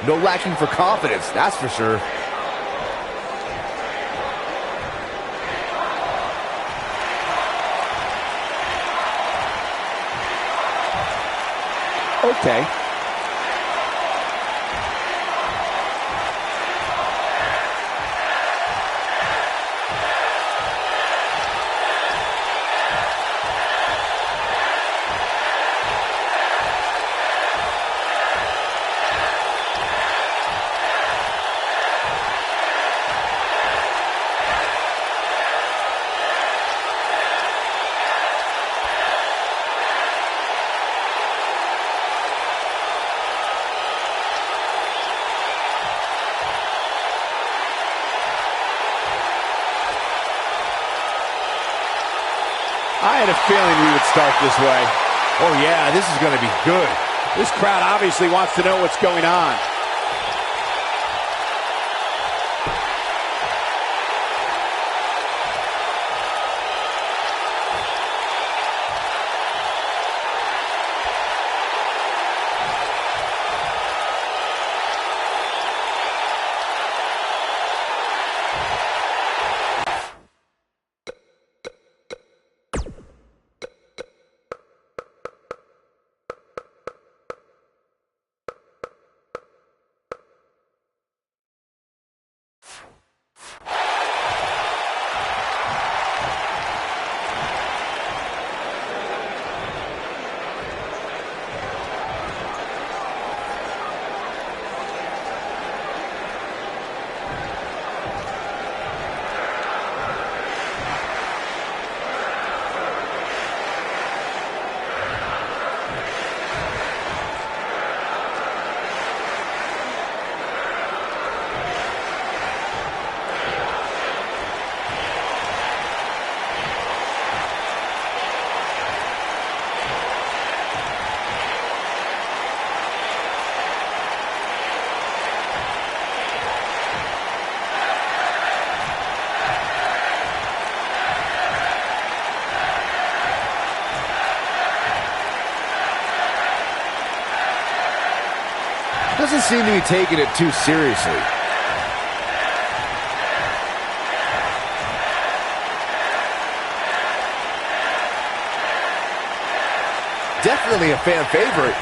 No lacking for confidence, that's for sure. Okay. I had a feeling we would start this way. Oh yeah, this is going to be good. This crowd obviously wants to know what's going on. Doesn't seem to be taking it too seriously. Definitely a fan favorite.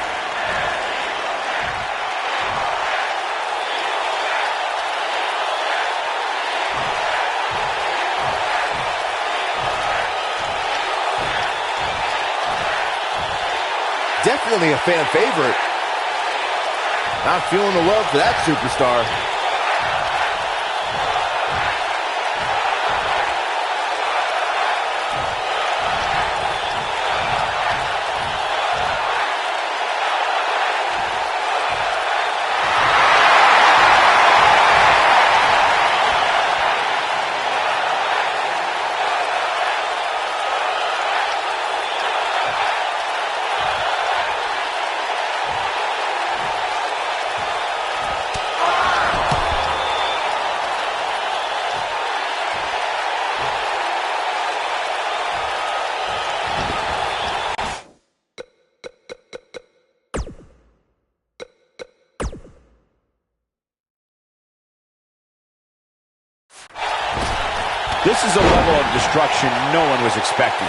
Definitely a fan favorite. Not feeling the love for that superstar. This is a level of destruction no one was expecting.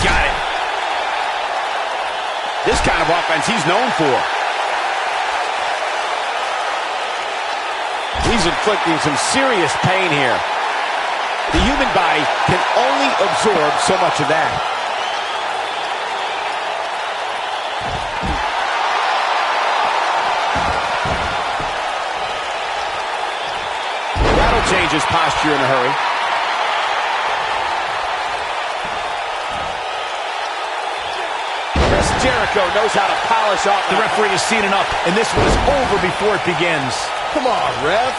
Got it. This kind of offense he's known for. He's inflicting some serious pain here. The human body can only absorb so much of that. That'll change his posture in a hurry. Chris Jericho knows how to polish off. The referee has seen enough, and this one is over before it begins. Come on, ref.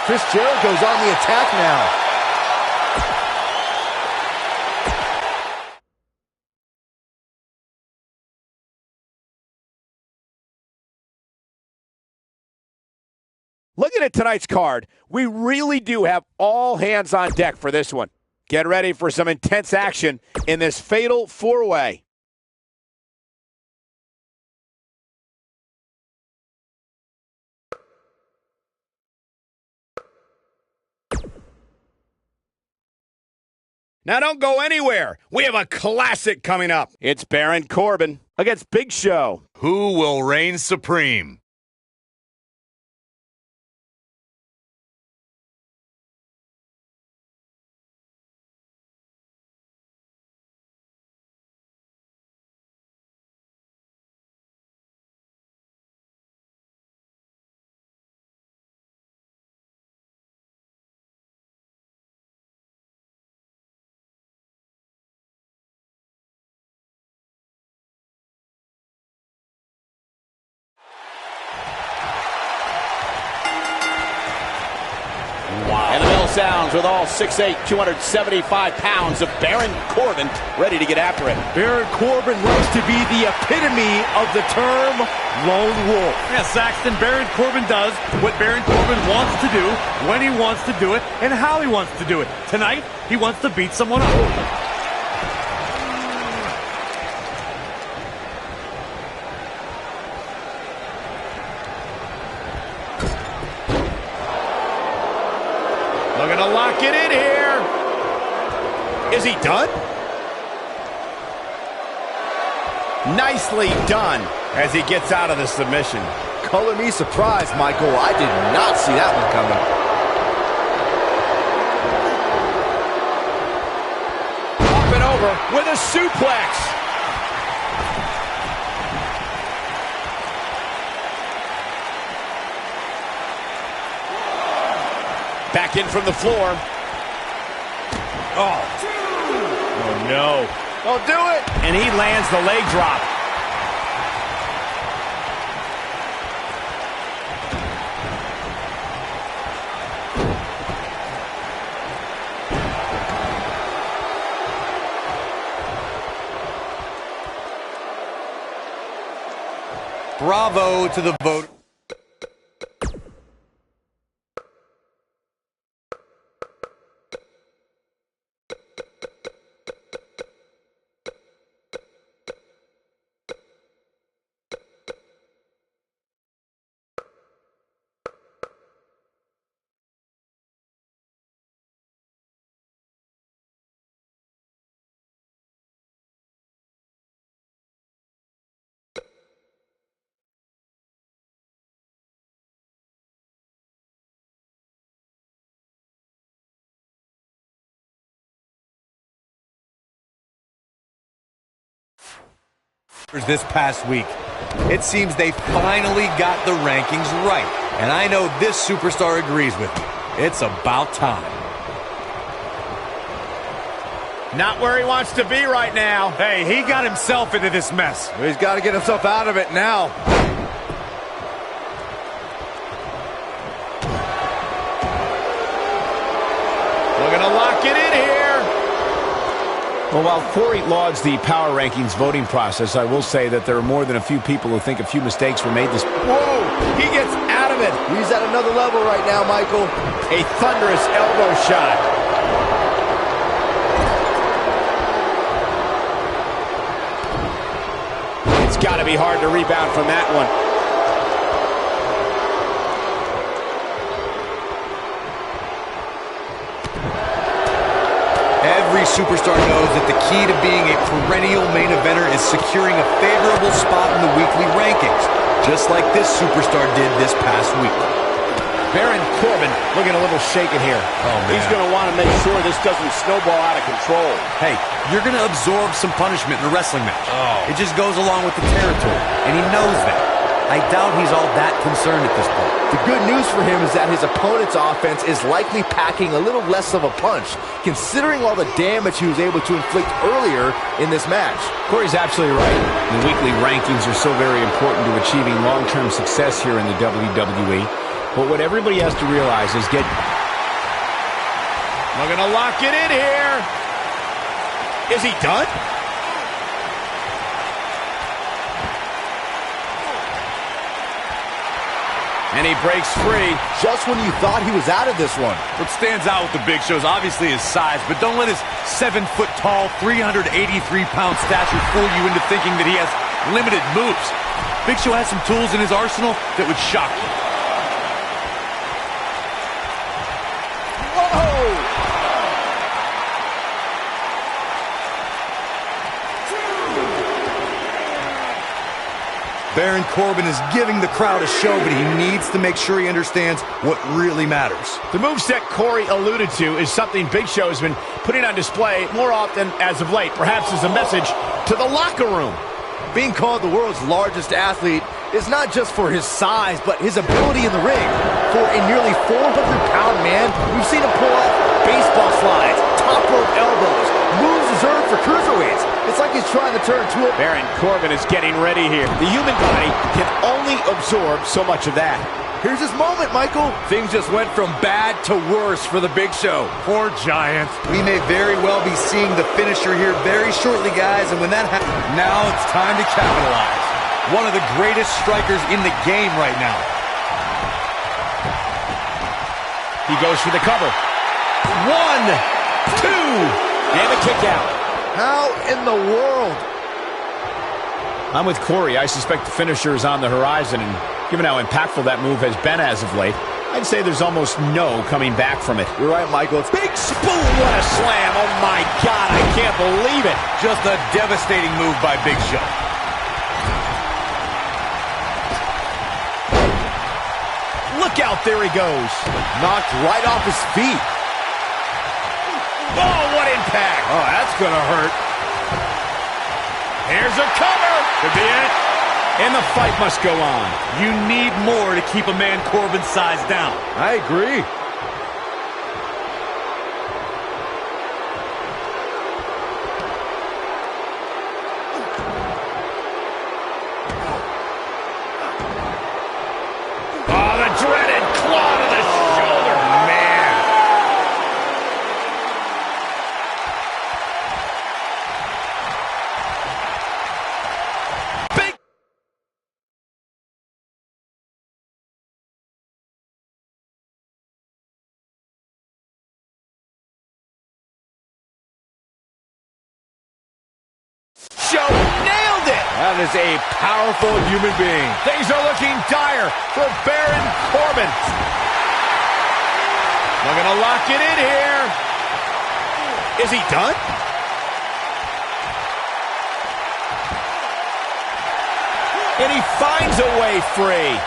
Chris Jericho's on the attack now. at tonight's card, we really do have all hands on deck for this one. Get ready for some intense action in this fatal four-way. Now don't go anywhere. We have a classic coming up. It's Baron Corbin against Big Show. Who will reign supreme? And the bell sounds with all 6'8", 275 pounds of Baron Corbin ready to get after it. Baron Corbin loves to be the epitome of the term lone wolf. Yeah, Saxton, Baron Corbin does what Baron Corbin wants to do, when he wants to do it, and how he wants to do it. Tonight, he wants to beat someone up. Looking to lock it in here. Is he done? Nicely done as he gets out of the submission. Color me surprised, Michael. I did not see that one coming. Up and over with a suplex. Back in from the floor. Oh no. Don't do it. And he lands the leg drop. Bravo to the vote. This past week. It seems they finally got the rankings right. And I know this superstar agrees with me. It's about time. Not where he wants to be right now. Hey, he got himself into this mess. He's got to get himself out of it now. Looking to lock it in here. Well, while Corey lauds the power rankings voting process, I will say that there are more than a few people who think a few mistakes were made this. Whoa! He gets out of it. He's at another level right now, Michael. A thunderous elbow shot. It's got to be hard to rebound from that one. Every superstar knows that the key to being a perennial main eventer is securing a favorable spot in the weekly rankings, just like this superstar did this past week. Baron Corbin looking a little shaken here. Oh, man. He's going to want to make sure this doesn't snowball out of control. Hey, you're going to absorb some punishment in a wrestling match. It just goes along with the territory, and he knows that. I doubt he's all that concerned at this point. The good news for him is that his opponent's offense is likely packing a little less of a punch, considering all the damage he was able to inflict earlier in this match. Corey's absolutely right. The weekly rankings are so very important to achieving long-term success here in the WWE. But what everybody has to realize is Looking to lock it in here. Is he done? And he breaks free. Just when you thought he was out of this one. What stands out with the Big Show is obviously his size, but don't let his 7-foot-tall, 383-pound stature fool you into thinking that he has limited moves. Big Show has some tools in his arsenal that would shock you. Whoa! Baron Corbin is giving the crowd a show, but he needs to make sure he understands what really matters. The moveset Corey alluded to is something Big Show has been putting on display more often as of late, perhaps as a message to the locker room. Being called the world's largest athlete is not just for his size, but his ability in the ring. For a nearly 400-pound man, we've seen him pull off baseball slides, top rope elbows, moves reserved for cruiserweights. It's like he's trying to turn to a... Baron Corbin is getting ready here. The human body can only absorb so much of that. Here's his moment, Michael. Things just went from bad to worse for the Big Show. Poor Giant. We may very well be seeing the finisher here very shortly, guys, and when that happens, now it's time to capitalize. One of the greatest strikers in the game right now. He goes for the cover. 1, 2, and a kick out. How in the world? I'm with Corey. I suspect the finisher is on the horizon, and given how impactful that move has been as of late, I'd say there's almost no coming back from it. You're right, Michael. It's Big spoon, what a slam. Oh my God, I can't believe it. Just a devastating move by Big Show. Look out, there he goes. knocked right off his feet. Oh, what impact. Oh, that's gonna hurt. Here's a cover. Could be it. And the fight must go on. You need more to keep a man Corbin's size down. I agree. Oh, the dreaded claw to the shoulder. Man. Big. Show nailed it. That is a powerful human being. Things are looking dire for Baron Corbin. They're going to lock it in here. Is he done? And he finds a way free.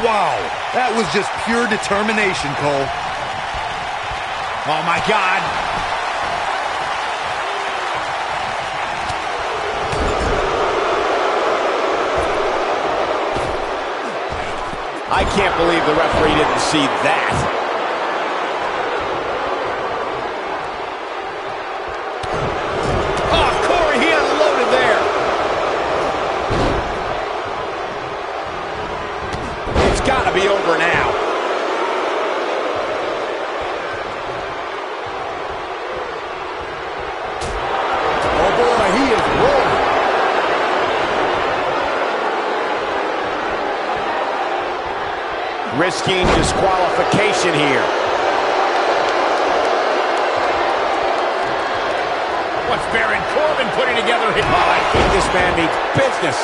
Wow, that was just pure determination, Cole. Oh, my God. I can't believe the referee didn't see that. Oh, Corey, he unloaded there. It's got to be over now. Oh boy, he is rolling. Risking disqualification here. What's Baron Corbin putting together here? Oh, I think this man needs business.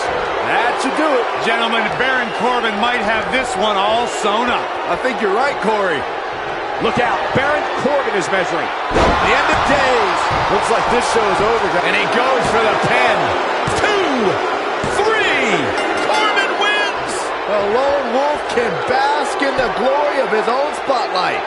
That should do it. Gentlemen, Baron Corbin might have this one all sewn up. I think you're right, Corey. Look out, Baron Corbin is measuring. The end of days. Looks like this show is over, guys. And he goes for the pin. 2, 3. Corbin wins. The lone wolf can bask in the glory of his own spotlight.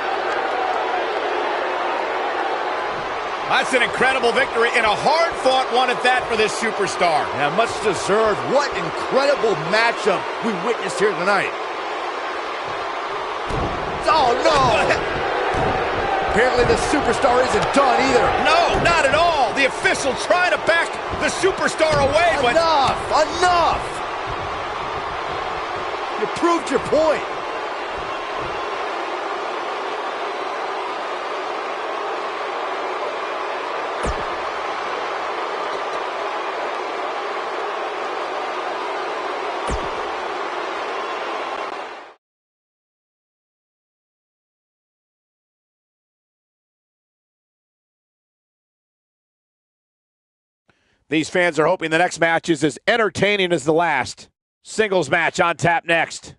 That's an incredible victory and a hard-fought one at that for this superstar. Yeah, much deserved. What incredible matchup we witnessed here tonight. Oh, no! Apparently the superstar isn't done either. No, not at all. The official trying to back the superstar away, but... Enough! Enough! You proved your point. These fans are hoping the next match is as entertaining as the last. Singles match on tap next.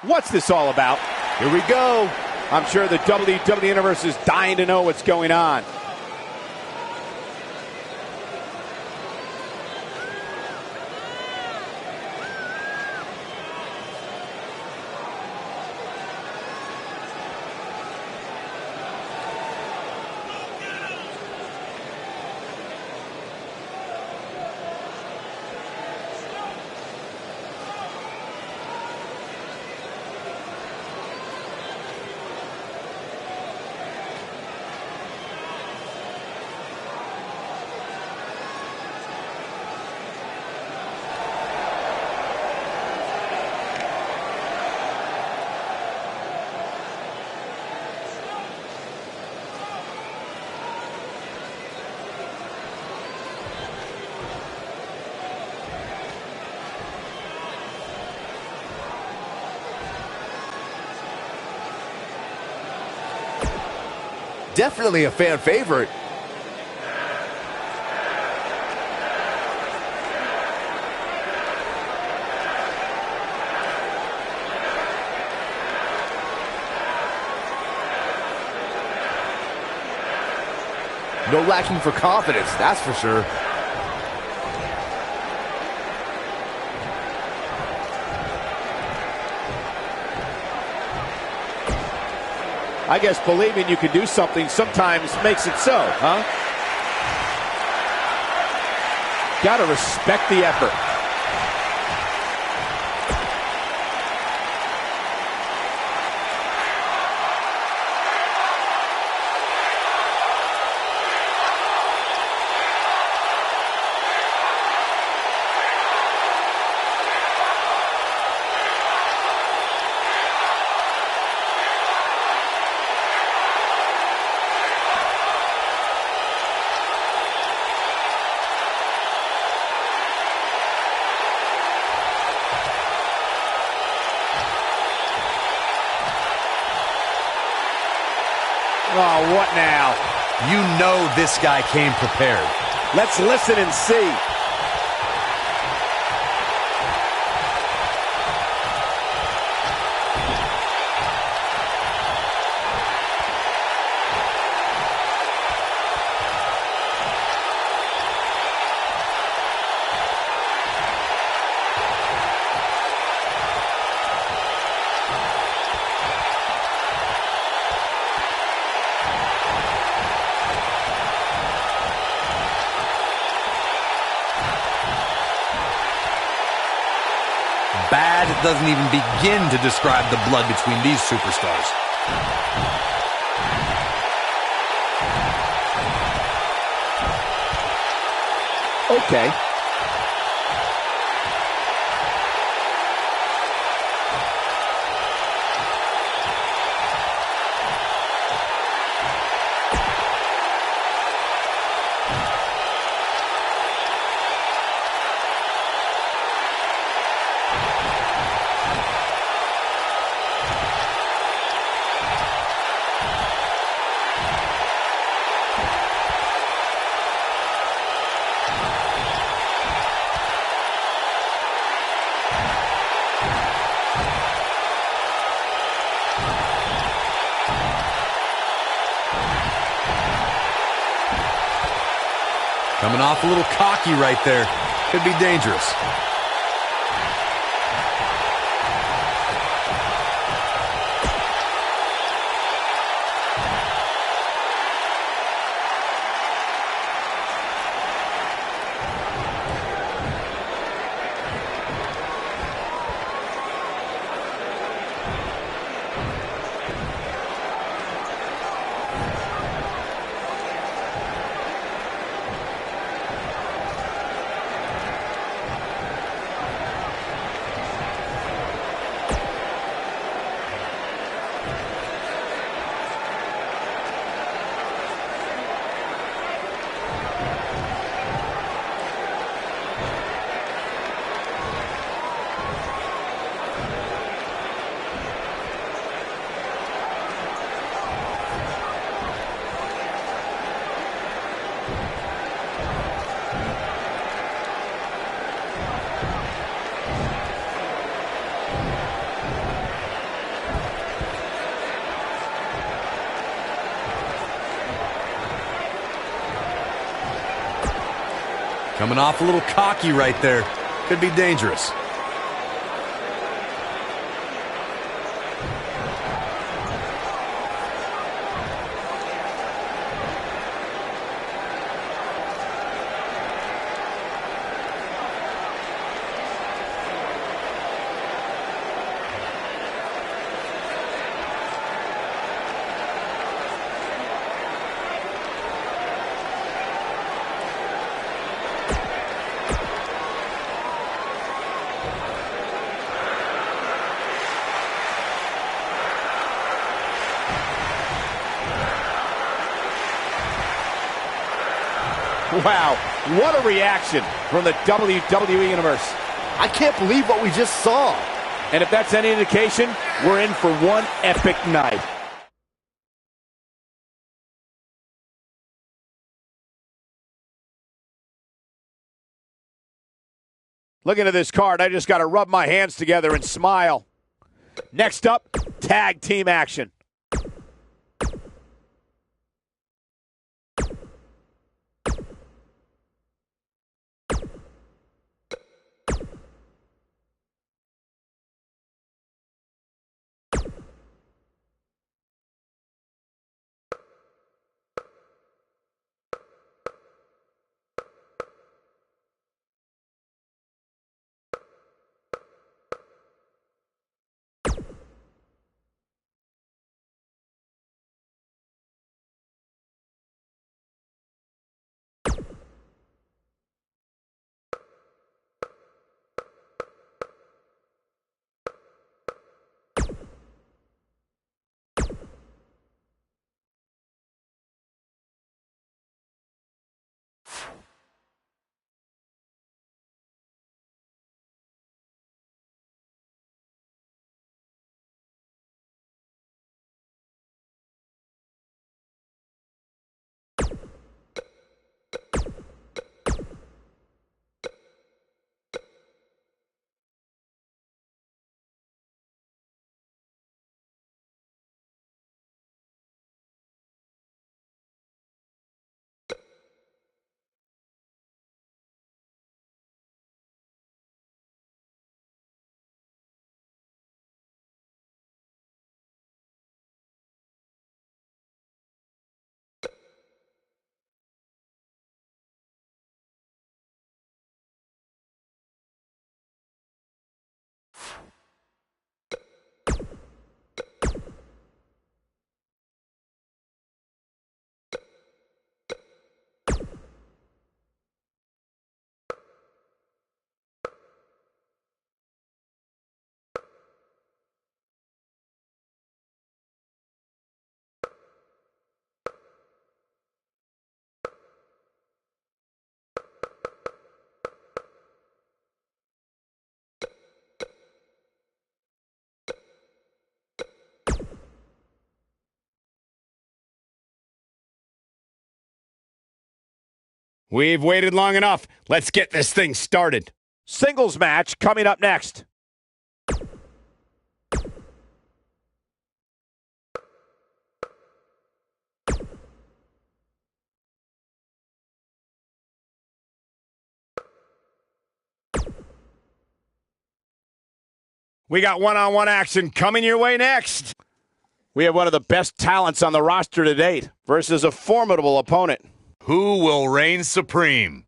What's this all about? Here we go. I'm sure the WWE Universe is dying to know what's going on. Definitely a fan favorite. No lacking for confidence, that's for sure. I guess believing you can do something sometimes makes it so, huh? Gotta respect the effort. what now? You know this guy came prepared. Let's listen and see. Bad doesn't even begin to describe the blood between these superstars. Okay. Coming off a little cocky right there. Could be dangerous. Coming off a little cocky right there. Could be dangerous. Wow, what a reaction from the WWE Universe. I can't believe what we just saw. And if that's any indication, we're in for one epic night. Looking at this card, I just got to rub my hands together and smile. Next up, tag team action. We've waited long enough. Let's get this thing started. Singles match coming up next. We got one-on-one action coming your way next. We have one of the best talents on the roster to date versus a formidable opponent. Who will reign supreme?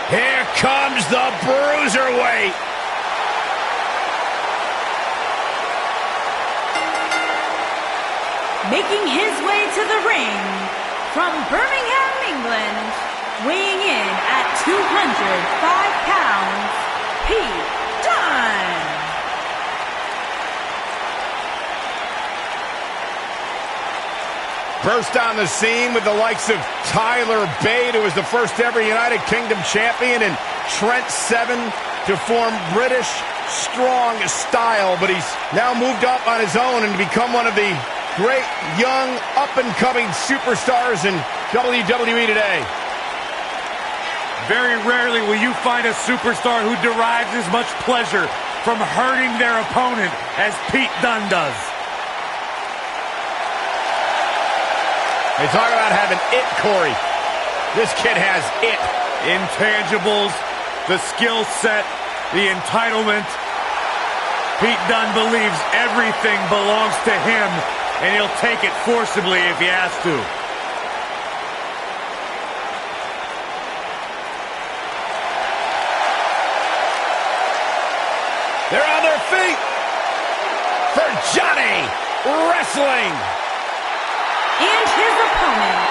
Here comes the Bruiserweight. Making his way to the ring from Birmingham, England, weighing in at 205 pounds, Pete Dunne. Burst on the scene with the likes of Tyler Bate, who was the first ever United Kingdom champion, and Trent Seven to form British strong style. But he's now moved up on his own and become one of the great young up-and-coming superstars in WWE today. Very rarely will you find a superstar who derives as much pleasure from hurting their opponent as Pete Dunne does. They talk about having it, Corey. This kid has it. Intangibles, the skill set, the entitlement. Pete Dunne believes everything belongs to him, and he'll take it forcibly if he has to. They're on their feet for Johnny Wrestling. And his opponent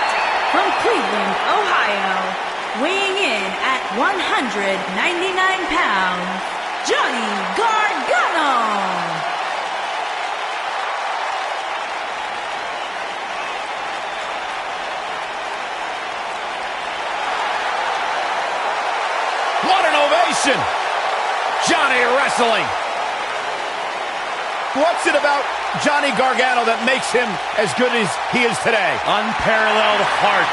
from Cleveland, Ohio, weighing in at 199 pounds, Johnny Gargano. What an ovation! Johnny Wrestling. What's it about Johnny Gargano that makes him as good as he is today? Unparalleled heart.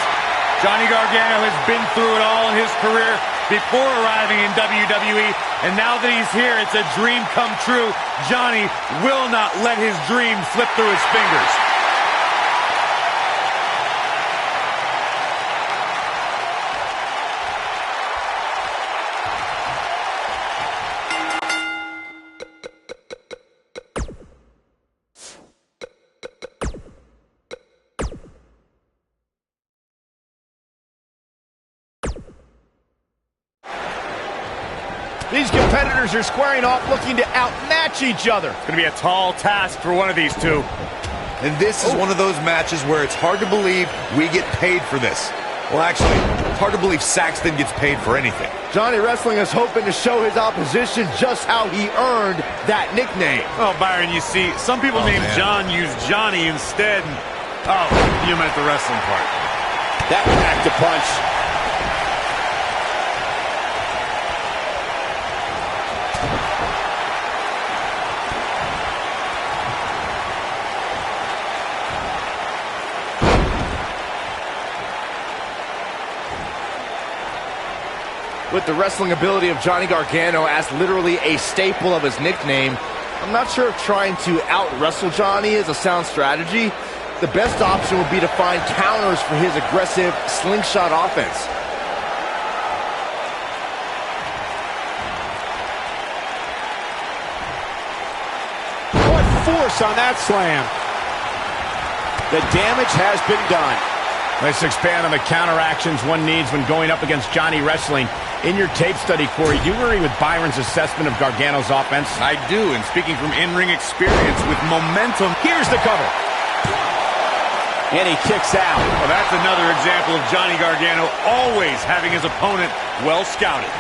Johnny Gargano has been through it all in his career before arriving in WWE, and now that he's here, it's a dream come true. Johnny will not let his dream slip through his fingers. These competitors are squaring off looking to outmatch each other. It's going to be a tall task for one of these two. And this is one of those matches where it's hard to believe we get paid for this. Well, actually, hard to believe Saxton gets paid for anything. Johnny Wrestling is hoping to show his opposition just how he earned that nickname. Oh, Byron, you see, some people named John use Johnny instead. Oh, you meant the wrestling part. That packed a punch. With the wrestling ability of Johnny Gargano as literally a staple of his nickname, I'm not sure if trying to out-wrestle Johnny is a sound strategy. The best option would be to find counters for his aggressive slingshot offense. What force on that slam. The damage has been done. Let's expand on the counteractions one needs when going up against Johnny Wrestling. In your tape study, Corey, do you agree with Byron's assessment of Gargano's offense? I do, and speaking from in-ring experience with momentum, Here's the cover. And he kicks out. Well, that's another example of Johnny Gargano always having his opponent well scouted.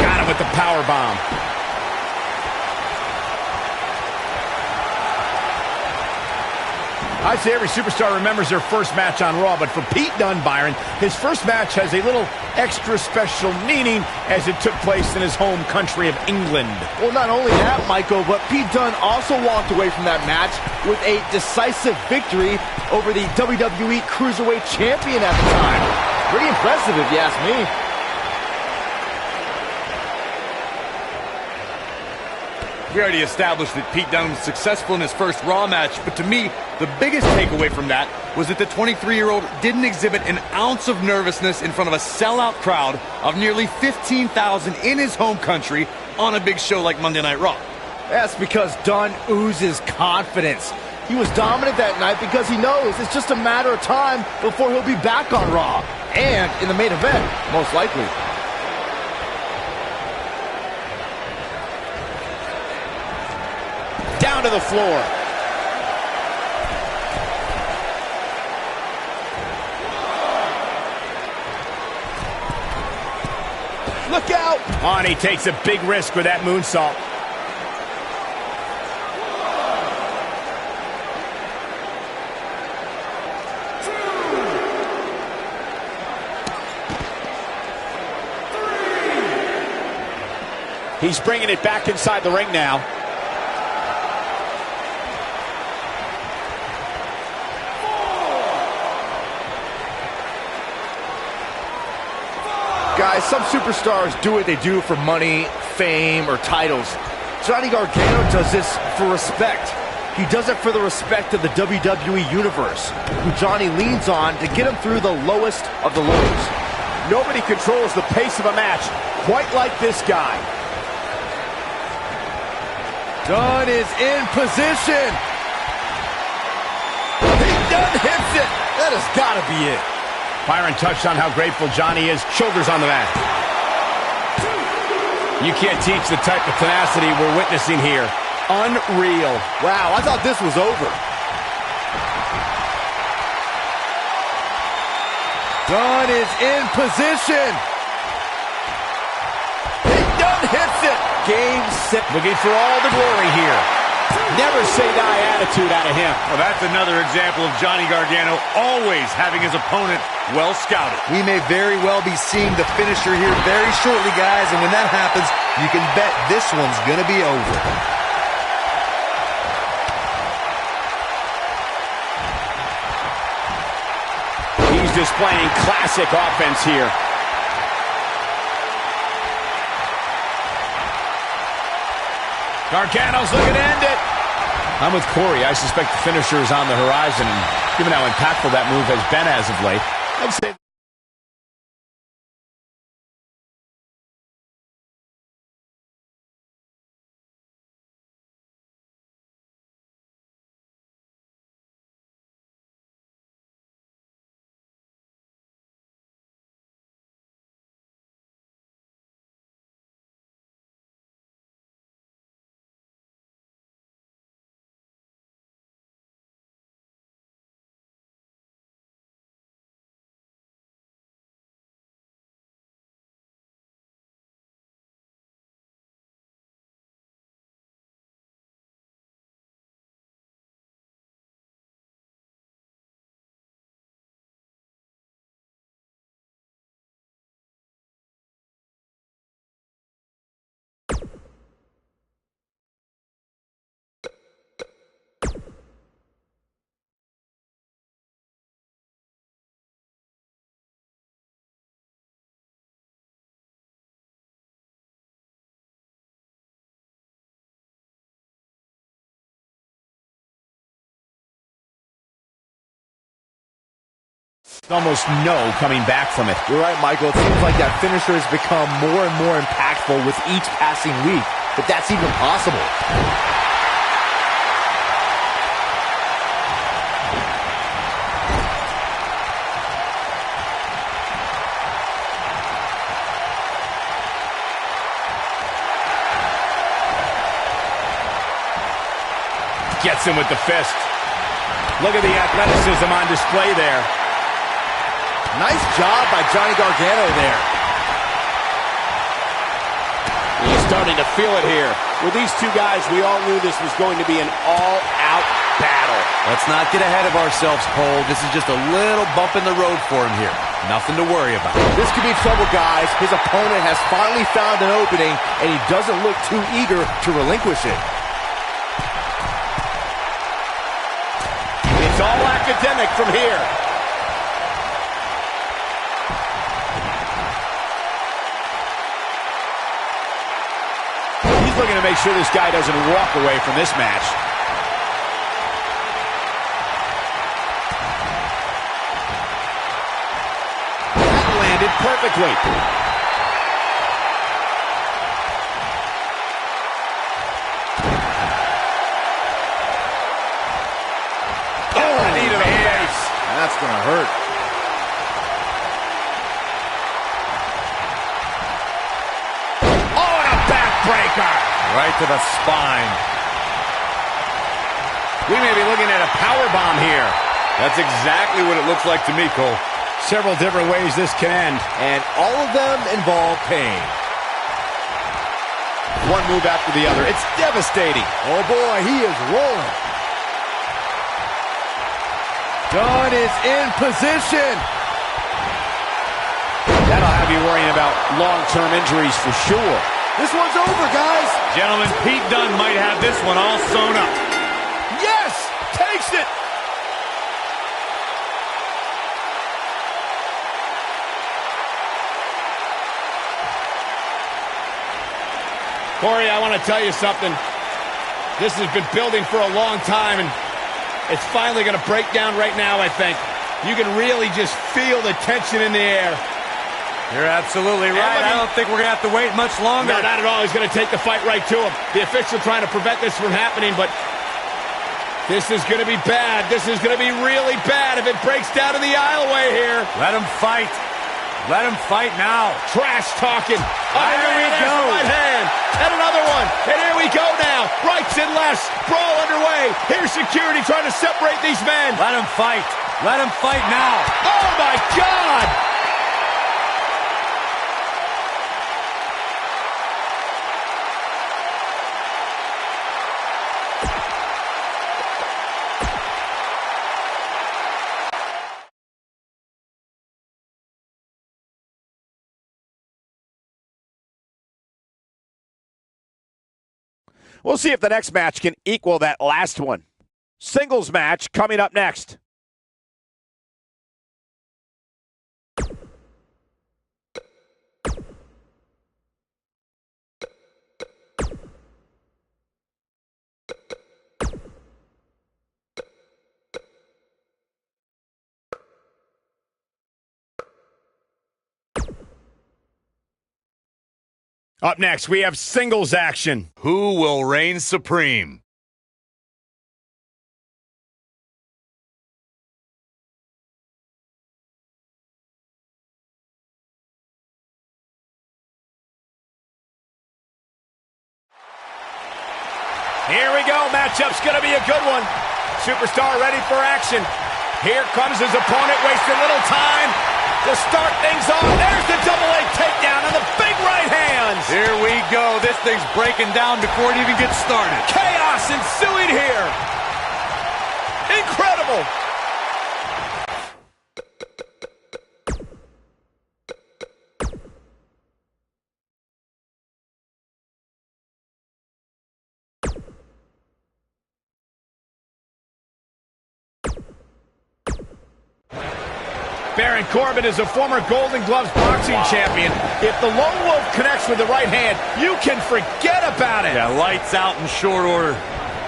Got him with the power bomb. I'd say every superstar remembers their first match on Raw, but for Pete Dunne, Byron, his first match has a little extra special meaning as it took place in his home country of England. Well, not only that, Michael, but Pete Dunne also walked away from that match with a decisive victory over the WWE Cruiserweight Champion at the time. Pretty impressive, if you ask me. We already established that Pete Dunne was successful in his first Raw match, but to me, the biggest takeaway from that was that the 23-year-old didn't exhibit an ounce of nervousness in front of a sellout crowd of nearly 15,000 in his home country on a big show like Monday Night Raw. That's because Dunne oozes confidence. He was dominant that night because he knows it's just a matter of time before he'll be back on Raw. And in the main event, most likely. Down to the floor. Look out! Oh, and he takes a big risk with that moonsault. He's bringing it back inside the ring now. Guys, some superstars do what they do for money, fame, or titles. Johnny Gargano does this for respect. He does it for the respect of the WWE Universe, who Johnny leans on to get him through the lowest of the lows. Nobody controls the pace of a match quite like this guy. Dunne is in position. Pete Dunne hits it. That has got to be it. Byron touched on how grateful Johnny is. Shoulders on the mat. You can't teach the type of tenacity we're witnessing here. Unreal. Wow, I thought this was over. Dunne is in position. Pete Dunne hits it. Game, set. Looking for all the glory here. Never say die attitude out of him. Well, that's another example of Johnny Gargano always having his opponent well scouted. We may very well be seeing the finisher here very shortly, guys, and when that happens, you can bet this one's gonna be over. He's displaying classic offense here. Gargano's looking to end it. I'm with Corey. I suspect the finisher is on the horizon, and given how impactful that move has been as of late, I'd say... Almost no coming back from it. You're right, Michael. It seems like that finisher has become more and more impactful with each passing week, if that's even possible. Gets him with the fist. Look at the athleticism on display there. Nice job by Johnny Gargano there. He's starting to feel it here. With these two guys, we all knew this was going to be an all-out battle. Let's not get ahead of ourselves, Cole. This is just a little bump in the road for him here. Nothing to worry about. This could be trouble, guys. His opponent has finally found an opening, and he doesn't look too eager to relinquish it. It's all academic from here. He's looking to make sure this guy doesn't walk away from this match. Perfectly. Oh, knee to the face. That's going to hurt. Oh, and a backbreaker. Right to the spine. We may be looking at a powerbomb here. That's exactly what it looks like to me, Cole. Several different ways this can end. And all of them involve pain. One move after the other. It's devastating. Oh, boy, he is rolling. Dunn is in position. That'll have you worrying about long-term injuries for sure. This one's over, guys. Gentlemen, Pete Dunne might have this one all sewn up. Yes! Takes it! Corey, I want to tell you something. This has been building for a long time, and it's finally going to break down right now, I think. You can really just feel the tension in the air. You're absolutely right. I don't think we're going to have to wait much longer. No, not at all. He's going to take the fight right to him. The official trying to prevent this from happening, but this is going to be bad. This is going to be really bad if it breaks down in the aisleway here. Let him fight. Let him fight now. Trash talking. There we go. Right hand. And another one. And here we go now. Rights and lefts. Brawl underway. Here's security trying to separate these men. Let him fight. Let him fight now. Oh, my God. We'll see if the next match can equal that last one. Singles match coming up next. Up next, we have singles action. Who will reign supreme? Here we go. Matchup's going to be a good one. Superstar ready for action. Here comes his opponent, wasting little time to start things off. There's the double leg takedown and the big right hands. Here we go. This thing's breaking down before it even gets started. Chaos ensuing here. Incredible. Baron Corbin is a former Golden Gloves boxing champion. If the Lone Wolf connects with the right hand, you can forget about it. Yeah, lights out in short order.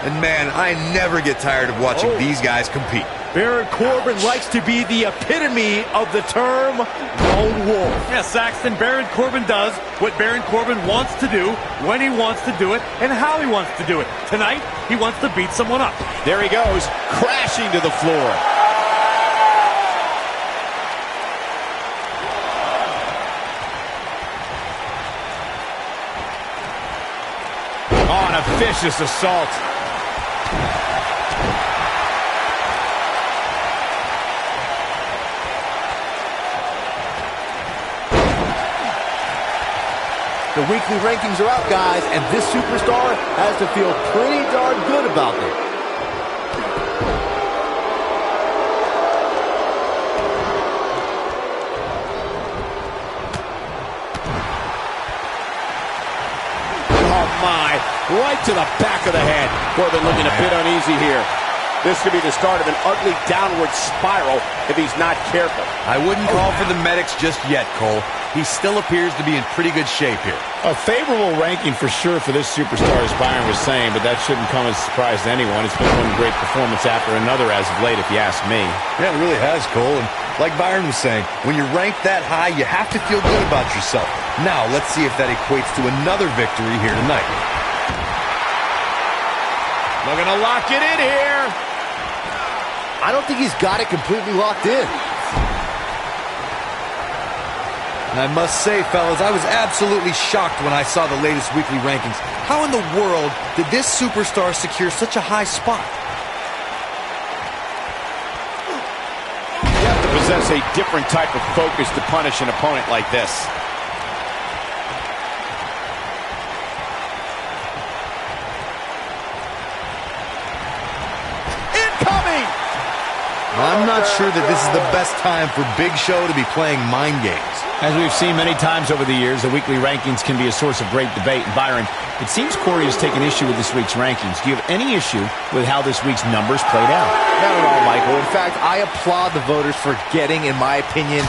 And man, I never get tired of watching these guys compete. Baron Corbin likes to be the epitome of the term Lone Wolf. Yeah, Saxton, Baron Corbin does what Baron Corbin wants to do, when he wants to do it, and how he wants to do it. Tonight, he wants to beat someone up. There he goes, crashing to the floor. Oh, and a vicious assault. The weekly rankings are out, guys, and this superstar has to feel pretty darn good about them. Oh, my. Right to the back of the head. Corbin looking a bit uneasy here. This could be the start of an ugly downward spiral if he's not careful. I wouldn't call for the medics just yet, Cole. He still appears to be in pretty good shape here. A favorable ranking for sure for this superstar, as Byron was saying, but that shouldn't come as a surprise to anyone. It's been one great performance after another as of late, if you ask me. Yeah, it really has, Cole. And like Byron was saying, when you're ranked that high, you have to feel good about yourself. Now, let's see if that equates to another victory here tonight. Looking to lock it in here. I don't think he's got it completely locked in. And I must say, fellas, I was absolutely shocked when I saw the latest weekly rankings. How in the world did this superstar secure such a high spot? You have to possess a different type of focus to punish an opponent like this. I'm not sure that this is the best time for Big Show to be playing mind games. As we've seen many times over the years, the weekly rankings can be a source of great debate. And Byron, it seems Corey has taken issue with this week's rankings. Do you have any issue with how this week's numbers played out? Not at all, Michael. In fact, I applaud the voters for getting, in my opinion,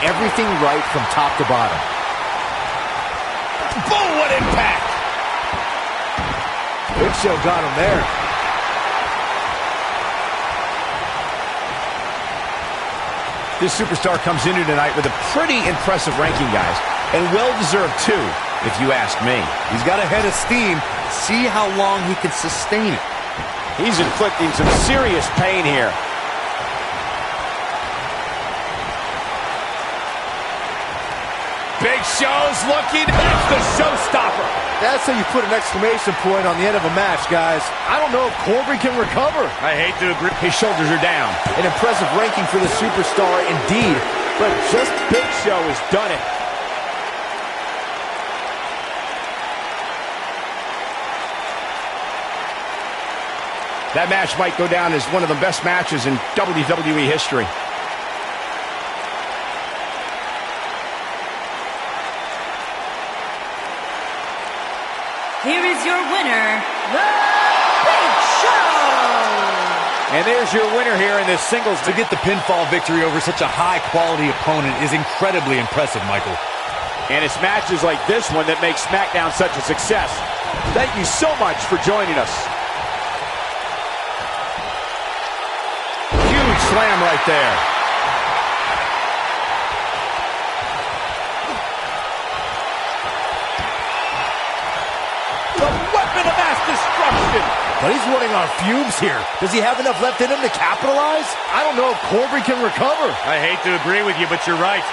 everything right from top to bottom. Boom, what impact! Big Show got him there. This superstar comes into tonight with a pretty impressive ranking, guys, and well-deserved too, if you ask me. He's got a head of steam. See how long he can sustain it. He's inflicting some serious pain here. Big Show's looking. That's the showstopper. That's how you put an exclamation point on the end of a match, guys. I don't know if Corbin can recover. I hate to agree. His shoulders are down. An impressive ranking for the superstar indeed, but just Big Show has done it. That match might go down as one of the best matches in WWE history. Here is your winner, the Big Show! And there's your winner here in this singles. To get the pinfall victory over such a high-quality opponent is incredibly impressive, Michael. And it's matches like this one that make SmackDown such a success. Thank you so much for joining us. Huge slam right there. The weapon of mass destruction. But he's running on fumes here. Does he have enough left in him to capitalize? I don't know if Corbin can recover. I hate to agree with you, but you're right.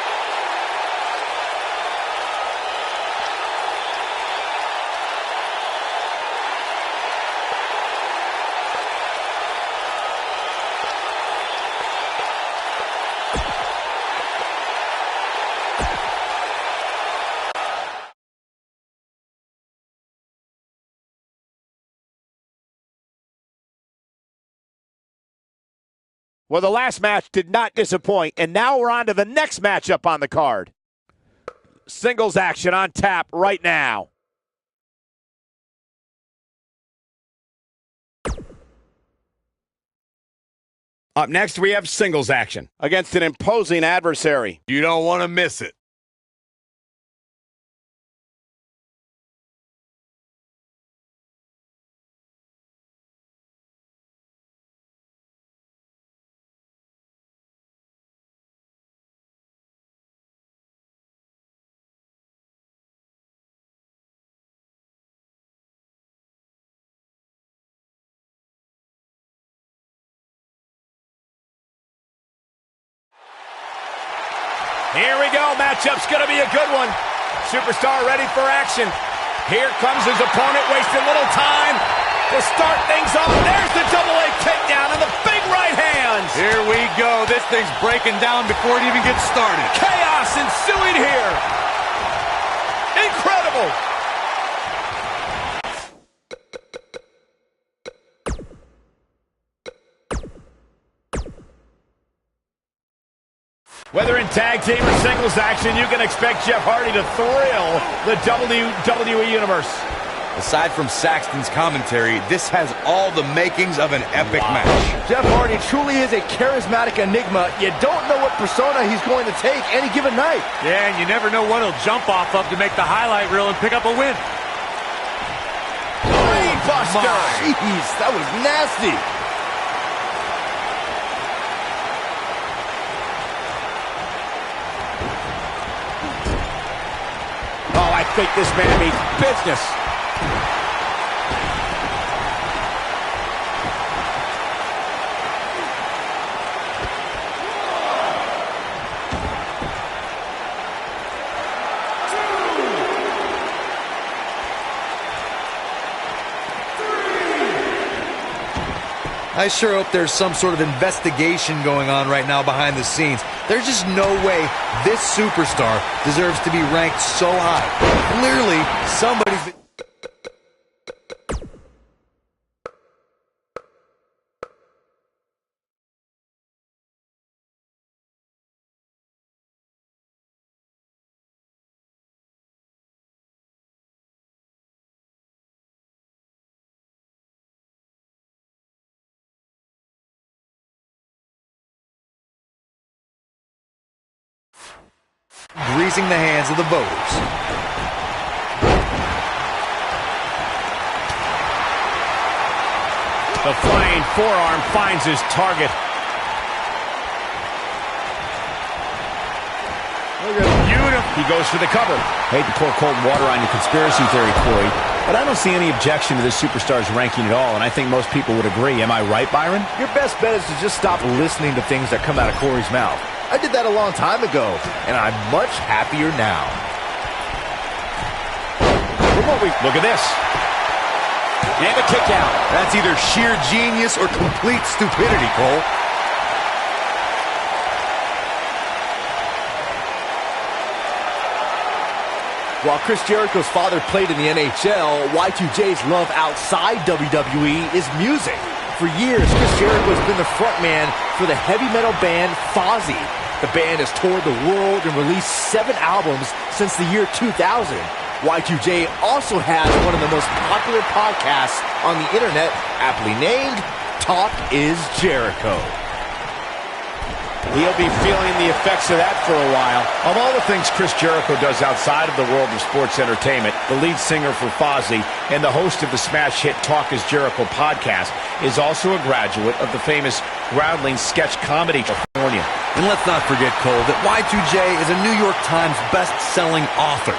Well, the last match did not disappoint, and now we're on to the next matchup on the card. Singles action on tap right now. Up next, we have singles action Against an imposing adversary. You don't want to miss it. Here we go. Matchup's going to be a good one. Superstar ready for action. Here comes his opponent, wasting little time to start things off. There's the double-A takedown and the big right hands. Here we go. This thing's breaking down before it even gets started. Chaos ensuing here. Incredible. Whether in tag team or singles action, you can expect Jeff Hardy to thrill the WWE Universe. Aside from Saxton's commentary, this has all the makings of an epic match. Jeff Hardy truly is a charismatic enigma. You don't know what persona he's going to take any given night. Yeah, and you never know what he'll jump off of to make the highlight reel and pick up a win. Buster! Jeez, that was nasty. Oh, I think this man means business. I sure hope there's some sort of investigation going on right now behind the scenes. There's just no way this superstar deserves to be ranked so high. Clearly, somebody's been... greasing the hands of the voters. The flying forearm finds his target. Beautiful. He goes for the cover. Hate to pour cold water on your conspiracy theory, Corey, but I don't see any objection to this superstar's ranking at all, and I think most people would agree. Am I right, Byron? Your best bet is to just stop listening to things that come out of Corey's mouth. I did that a long time ago, and I'm much happier now. Look at this. And a kick out. That's either sheer genius or complete stupidity, Cole. While Chris Jericho's father played in the NHL, Y2J's love outside WWE is music. For years, Chris Jericho has been the frontman for the heavy metal band Fozzy. The band has toured the world and released 7 albums since the year 2000. Y2J also has one of the most popular podcasts on the internet, aptly named Talk is Jericho. He'll be feeling the effects of that for a while. Of all the things Chris Jericho does outside of the world of sports entertainment, the lead singer for Fozzy and the host of the smash hit Talk is Jericho podcast is also a graduate of the famous Groundling sketch comedy California. And let's not forget, Cole, that Y2J is a New York Times best-selling author.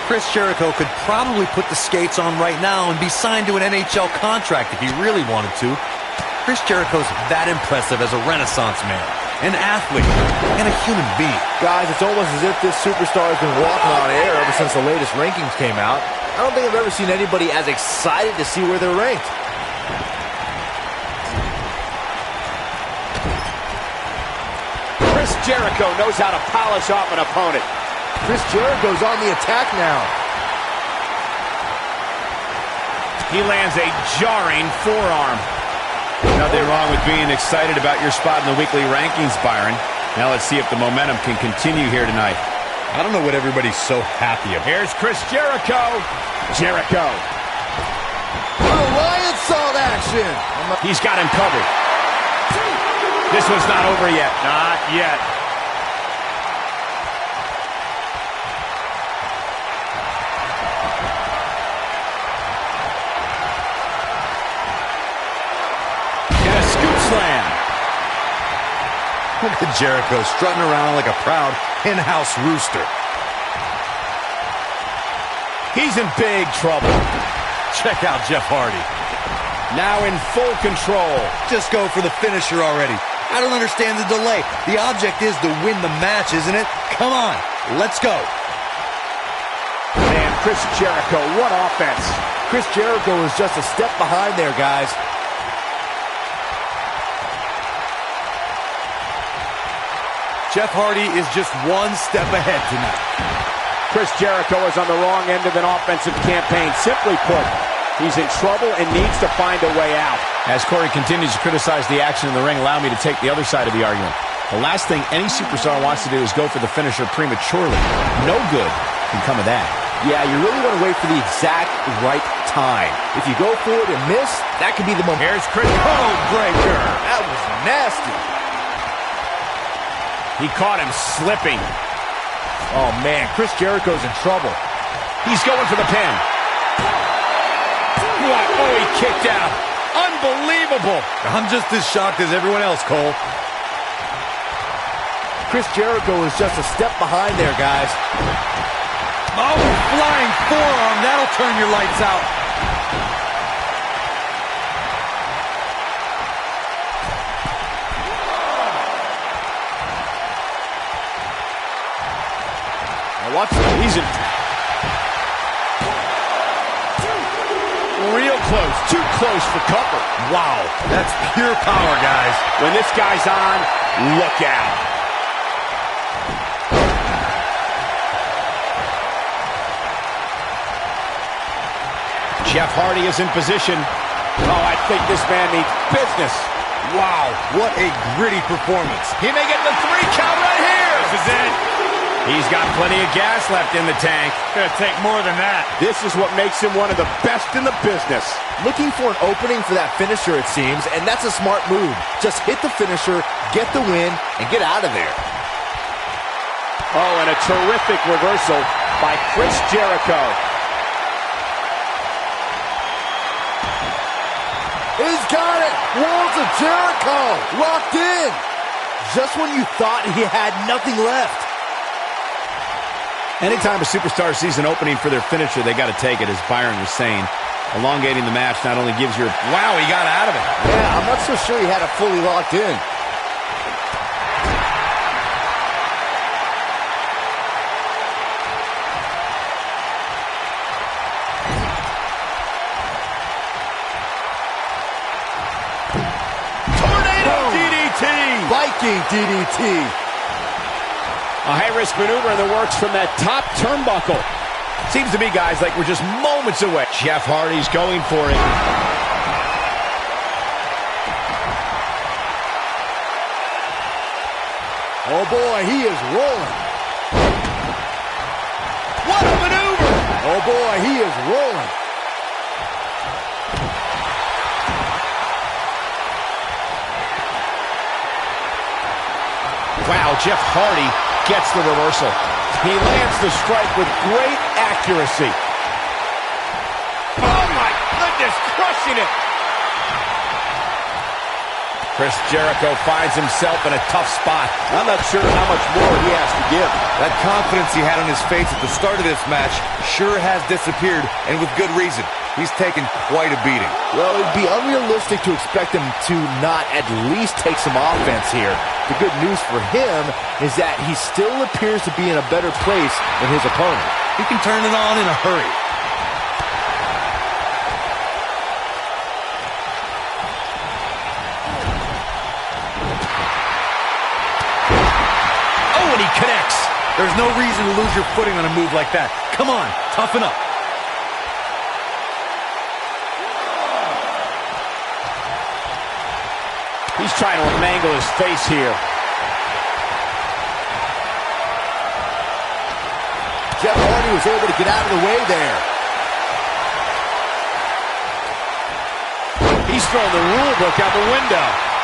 Chris Jericho could probably put the skates on right now and be signed to an NHL contract if he really wanted to. Chris Jericho's that impressive as a Renaissance man, an athlete, and a human being. Guys, it's almost as if this superstar has been walking on air ever since the latest rankings came out. I don't think I've ever seen anybody as excited to see where they're ranked. Chris Jericho knows how to polish off an opponent. Chris Jericho's on the attack now. He lands a jarring forearm. Nothing wrong with being excited about your spot in the weekly rankings, Byron. Now let's see if the momentum can continue here tonight. I don't know what everybody's so happy about. Here's Chris Jericho. Jericho. The Lion Salt action. He's got him covered. This one's not over yet. Not yet. Slam. Look at Jericho strutting around like a proud in-house rooster. He's in big trouble. Check out Jeff Hardy. Now in full control. Just go for the finisher already. I don't understand the delay. The object is to win the match, isn't it? Come on, let's go. Man, Chris Jericho, what offense. Chris Jericho is just a step behind there, guys. Jeff Hardy is just one step ahead tonight. Chris Jericho is on the wrong end of an offensive campaign. Simply put, he's in trouble and needs to find a way out. As Corey continues to criticize the action in the ring, allow me to take the other side of the argument. The last thing any superstar wants to do is go for the finisher prematurely. No good can come of that. Yeah, you really want to wait for the exact right time. If you go for it and miss, that could be the moment. Here's Chris. Code breaker. That was nasty. He caught him slipping. Oh, man, Chris Jericho's in trouble. He's going for the pin. What? Oh, he kicked out. Unbelievable. I'm just as shocked as everyone else, Cole. Chris Jericho is just a step behind there, guys. Oh, flying forearm. That'll turn your lights out. Now watch it. He's in. Real close. Too close for cover. Wow, that's pure power, guys. When this guy's on, look out. Jeff Hardy is in position. Oh, I think this man needs business. Wow, what a gritty performance. He may get the 3 count right here. This is it. He's got plenty of gas left in the tank. Gonna take more than that. This is what makes him one of the best in the business. Looking for an opening for that finisher, it seems, and that's a smart move. Just hit the finisher, get the win, and get out of there. Oh, and a terrific reversal by Chris Jericho. He's got it! Worlds of Jericho! Locked in! Just when you thought he had nothing left. Anytime a superstar sees an opening for their finisher, they got to take it, as Byron was saying. Elongating the match not only gives you... Wow, he got out of it. Yeah, I'm not so sure he had it fully locked in. Viking DDT. A high-risk maneuver in the works from that top turnbuckle. Seems to me, guys, like we're just moments away. Jeff Hardy's going for it. Oh, boy, he is rolling. What a maneuver! Oh, boy, he is rolling. Wow, Jeff Hardy gets the reversal. He lands the strike with great accuracy. Oh, my goodness, crushing it. Chris Jericho finds himself in a tough spot. I'm not sure how much more he has to give. That confidence he had on his face at the start of this match sure has disappeared, and with good reason. He's taken quite a beating. Well, it'd be unrealistic to expect him to not at least take some offense here. The good news for him is that he still appears to be in a better place than his opponent. He can turn it on in a hurry. Oh, and he connects. There's no reason to lose your footing on a move like that. Come on, toughen up. He's trying to mangle his face here. Jeff Hardy was able to get out of the way there. He's throwing the rule book out the window.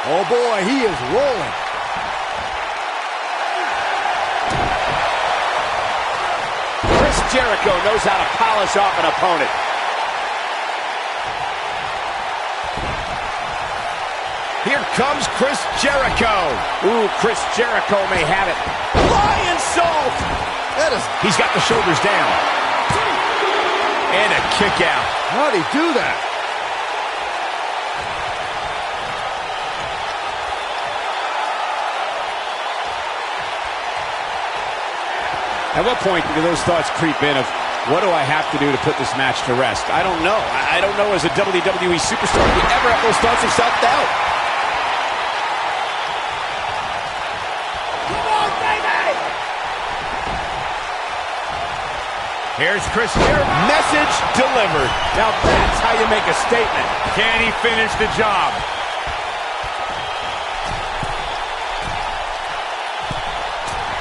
Oh, boy, he is rolling. Chris Jericho knows how to polish off an opponent. Here comes Chris Jericho. Ooh, Chris Jericho may have it. Lion salt! He's got the shoulders down. And a kick out. How'd he do that? At what point do those thoughts creep in of, what do I have to do to put this match to rest? I don't know. I don't know as a WWE superstar if you ever have those thoughts of self-doubt. Here's Chris Jericho. Message delivered. Now that's how you make a statement. Can he finish the job?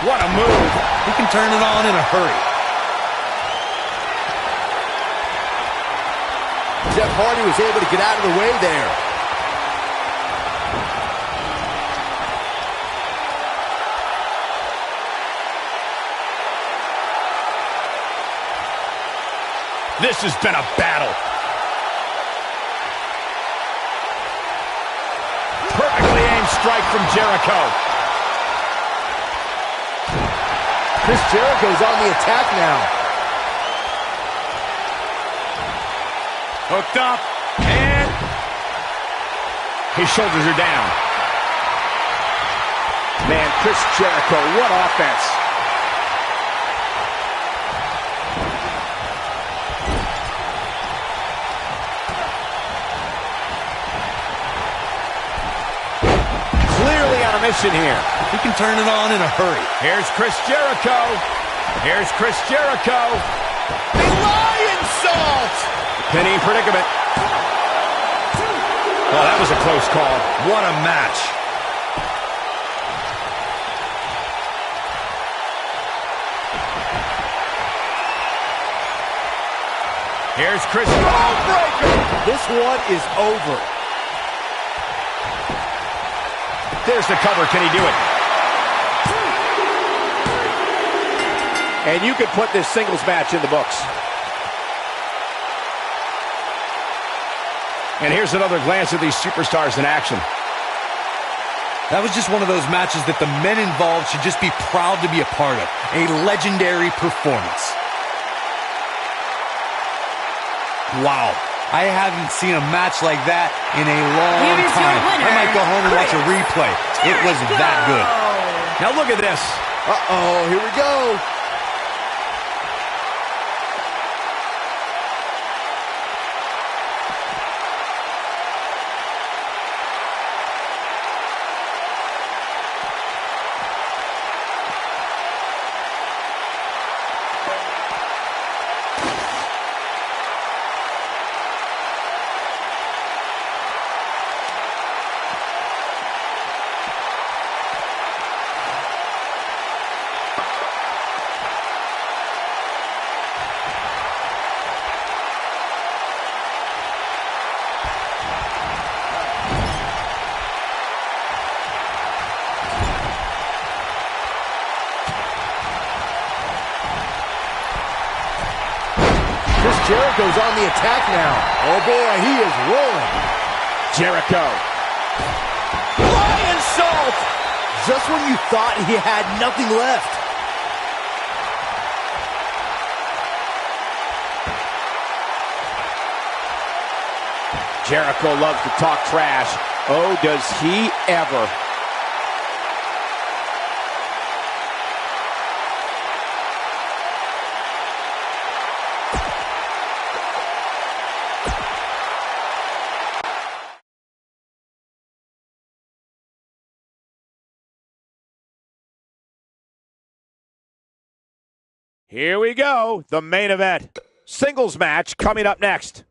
What a move. He can turn it on in a hurry. Jeff Hardy was able to get out of the way there. This has been a battle. Perfectly aimed strike from Jericho. Chris Jericho's on the attack now. Hooked up, and His shoulders are down. Man, Chris Jericho, what offense. Clearly on a mission here. He can turn it on in a hurry. Here's Chris Jericho. Here's Chris Jericho. The Lion Salt! Penny predicament. Oh, that was a close call. What a match. Here's Chris. Breaker. This one is over. There's the cover. Can he do it? And you could put this singles match in the books. And here's another glance at these superstars in action. That was just one of those matches that the men involved should just be proud to be a part of. A legendary performance. Wow. I haven't seen a match like that in a long Here is your time. winner, I might go home and watch a replay. It was that good. Now look at this. Uh-oh, here we go. Chris Jericho's on the attack now. Oh boy, he is rolling. Jericho. Lion Salt! Just when you thought he had nothing left. Jericho loves to talk trash. Oh, does he ever. Here we go, the main event. Singles match coming up next.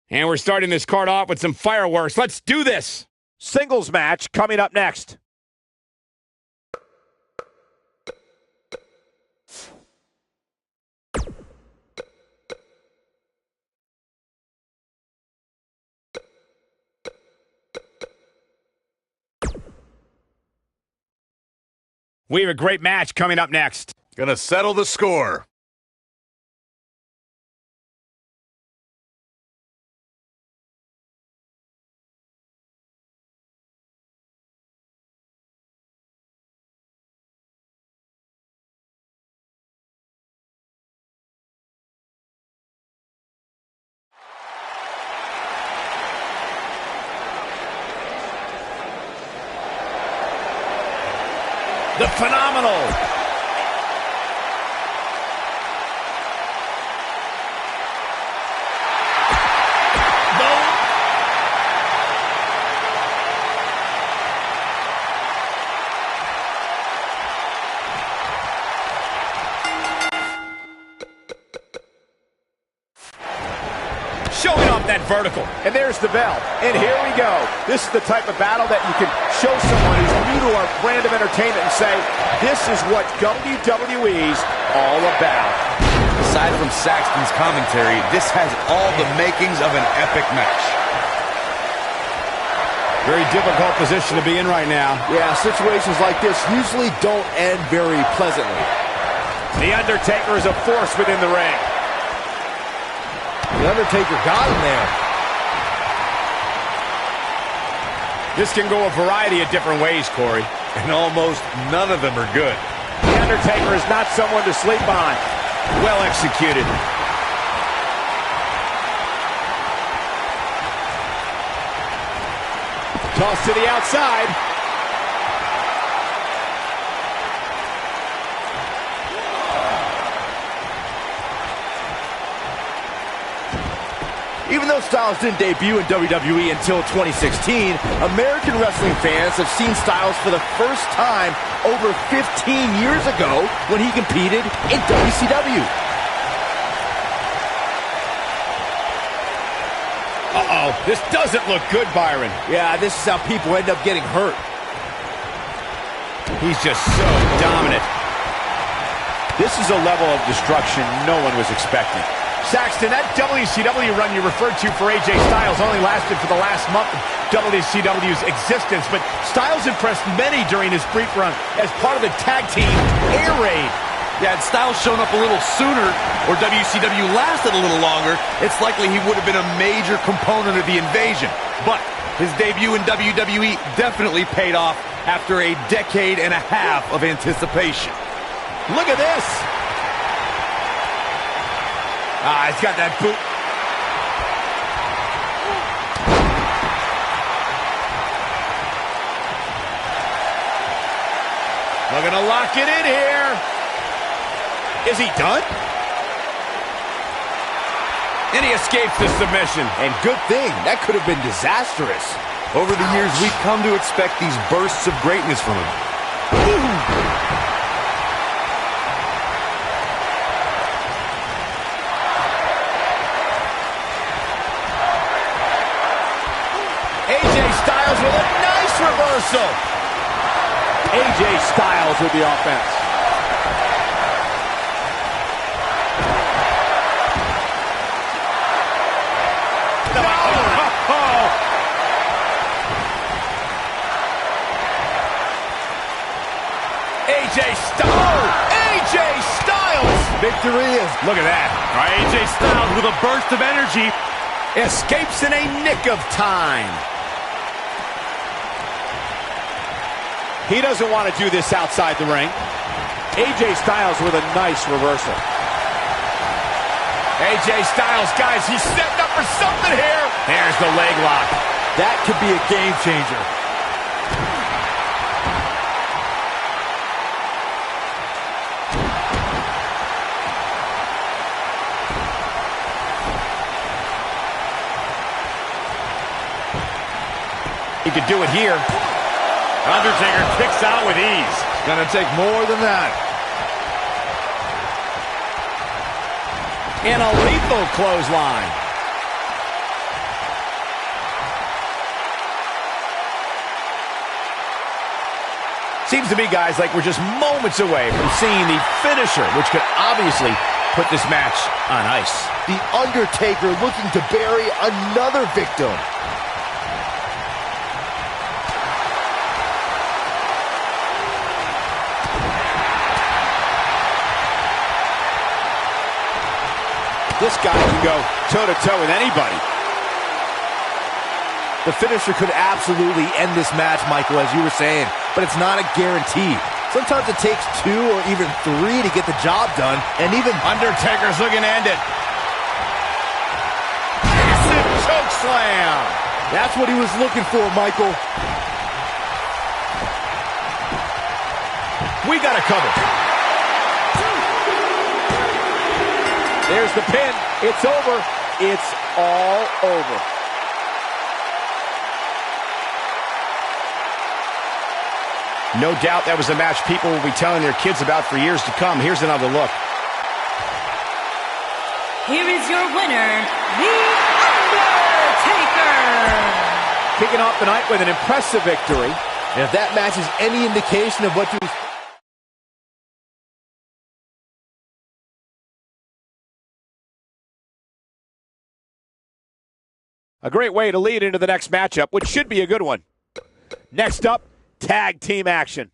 And we're starting this card off with some fireworks. Let's do this. Singles match coming up next. We have a great match coming up next. Gonna settle the score. The Phenomenal. Showing off that vertical. And there's the bell. And here we go. This is the type of battle that you can show someone who's new to our brand of entertainment and say, this is what WWE's all about. Aside from Saxton's commentary, this has all the makings of an epic match. Very difficult position to be in right now. Yeah, situations like this usually don't end very pleasantly. The Undertaker is a force within the ring. The Undertaker got him there. This can go a variety of different ways, Corey. And almost none of them are good. The Undertaker is not someone to sleep on. Well executed. Toss to the outside. Even though Styles didn't debut in WWE until 2016, American wrestling fans have seen Styles for the first time over 15 years ago when he competed in WCW. Uh-oh, this doesn't look good, Byron. Yeah, this is how people end up getting hurt. He's just so dominant. This is a level of destruction no one was expecting. Saxton, that WCW run you referred to for AJ Styles only lasted for the last month of WCW's existence, but Styles impressed many during his brief run as part of the tag team Air Raid. Yeah, had Styles shown up a little sooner, or WCW lasted a little longer, it's likely he would have been a major component of the invasion. But his debut in WWE definitely paid off after a decade and a half of anticipation. Look at this. He's got that boot. Looking to lock it in here. Is he done? And he escapes the submission. And good thing, that could have been disastrous. Over the years, we've come to expect these bursts of greatness from him. AJ Styles with a nice reversal. AJ Styles with the offense. AJ Styles! AJ Styles! Victory is. Look at that. All right, AJ Styles with a burst of energy. Escapes in a nick of time. He doesn't want to do this outside the ring. AJ Styles with a nice reversal. AJ Styles, guys, he's setting up for something here. There's the leg lock. That could be a game changer. He could do it here. Undertaker kicks out with ease. Gonna take more than that. And a lethal clothesline. Seems to me, guys, like we're just moments away from seeing the finisher, which could obviously put this match on ice. The Undertaker looking to bury another victim. This guy can go toe-to-toe with anybody. The finisher could absolutely end this match, Michael, as you were saying, but it's not a guarantee. Sometimes it takes 2 or even 3 to get the job done, and even Undertaker's looking to end it. Massive choke slam. That's what he was looking for, Michael. We got it covered. There's the pin. It's over. It's all over. No doubt that was a match people will be telling their kids about for years to come. Here's another look. Here is your winner, The Undertaker. Kicking off the night with an impressive victory. And if that match is any indication of what to expect. A great way to lead into the next matchup, which should be a good one. Next up, tag team action.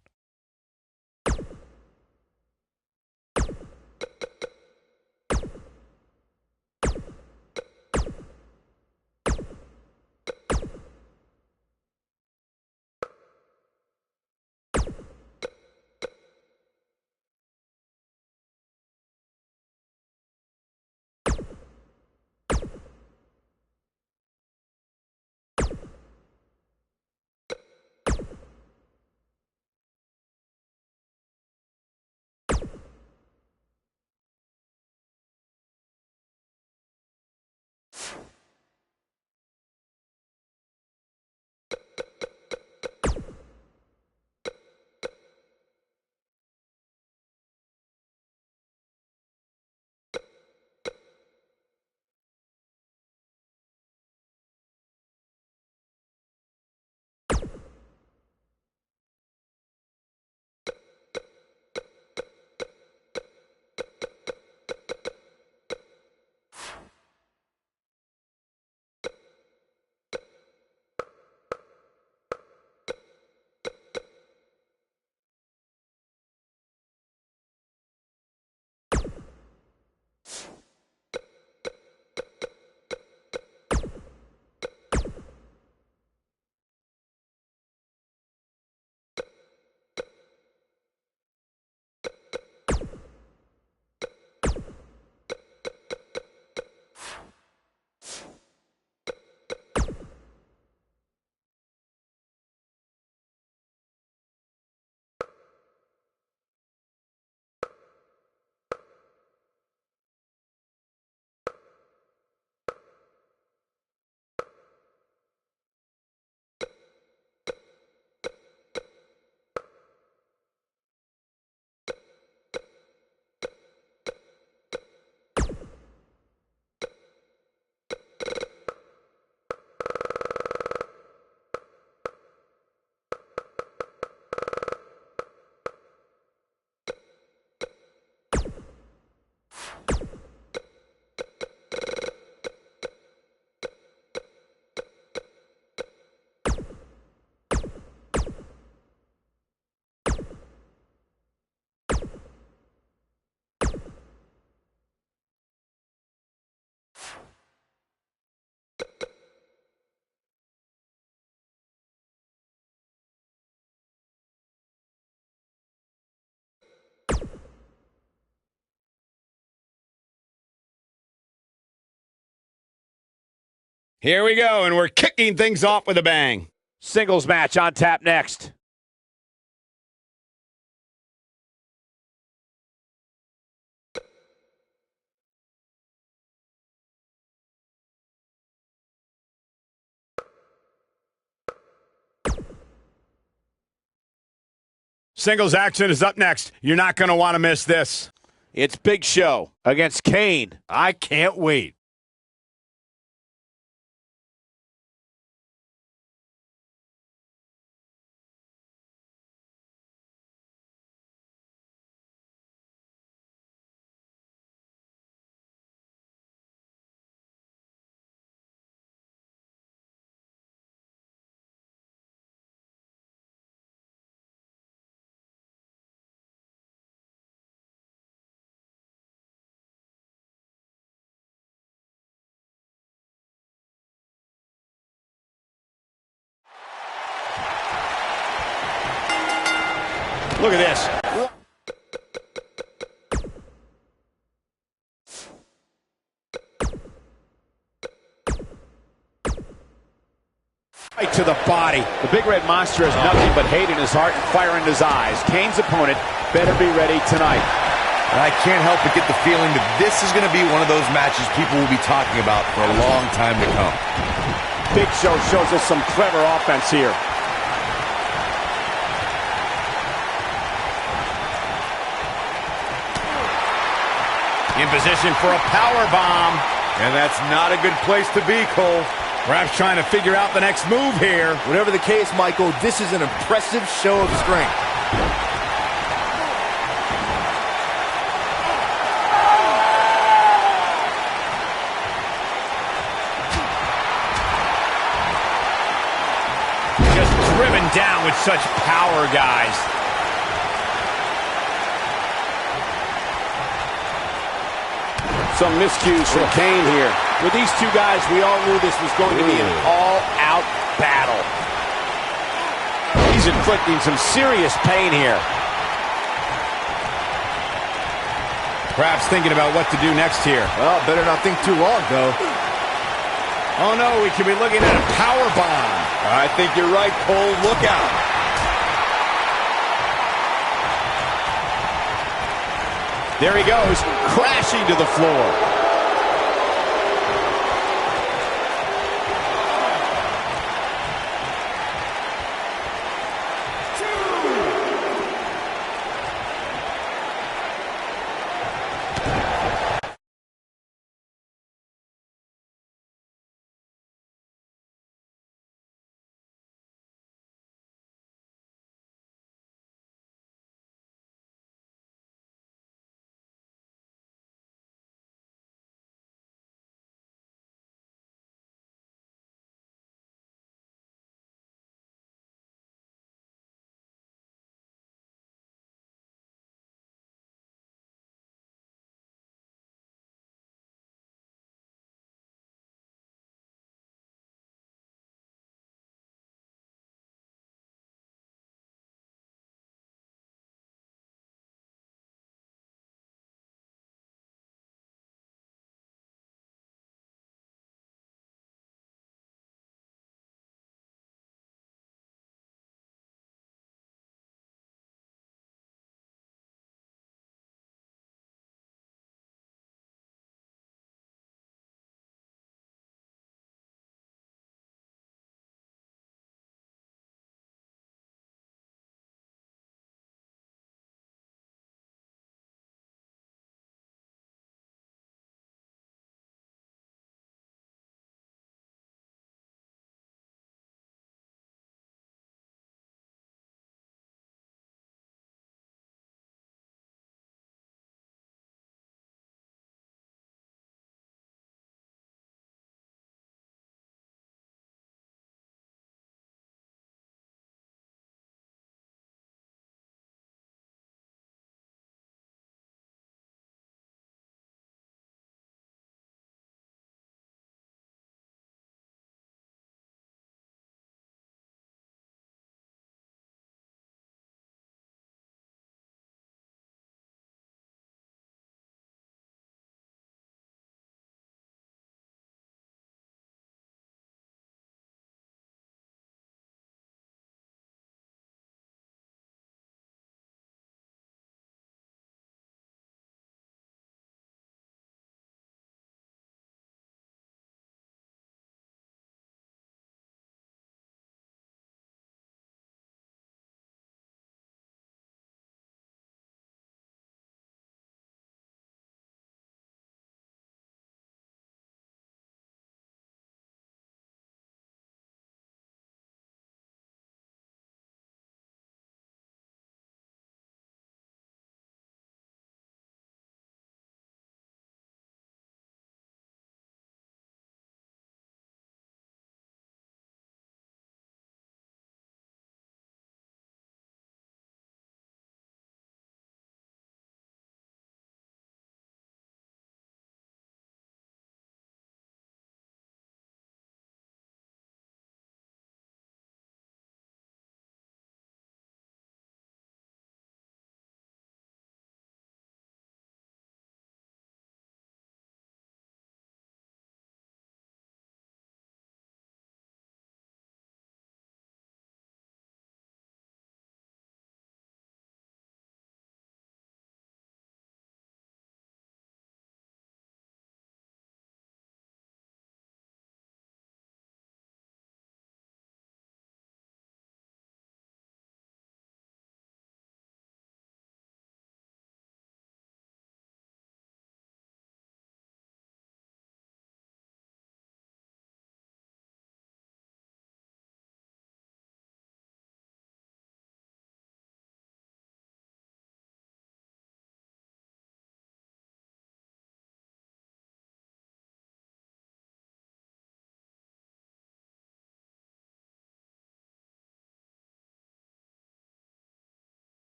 Here we go, and we're kicking things off with a bang. Singles match on tap next. Singles action is up next. You're not going to want to miss this. It's Big Show against Kane. I can't wait. Look at this. Right to the body. The Big Red Monster has nothing but hate in his heart and fire in his eyes. Kane's opponent better be ready tonight. And I can't help but get the feeling that this is going to be one of those matches people will be talking about for a long time to come. Big Show shows us some clever offense here. In position for a power bomb. And that's not a good place to be, Cole. Perhaps trying to figure out the next move here. Whatever the case, Michael, this is an impressive show of strength. Just driven down with such power, guys. Some miscues from Kane here. With these two guys, we all knew this was going to be an all-out battle. He's inflicting some serious pain here. Perhaps thinking about what to do next here. Well, better not think too long, though. Oh, no, we could be looking at a power bomb. I think you're right, Cole. Look out. There he goes, crashing to the floor.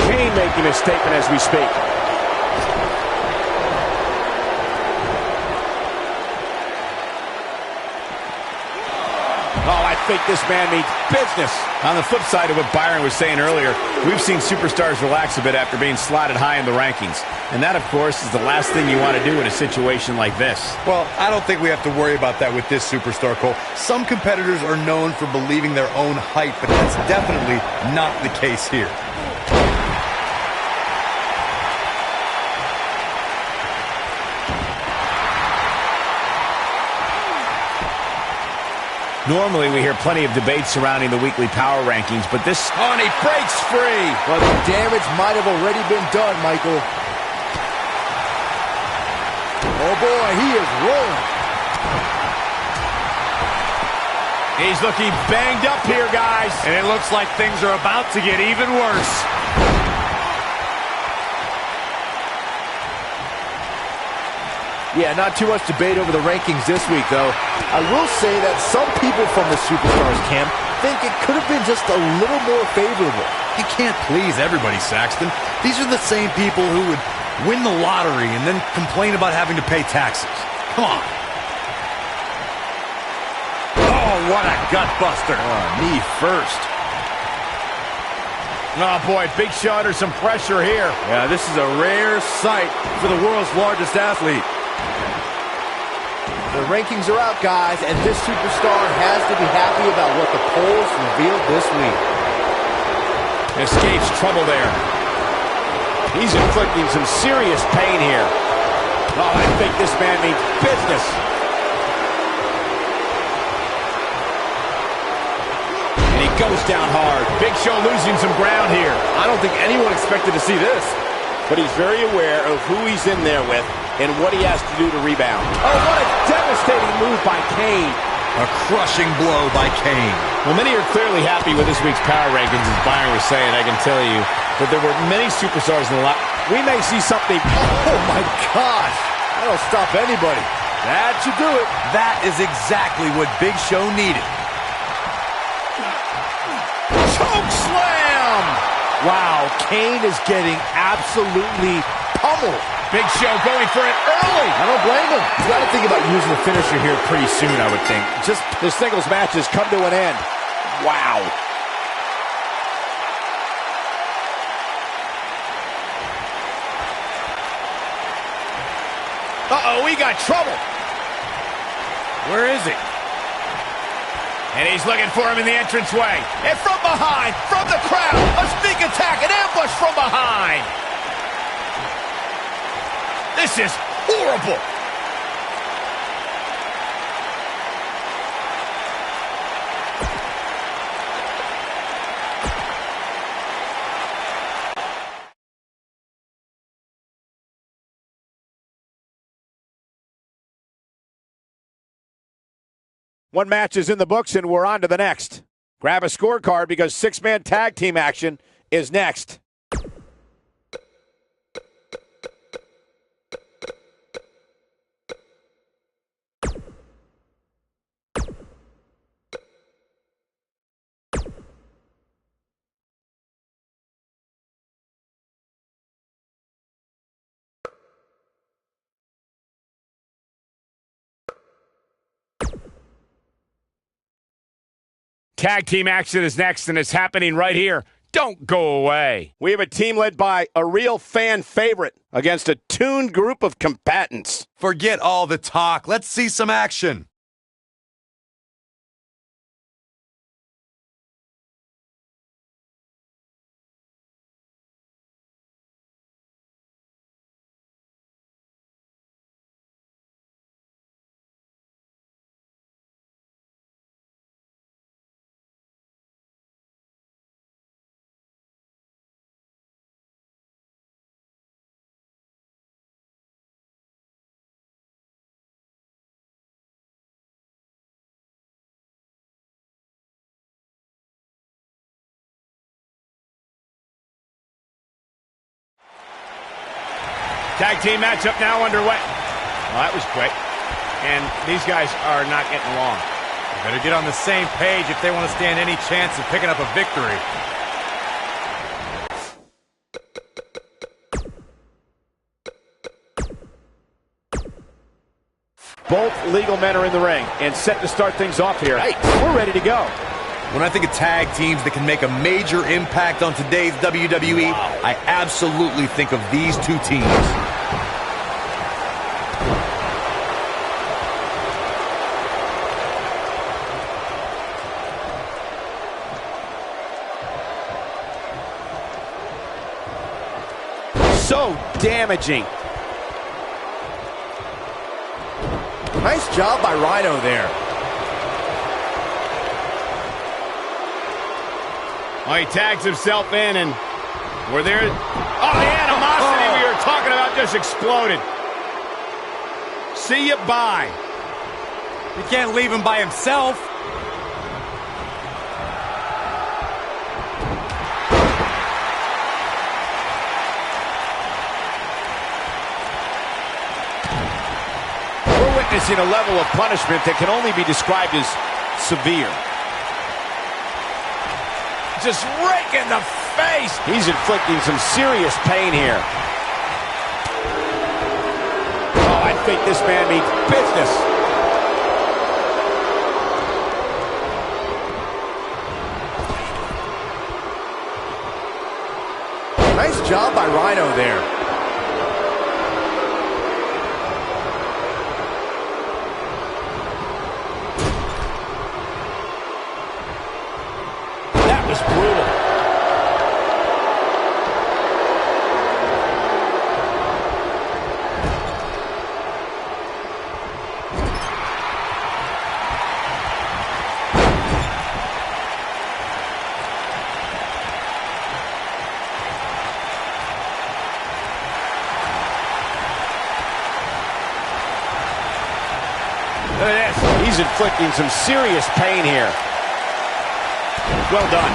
Kane making a statement as we speak. Oh, I think this man means business. On the flip side of what Byron was saying earlier, we've seen superstars relax a bit after being slotted high in the rankings. And that, of course, is the last thing you want to do in a situation like this. Well, I don't think we have to worry about that with this superstar, Cole. Some competitors are known for believing their own hype, but that's definitely not the case here. Normally, we hear plenty of debate surrounding the weekly power rankings, but this... Oh, and he breaks free. But the damage might have already been done, Michael. Oh, boy, he is rolling. He's looking banged up here, guys. And it looks like things are about to get even worse. Yeah, not too much debate over the rankings this week, though. I will say that some people from the Superstars camp think it could have been just a little more favorable. You can't please everybody, Saxton. These are the same people who would win the lottery and then complain about having to pay taxes. Come on. Oh, what a gut buster. Knee first. Oh, boy, Big Show under some pressure here. Yeah, this is a rare sight for the world's largest athlete. The rankings are out, guys, and this superstar has to be happy about what the polls revealed this week. Escapes trouble there. He's inflicting some serious pain here. Oh, I think this man means business. And he goes down hard. Big Show losing some ground here. I don't think anyone expected to see this. But he's very aware of who he's in there with and what he has to do to rebound. Oh, what a devastating move by Kane. A crushing blow by Kane. Well, many are clearly happy with this week's power rankings, as Byron was saying, I can tell you. But there were many superstars in the lot. We may see something. Oh, my gosh. That'll stop anybody. That should do it. That is exactly what Big Show needed. Choke slam! Wow, Kane is getting absolutely pummeled. Big Show going for it early. I don't blame him. He's got to think about using the finisher here pretty soon, I would think. Just the singles match has come to an end. Wow. Uh-oh, we got trouble. Where is he? And he's looking for him in the entranceway. And from behind, from the crowd, a sneak attack, an ambush from behind. This is horrible. One match is in the books, and we're on to the next. Grab a scorecard because six-man tag team action is next. Tag team action is next, and it's happening right here. Don't go away. We have a team led by a real fan favorite against a tuned group of combatants. Forget all the talk. Let's see some action. Tag team matchup now underway. Well, that was quick. And these guys are not getting along. They better get on the same page if they want to stand any chance of picking up a victory. Both legal men are in the ring and set to start things off here. Hey, we're ready to go. When I think of tag teams that can make a major impact on today's WWE, I absolutely think of these two teams. So damaging. Nice job by Rhino there. Oh, he tags himself in, and we're there. Oh, the animosity we were talking about just exploded. See you, bye. You can't leave him by himself. We're witnessing a level of punishment that can only be described as severe. Just rake in the face. He's inflicting some serious pain here. Oh, I think this man means business. Nice job by Rhino there. That was brutal. Look at this. He's inflicting some serious pain here. Well done.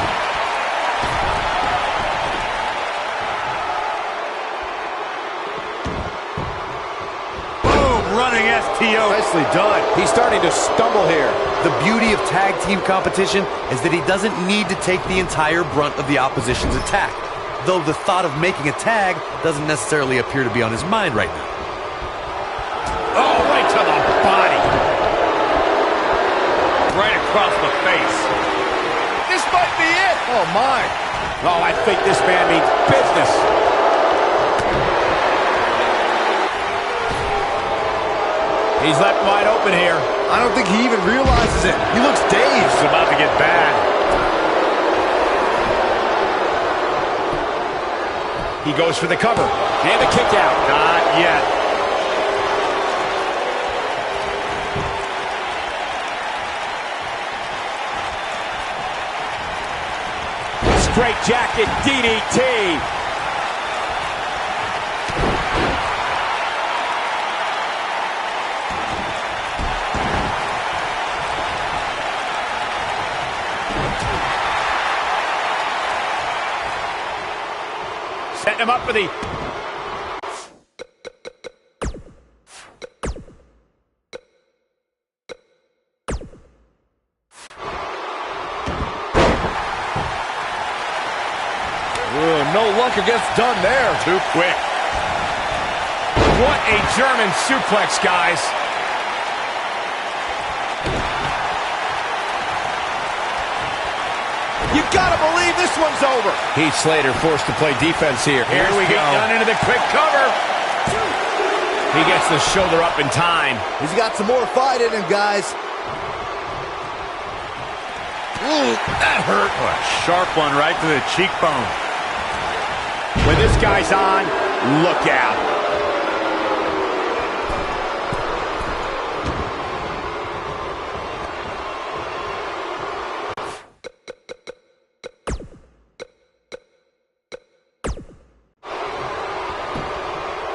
Boom, running STO. Nicely done. He's starting to stumble here. The beauty of tag team competition is that he doesn't need to take the entire brunt of the opposition's attack, though the thought of making a tag doesn't necessarily appear to be on his mind right now. Oh, right to the body. Right across the face. This might be it. Oh, my. Oh, I think this man means business. He's left wide open here. I don't think he even realizes it. He looks dazed. It's about to get bad. He goes for the cover. And the kick out. Not yet. Straight jacket DDT. Setting him up for the... No luck against Dunn there. Too quick. What a German suplex, guys. You gotta believe this one's over. Heath Slater forced to play defense here. Here we go. Dunn into the quick cover. He gets the shoulder up in time. He's got some more fight in him, guys. Ooh, that hurt. Oh, a sharp one right to the cheekbone. When this guy's on, look out.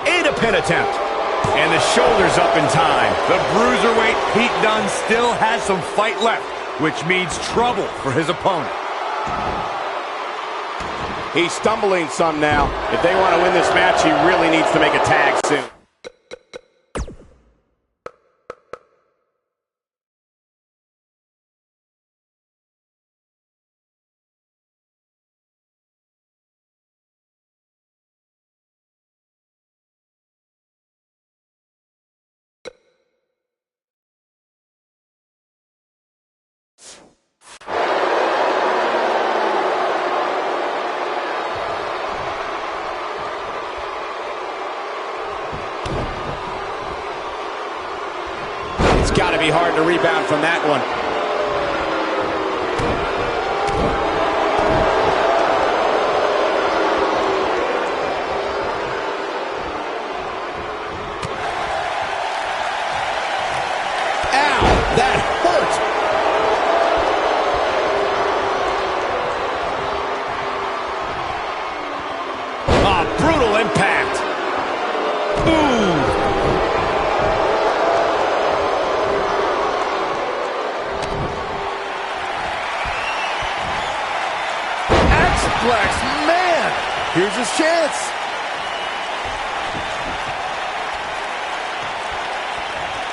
A pin attempt. And the shoulders up in time. The bruiserweight Pete Dunne still has some fight left, which means trouble for his opponent. He's stumbling some now. If they want to win this match, he really needs to make a tag soon. to be hard to rebound from that one. Brutal impact. Ooh. Axplex, man. Here's his chance.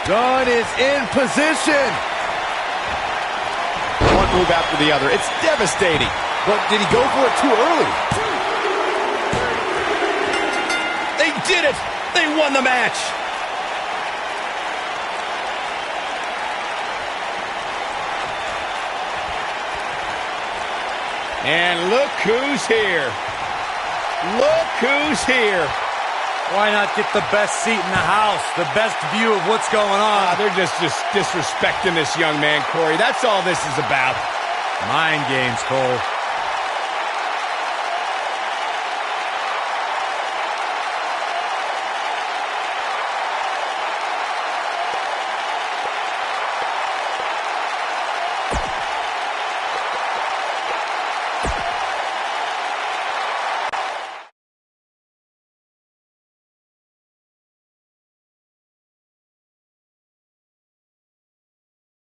Dunn is in position. One move after the other. It's devastating. But did he go for it too early? They did it! They won the match! And look who's here. Look who's here. Why not get the best seat in the house, the best view of what's going on? They're just disrespecting this young man, Corey. That's all this is about. Mind games, Cole.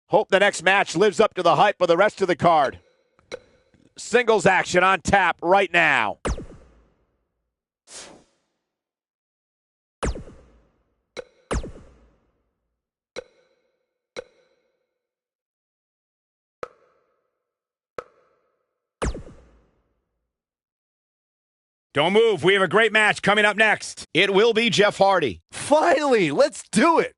Hope the next match lives up to the hype of the rest of the card. Singles action on tap right now. Don't move. We have a great match coming up next. It will be Jeff Hardy. Finally, let's do it.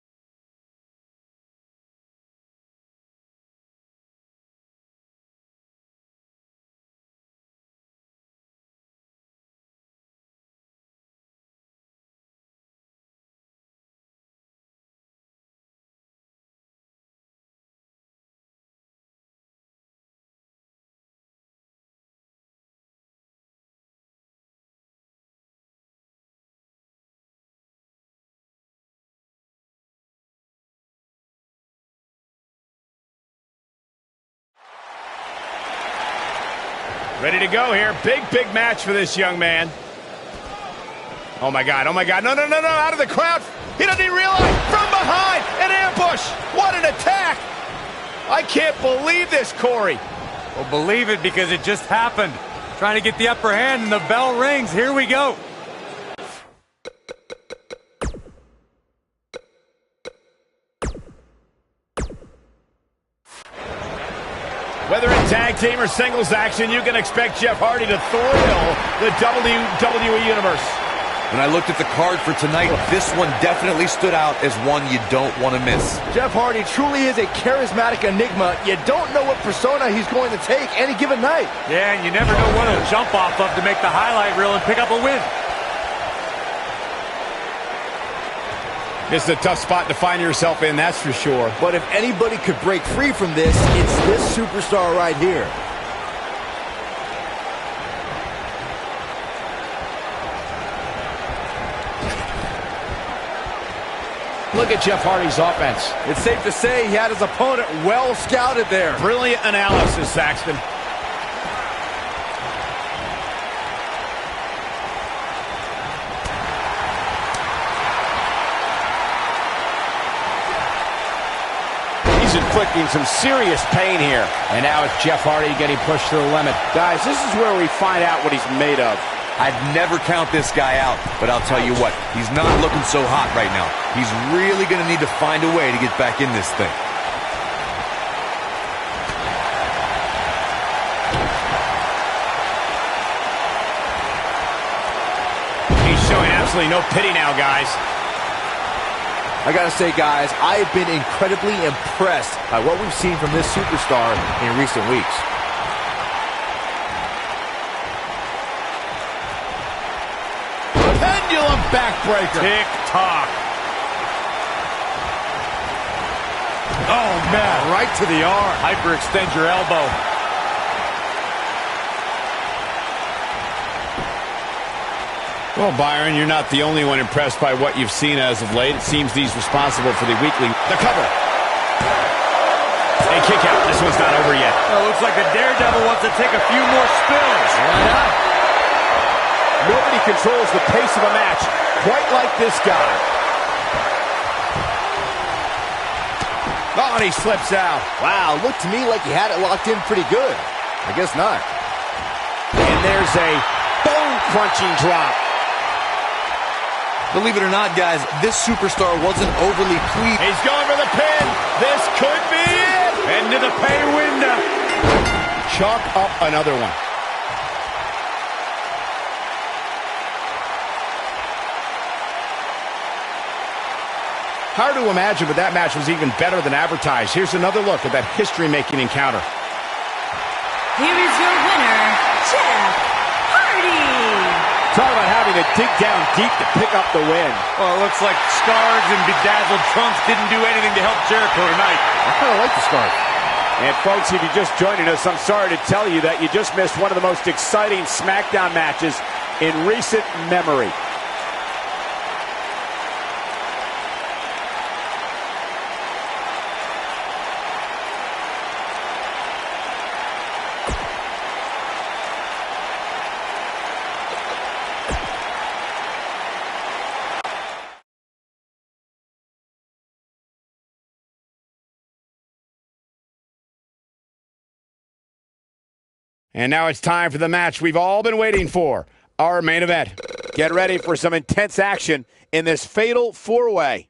Ready to go here. Big match for this young man. Oh my God, oh my God. No, out of the crowd. He doesn't even realize. From behind, an ambush. What an attack. I can't believe this, Corey. Well, believe it because it just happened. Trying to get the upper hand and the bell rings. Here we go. Whether in tag team or singles action, you can expect Jeff Hardy to thrill the WWE Universe. When I looked at the card for tonight, this one definitely stood out as one you don't want to miss. Jeff Hardy truly is a charismatic enigma. You don't know what persona he's going to take any given night. Yeah, and you never know what he'll jump off of to make the highlight reel and pick up a win. This is a tough spot to find yourself in, that's for sure. But if anybody could break free from this, it's this superstar right here. Look at Jeff Hardy's offense. It's safe to say he had his opponent well scouted there. Brilliant analysis, Saxton. He's inflicting some serious pain here. And now it's Jeff Hardy getting pushed to the limit. Guys, this is where we find out what he's made of. I'd never count this guy out, but I'll tell you what, he's not looking so hot right now. He's really going to need to find a way to get back in this thing. He's showing absolutely no pity now, guys. I gotta say, guys, I have been incredibly impressed by what we've seen from this superstar in recent weeks. Pendulum backbreaker. Tick-tock. Oh, man. Right to the arm. Hyperextend your elbow. Well, Byron, you're not the only one impressed by what you've seen as of late. It seems he's responsible for the weekly. The cover. A kick out. This one's not over yet. Well, looks like the Daredevil wants to take a few more spills. Why not? Nobody controls the pace of a match quite like this guy. Oh, and he slips out. Wow, looked to me like he had it locked in pretty good. I guess not. And there's a bone-crunching drop. Believe it or not, guys, this superstar wasn't overly pleased. He's going for the pin. This could be it. Into the pay window. Chalk up another one. Hard to imagine, but that match was even better than advertised. Here's another look at that history-making encounter. Here is your winner, Jeff Hardy. Talk about having to dig down deep to pick up the win. Well, it looks like scars and bedazzled trunks didn't do anything to help Jericho tonight. I kind of like the scarf. And folks, if you're just joining us, I'm sorry to tell you that you just missed one of the most exciting SmackDown matches in recent memory. And now it's time for the match we've all been waiting for, our main event. Get ready for some intense action in this fatal four-way.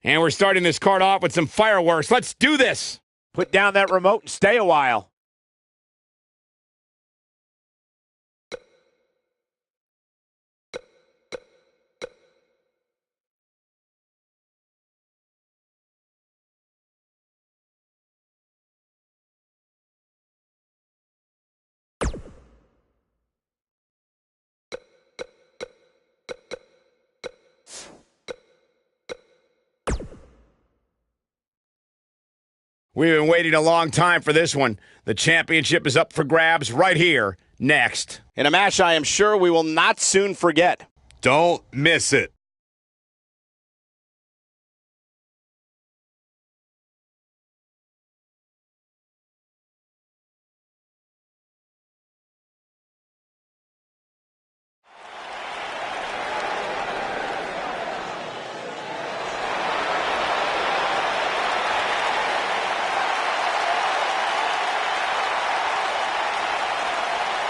And we're starting this card off with some fireworks. Let's do this. Put down that remote and stay a while. We've been waiting a long time for this one. The championship is up for grabs right here, next. In a match I am sure we will not soon forget. Don't miss it.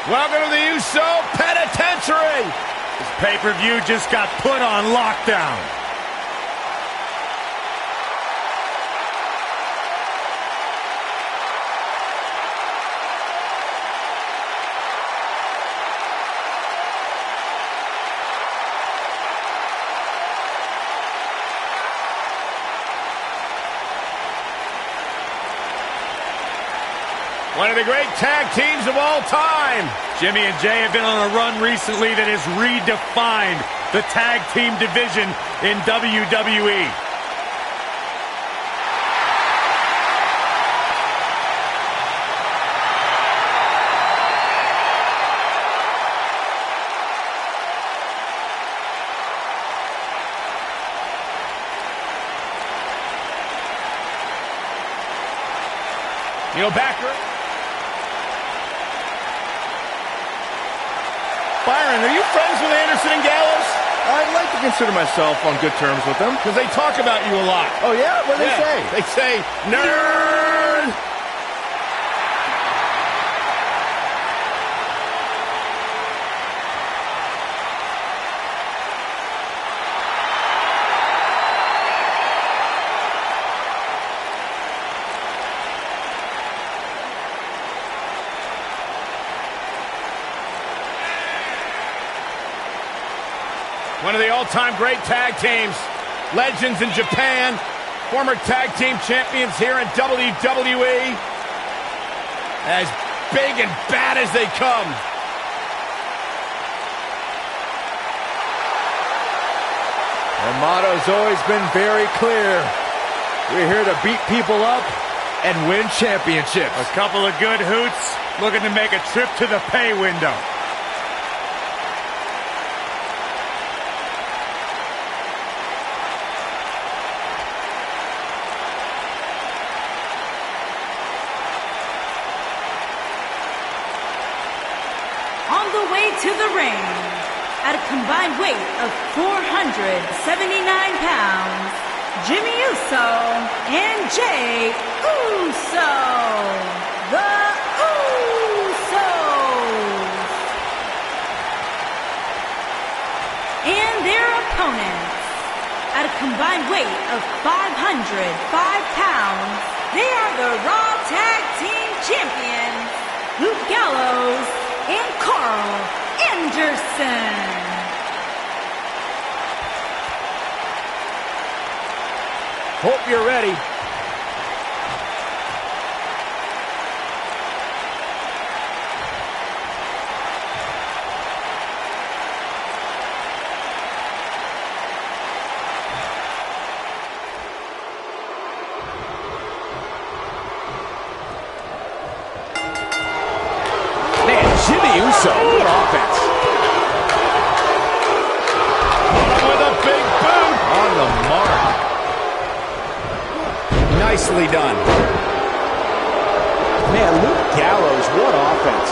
Welcome to the USO Penitentiary. This pay-per-view just got put on lockdown. One of the great tag teams of all time. Jimmy and Jay have been on a run recently that has redefined the tag team division in WWE. Neil Backer. Byron, are you friends with Anderson and Gallows? I'd like to consider myself on good terms with them. Because they talk about you a lot. Oh, yeah? What do they say? They say, nerd! One of the all-time great tag teams. Legends in Japan. Former tag team champions here in WWE. As big and bad as they come. Their motto's always been very clear. We're here to beat people up and win championships. A couple of good hoots looking to make a trip to the pay window. On the way to the ring, at a combined weight of 479 pounds, Jimmy Uso and Jay Uso, the Usos, and their opponents, at a combined weight of 505 pounds, they are the Raw Tag Team Champions, Luke Gallows and Carl Anderson. Hope you're ready. Jimmy Uso, what offense. With a big boot. On the mark. Nicely done. Man, Luke Gallows, what offense.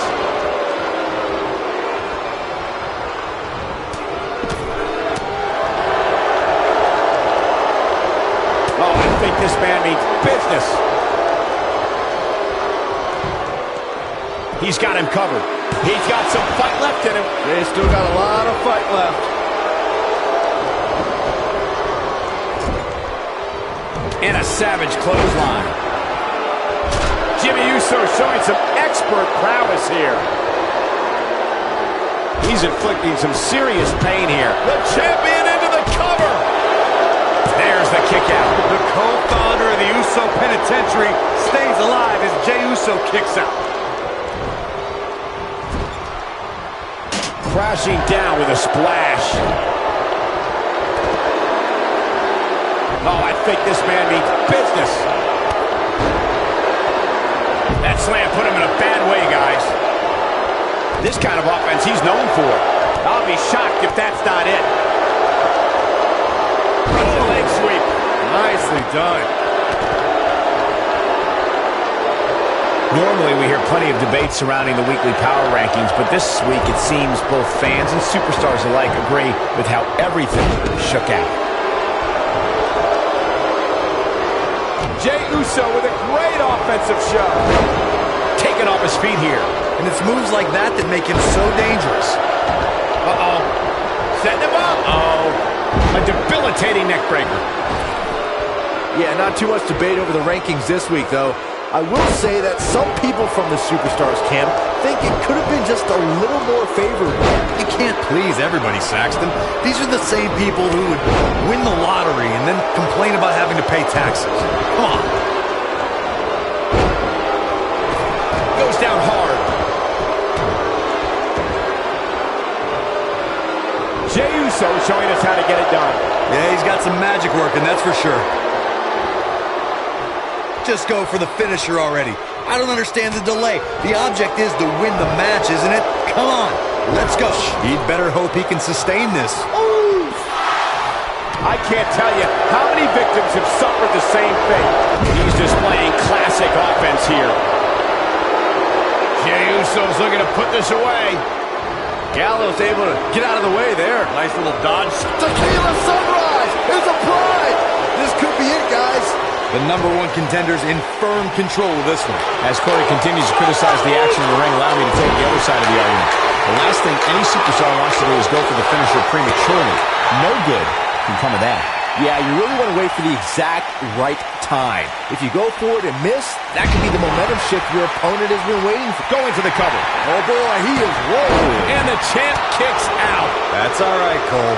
Oh, I think this man means business. He's got him covered. He's got some fight left in him. They still got a lot of fight left. And a savage clothesline. Jimmy Uso showing some expert prowess here. He's inflicting some serious pain here. The champion into the cover. There's the kick out. The co-founder of the Uso Penitentiary stays alive as Jey Uso kicks out. Crashing down with a splash. Oh, I think this man means business. That slam put him in a bad way, guys. This kind of offense he's known for. I'll be shocked if that's not it. Oh, leg sweep. Nicely done. Normally, we hear plenty of debate surrounding the weekly power rankings, but this week it seems both fans and superstars alike agree with how everything shook out. Jey Uso with a great offensive shove. Taken off his feet here. And it's moves like that that make him so dangerous. Uh-oh. Setting him up. Oh, a debilitating neck breaker. Yeah, not too much debate over the rankings this week, though. I will say that some people from the Superstars camp think it could have been just a little more favorable. You can't please everybody, Saxton. These are the same people who would win the lottery and then complain about having to pay taxes. Come on. Goes down hard. Jey Uso showing us how to get it done. Yeah, he's got some magic working, that's for sure. Just go for the finisher already. I don't understand the delay. The object is to win the match, isn't it? Come on, let's go. He'd better hope he can sustain this. Ooh. I can't tell you how many victims have suffered the same fate. He's displaying classic offense here. Jey Uso's looking to put this away. Gallows able to get out of the way there. Nice little dodge. Tequila Sunrise is a pride. This could be it, guys. The #1 contender's in firm control of this one. As Corey continues to criticize the action in the ring, allow me to take the other side of the argument. The last thing any superstar wants to do is go for the finisher prematurely. No good can come of that. Yeah, you really want to wait for the exact right time. If you go for it and miss, that could be the momentum shift your opponent has been waiting for. Going for the cover. Oh boy, he is rolling. And the champ kicks out. That's all right, Cole.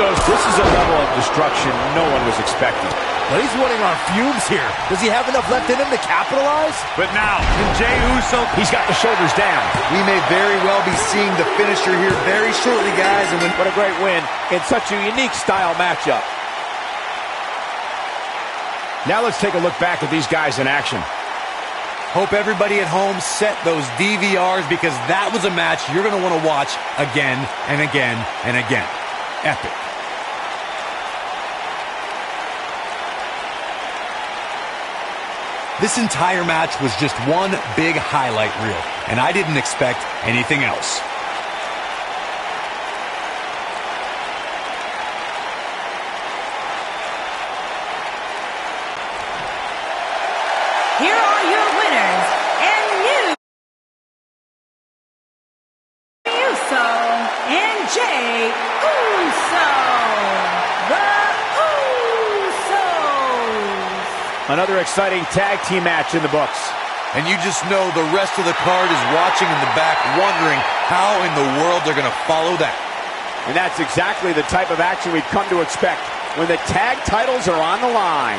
This is a level of destruction no one was expecting. But he's running on fumes here. Does he have enough left in him to capitalize? But now, can Jey Uso... He's got the shoulders down. We may very well be seeing the finisher here very shortly, guys. And What a great win in such a unique style matchup. Now let's take a look back at these guys in action. hope everybody at home set those DVRs because that was a match you're going to want to watch again and again and again. Epic. This entire match was just one big highlight reel, and I didn't expect anything else. Here are your winners and new Uso and Jey Uso. The Usos. Another exciting tag team match in the books. And you just know the rest of the card is watching in the back, wondering how in the world they're going to follow that. And that's exactly the type of action we've come to expect when the tag titles are on the line.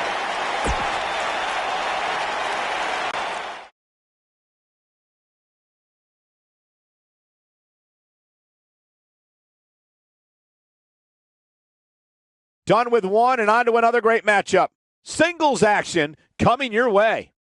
Done with one and on to another great matchup. Singles action coming your way.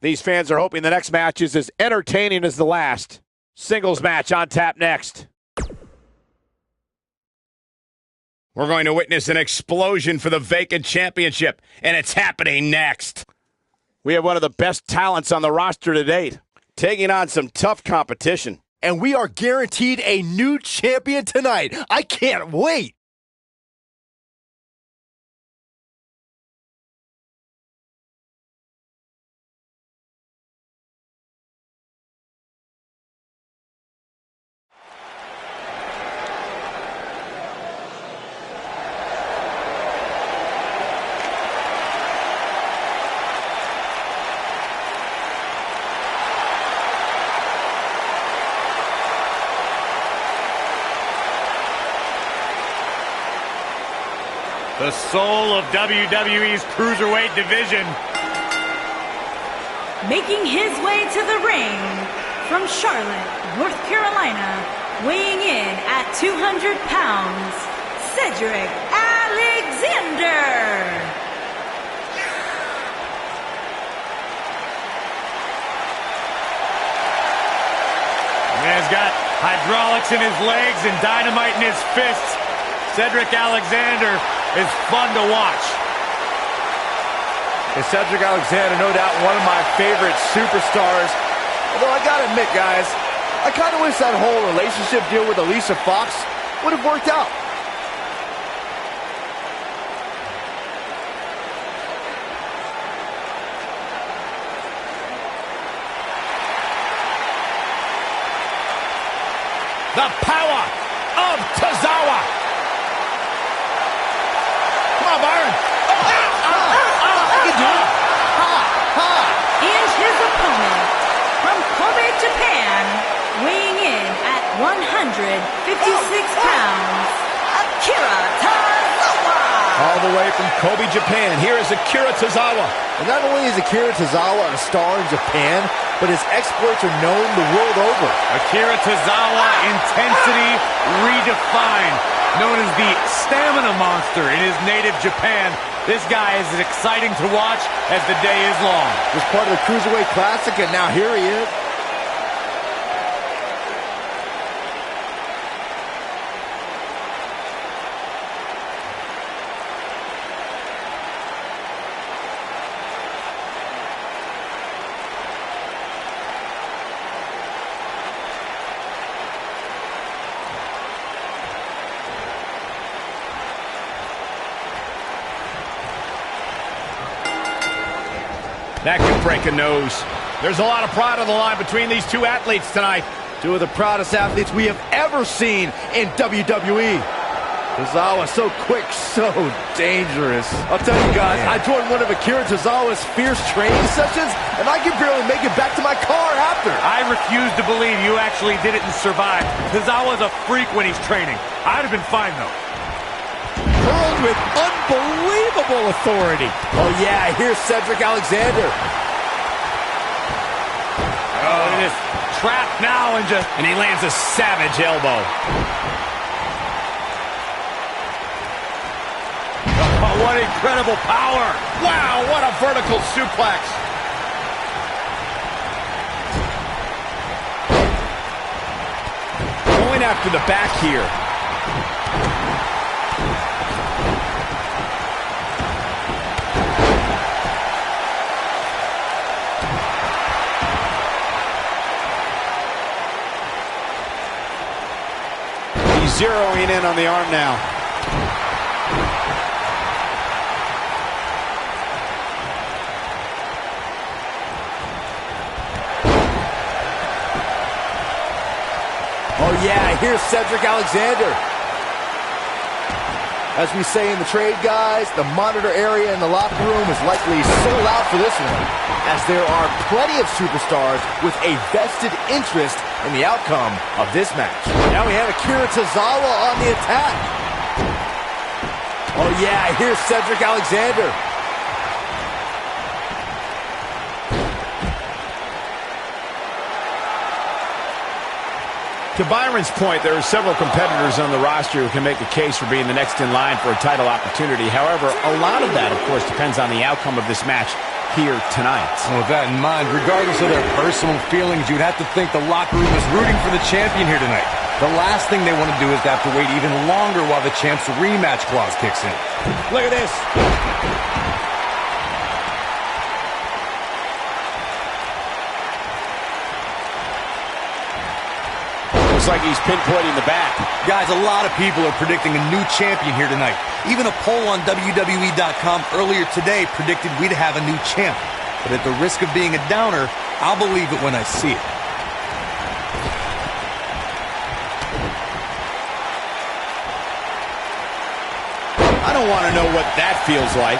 These fans are hoping the next match is as entertaining as the last. Singles match on tap next. We're going to witness an explosion for the vacant championship, and it's happening next. We have one of the best talents on the roster to date, taking on some tough competition. And we are guaranteed a new champion tonight. I can't wait. The soul of WWE's Cruiserweight division. Making his way to the ring from Charlotte, North Carolina, weighing in at 200 pounds, Cedric Alexander. He's got hydraulics in his legs and dynamite in his fists. Cedric Alexander is fun to watch. And Cedric Alexander, no doubt one of my favorite superstars. Although I gotta admit, guys, I kind of wish that whole relationship deal with Alicia Fox would have worked out. The power of Tozawa. Come on, Byron. And his opponent from Kobe, Japan, weighing in at 156 pounds, Akira Tozawa. All the way from Kobe, Japan, here is Akira Tozawa. And not only is Akira Tozawa a star in Japan, but his exploits are known the world over. Akira Tozawa, intensity redefined. Known as the stamina monster in his native Japan, this guy is as exciting to watch as the day is long. Was part of the Cruiserweight Classic, and now here he is. That could break a nose. There's a lot of pride on the line between these two athletes tonight. Two of the proudest athletes we have ever seen in WWE. Tozawa so quick, so dangerous. I'll tell you guys, I joined one of Akira Tozawa's fierce training sessions, and I could barely make it back to my car after. I refuse to believe you actually did it and survived. Tozawa's a freak when he's training. I'd have been fine, though. Hurled with unbelievable authority. Oh yeah, here's Cedric Alexander. Oh, it is trapped now and he lands a savage elbow. Oh, what incredible power. Wow, what a vertical suplex. Going after the back here. Zeroing in on the arm now. Oh yeah, here's Cedric Alexander. As we say in the trade, guys, the monitor area in the locker room is likely sold out for this one, as there are plenty of superstars with a vested interest in the outcome of this match. Now we have Akira Tozawa on the attack. Oh yeah, here's Cedric Alexander. To Byron's point, there are several competitors on the roster who can make a case for being the next in line for a title opportunity. However, a lot of that, of course, depends on the outcome of this match. here tonight. And with that in mind, regardless of their personal feelings, you'd have to think the locker room is rooting for the champion here tonight. The last thing they want to do is to have to wait even longer while the champ's rematch clause kicks in. Look at this. Looks like he's pinpointing the back. Guys, a lot of people are predicting a new champion here tonight. Even a poll on WWE.com earlier today predicted we'd have a new champ. But at the risk of being a downer, I'll believe it when I see it. I don't want to know what that feels like.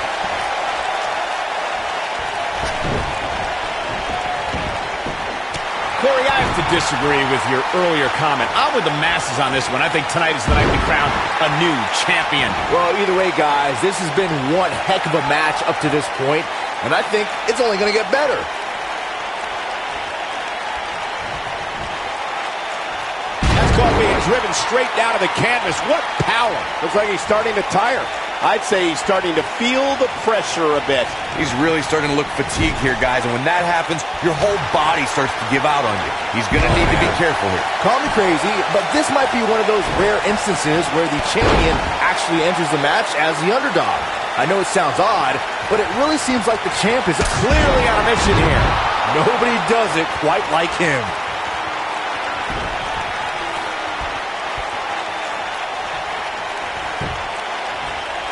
Corey, I have to disagree with your earlier comment. I'm with the masses on this one. I think tonight is the night we crown a new champion. Well, either way, guys, this has been one heck of a match up to this point, and I think it's only going to get better. That's called being driven straight down to the canvas. What power. Looks like he's starting to tire. I'd say he's starting to feel the pressure a bit. He's really starting to look fatigued here, guys, and when that happens, your whole body starts to give out on you. He's going to need to be careful here. Call me crazy, but this might be one of those rare instances where the champion actually enters the match as the underdog. I know it sounds odd, but it really seems like the champ is clearly on a mission here. Nobody does it quite like him.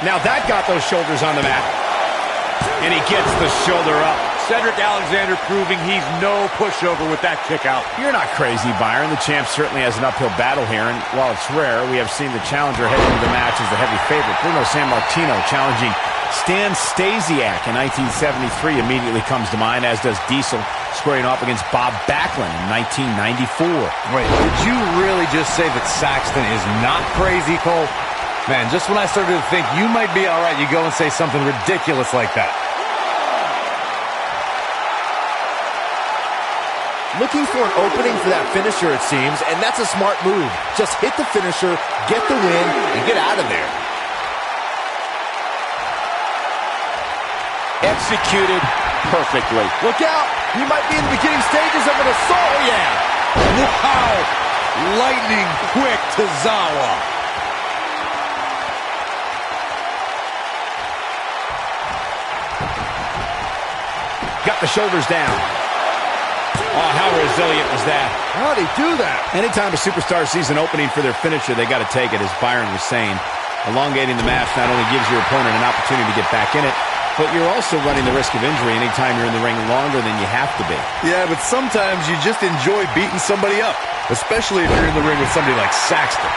Now that got those shoulders on the mat. And he gets the shoulder up. Cedric Alexander proving he's no pushover with that kick out. You're not crazy, Byron. The champ certainly has an uphill battle here, and while it's rare, we have seen the challenger heading into the match as the heavy favorite. Bruno Sammartino challenging Stan Stasiak in 1973 immediately comes to mind, as does Diesel squaring off against Bob Backlund in 1994. Wait, did you really just say that Saxton is not crazy, Cole? Man, just when I started to think you might be all right, you go and say something ridiculous like that. Looking for an opening for that finisher, it seems, and that's a smart move. Just hit the finisher, get the win, and get out of there. Executed perfectly. Look out! He might be in the beginning stages of an assault. Oh, yeah! Wow! Lightning quick to Zawa. Got the shoulders down. Oh, how resilient was that? How'd he do that? Anytime a superstar sees an opening for their finisher, they got to take it, as Byron was saying. Elongating the match not only gives your opponent an opportunity to get back in it, but you're also running the risk of injury anytime you're in the ring longer than you have to be. Yeah, but sometimes you just enjoy beating somebody up, especially if you're in the ring with somebody like Saxton.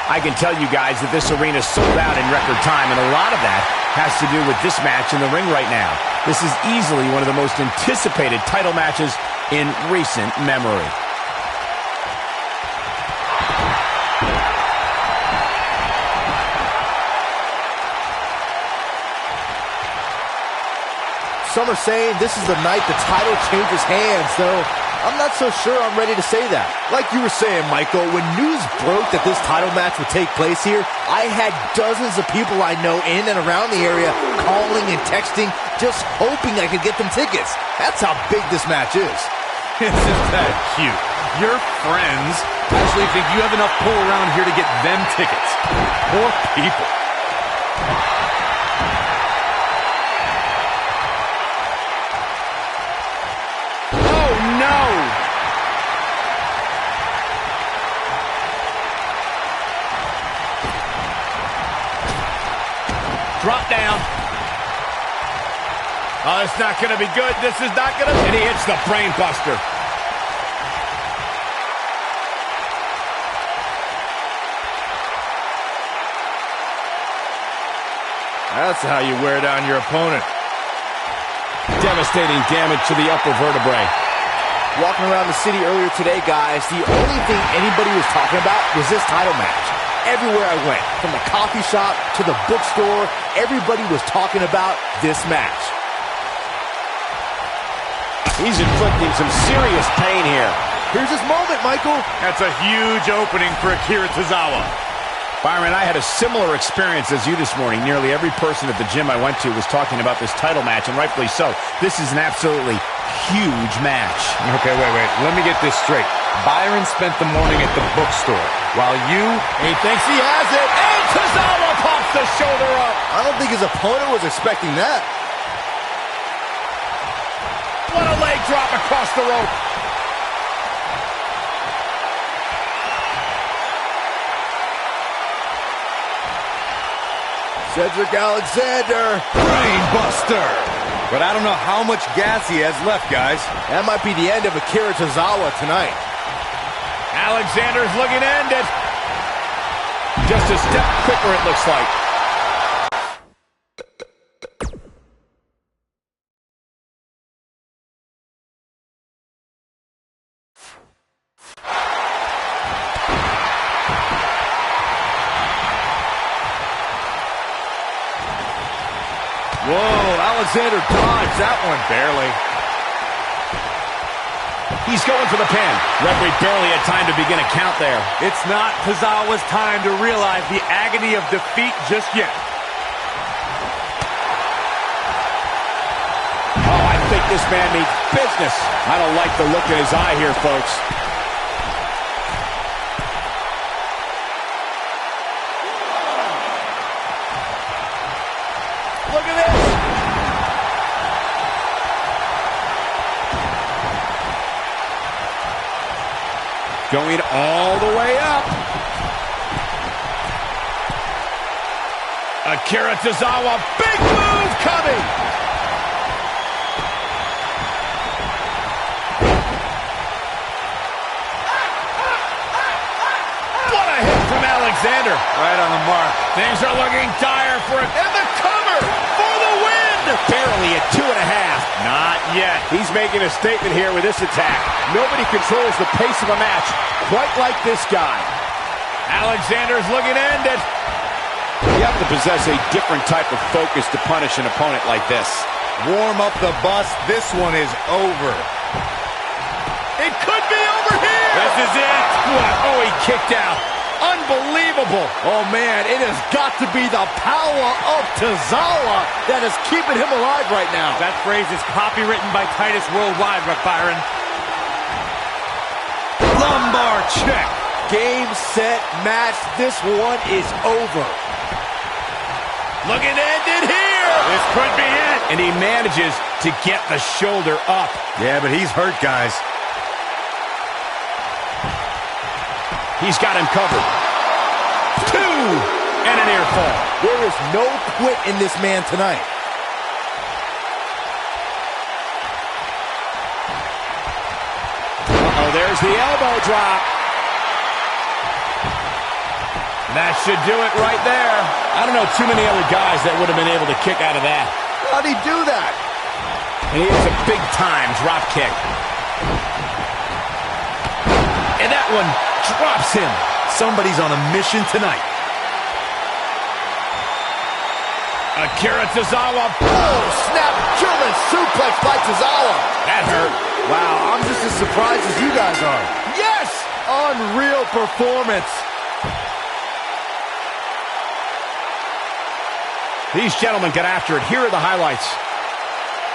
I can tell you guys that this arena sold out in record time, and a lot of that has to do with this match in the ring right now. This is easily one of the most anticipated title matches in recent memory. Some are saying this is the night the title changes hands, though I'm not so sure I'm ready to say that. Like you were saying, Michael, when news broke that this title match would take place here, I had dozens of people I know in and around the area calling and texting, just hoping I could get them tickets. That's how big this match is. Isn't that cute? Your friends actually think you have enough pull around here to get them tickets. Poor people. Drop down. Oh, it's not going to be good. This is not going to... And he hits the brain buster. That's how you wear down your opponent. Devastating damage to the upper vertebrae. Walking around the city earlier today, guys, the only thing anybody was talking about was this title match. Everywhere I went, from the coffee shop to the bookstore, everybody was talking about this match. He's inflicting some serious pain here. Here's his moment, Michael. That's a huge opening for Akira Tozawa. Byron, I had a similar experience as you this morning. Nearly every person at the gym I went to was talking about this title match, and rightfully so. This is an absolutely huge match. Okay, wait. Let me get this straight. Byron spent the morning at the bookstore, while you... He thinks he has it, and Tozawa pops the shoulder up. I don't think his opponent was expecting that. What a leg drop across the rope. Cedric Alexander. Brainbuster. But I don't know how much gas he has left, guys. That might be the end of Akira Tozawa tonight. Alexander's looking to end it. Just a step quicker, it looks like. Whoa, Alexander dodged that one barely. He's going for the pin. Referee barely had time to begin a count there. It's not Tozawa's time to realize the agony of defeat just yet. Oh, I think this man means business. I don't like the look in his eye here, folks. Look at this. Going all the way up. Akira Tozawa, big move coming. What a hit from Alexander. Right on the mark. Things are looking dire for him. And the cover for the win. Barely at 2.5. Not yet. He's making a statement here with this attack. Nobody controls the pace of a match quite like this guy. Alexander's looking to end it. You have to possess a different type of focus to punish an opponent like this. Warm up the bus. This one is over. It could be over here. This is it. What? Oh, he kicked out. Unbelievable. Oh, man, it has got to be the power of Tozawa that is keeping him alive right now. That phrase is copywritten by Titus Worldwide, Byron. Lumbar check. Game, set, match. This one is over. Looking to end it here. This could be it. And he manages to get the shoulder up. Yeah, but he's hurt, guys. He's got him covered. 2 and a near fall. There is no quit in this man tonight. Uh-oh, there's the elbow drop. That should do it right there. I don't know too many other guys that would have been able to kick out of that. How'd he do that? And he has a big-time drop kick. And that one drops him. Somebody's on a mission tonight. Akira Tozawa. Oh, snap German suplex by Tozawa. That hurt. Wow, I'm just as surprised as you guys are. Yes! Unreal performance. These gentlemen get after it. Here are the highlights.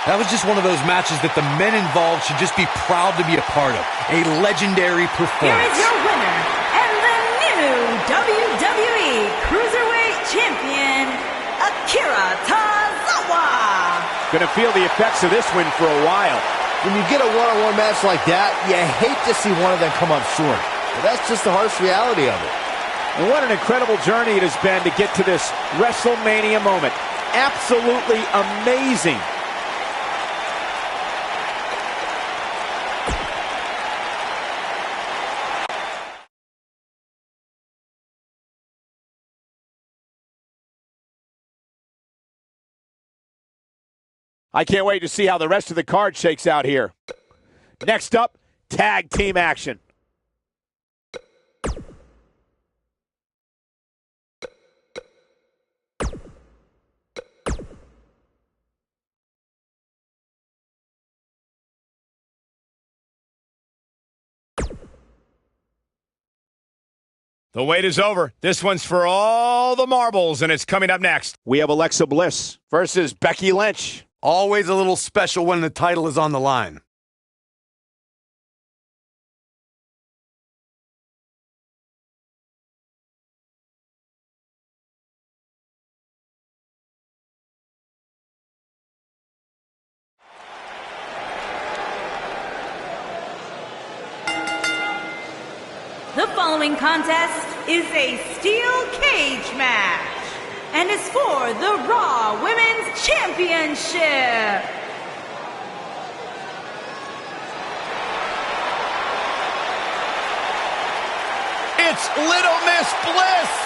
That was just one of those matches that the men involved should just be proud to be a part of. A legendary Here performance. is your winner, and the new WWE Cruiserweight Champion, Akira Tozawa. Gonna feel the effects of this win for a while. When you get a one-on-one match like that, you hate to see one of them come up short. But that's just the harsh reality of it. And what an incredible journey it has been to get to this WrestleMania moment. Absolutely amazing. I can't wait to see how the rest of the card shakes out here. Next up, tag team action. The wait is over. This one's for all the marbles, and it's coming up next. We have Alexa Bliss versus Becky Lynch. Always a little special when the title is on the line. The following contest is a steel cage match and is for the Raw Women's Championship. It's Little Miss Bliss.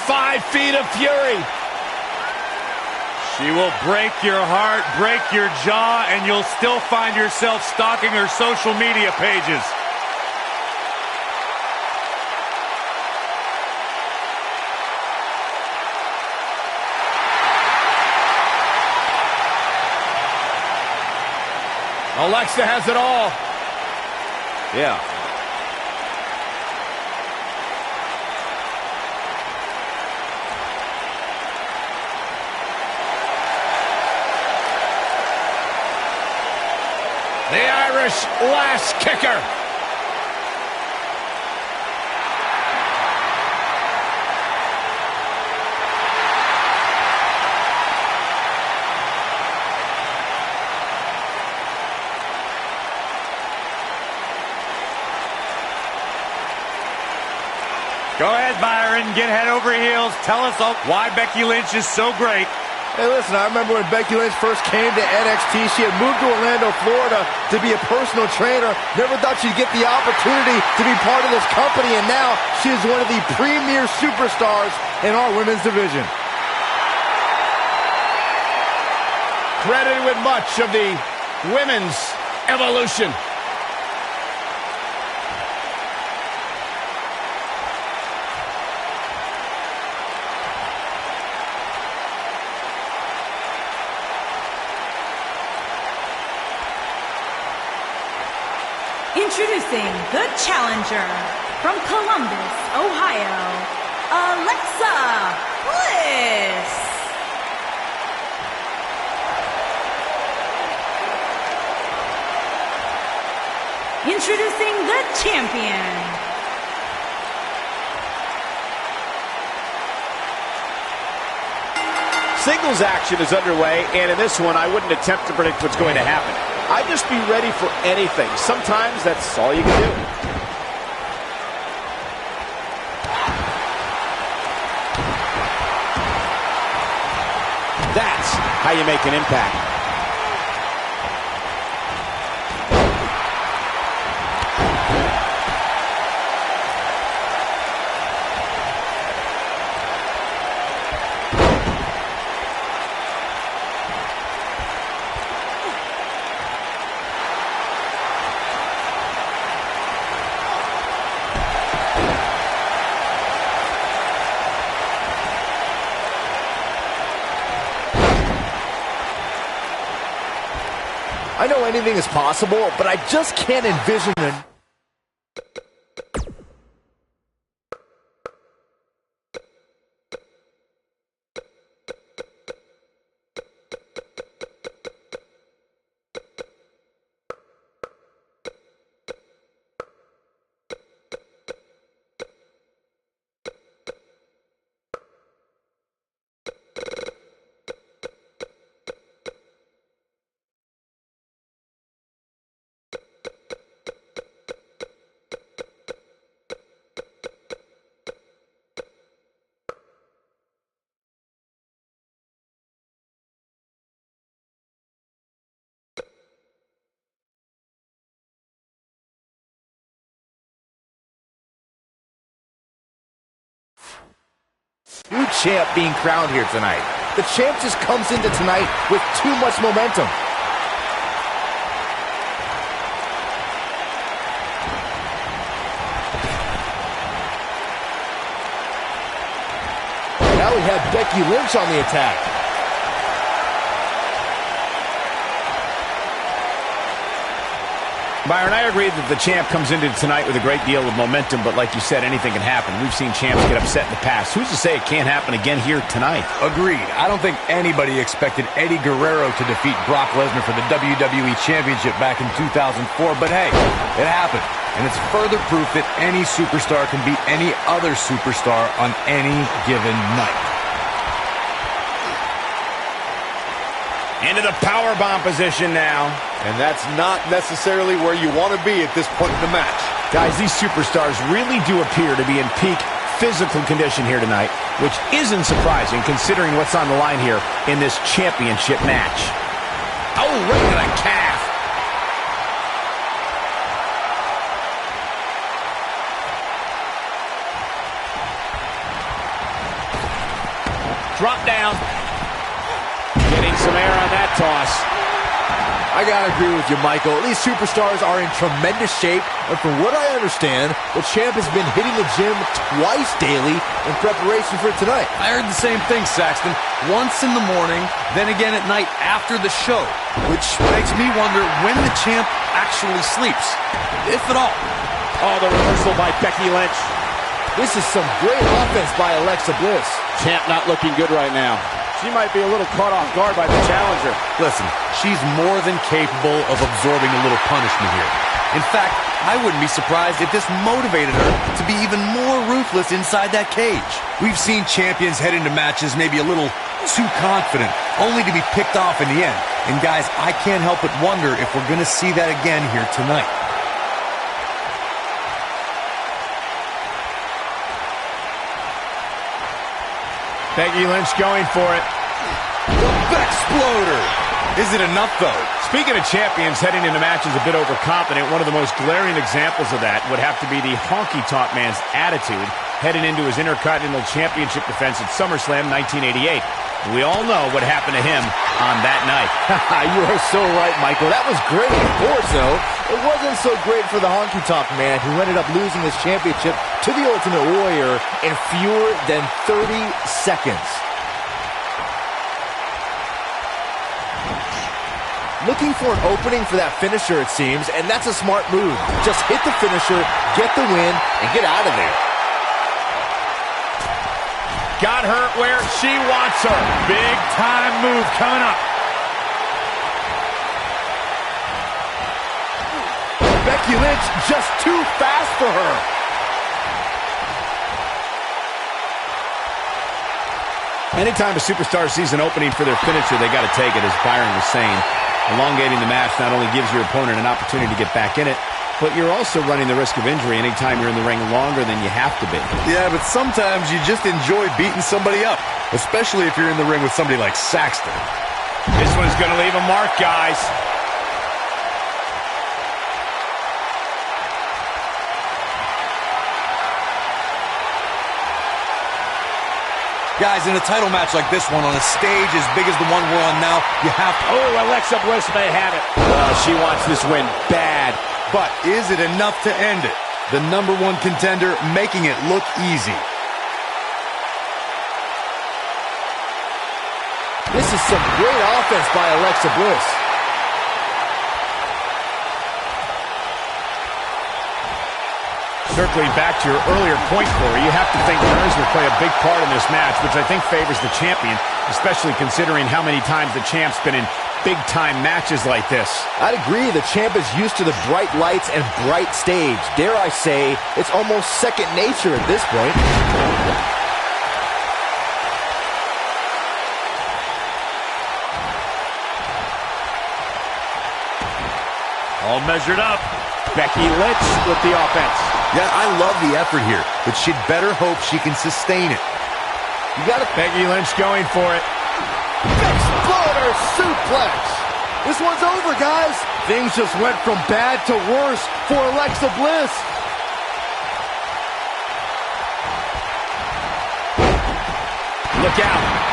Five feet of fury. She will break your heart, break your jaw, and you'll still find yourself stalking her social media pages. Alexa has it all. Yeah. The Irish lash kicker. Go ahead, Byron. Get head over heels. Tell us why Becky Lynch is so great. Hey, listen, I remember when Becky Lynch first came to NXT. She had moved to Orlando, Florida to be a personal trainer. Never thought she'd get the opportunity to be part of this company, and now she is one of the premier superstars in our women's division. Credited with much of the women's evolution. Introducing the challenger from Columbus, Ohio, Alexa Bliss. Introducing the champion. Singles action is underway, and in this one, I wouldn't attempt to predict what's going to happen. I'd just be ready for anything. Sometimes that's all you can do. That's how you make an impact. I know anything is possible, but I just can't envision it. New champ being crowned here tonight. The champ just comes into tonight with too much momentum. Now we have Becky Lynch on the attack. Byron, I agree that the champ comes into tonight with a great deal of momentum, but like you said, anything can happen. We've seen champs get upset in the past. Who's to say it can't happen again here tonight? Agreed. I don't think anybody expected Eddie Guerrero to defeat Brock Lesnar for the WWE Championship back in 2004, but hey, it happened. And it's further proof that any superstar can beat any other superstar on any given night. Into the powerbomb position now. And that's not necessarily where you want to be at this point in the match. Guys, these superstars really do appear to be in peak physical condition here tonight, which isn't surprising considering what's on the line here in this championship match. Oh, right to the calf. Drop down. Getting some air on that toss. I gotta agree with you, Michael. These superstars are in tremendous shape, and from what I understand, the champ has been hitting the gym twice daily in preparation for tonight. I heard the same thing, Saxton. Once in the morning, then again at night after the show, which makes me wonder when the champ actually sleeps, if at all. Oh, the reversal by Becky Lynch. This is some great offense by Alexa Bliss. Champ not looking good right now. She might be a little caught off guard by the challenger. Listen, she's more than capable of absorbing a little punishment here. In fact, I wouldn't be surprised if this motivated her to be even more ruthless inside that cage. We've seen champions head into matches maybe a little too confident, only to be picked off in the end. And guys, I can't help but wonder if we're going to see that again here tonight. Becky Lynch going for it. The Bexploder! Is it enough, though? Speaking of champions heading into matches a bit overconfident, one of the most glaring examples of that would have to be the honky-tonk man's attitude heading into his Intercontinental Championship defense at SummerSlam 1988. We all know what happened to him on that night. You are so right, Michael. That was great, of course, though. It wasn't so great for the honky-tonk man who ended up losing his championship to the Ultimate Warrior in fewer than 30 seconds. Looking for an opening for that finisher, it seems, and that's a smart move. Just hit the finisher, get the win, and get out of there. Got her where she wants her. Big time move coming up. Becky Lynch just too fast for her. Anytime a superstar sees an opening for their finisher, they got to take it, as Byron was saying. Elongating the match not only gives your opponent an opportunity to get back in it, but you're also running the risk of injury anytime you're in the ring longer than you have to be. Yeah, but sometimes you just enjoy beating somebody up, especially if you're in the ring with somebody like Saxton. This one's going to leave a mark, guys. Guys, in a title match like this one, on a stage as big as the one we're on now, you have to... Oh, Alexa Bliss may have it. She wants this win bad. But is it enough to end it? The #1 contender making it look easy. This is some great offense by Alexa Bliss. Circling back to your earlier point, Corey, you have to think nerves will play a big part in this match, which I think favors the champion, especially considering how many times the champ's been in big-time matches like this. I'd agree. The champ is used to the bright lights and bright stage. Dare I say, it's almost second nature at this point. All measured up. Becky Lynch with the offense. Yeah, I love the effort here, but she'd better hope she can sustain it. You got Becky Lynch going for it. Exploder suplex. This one's over, guys. Things just went from bad to worse for Alexa Bliss. Look out.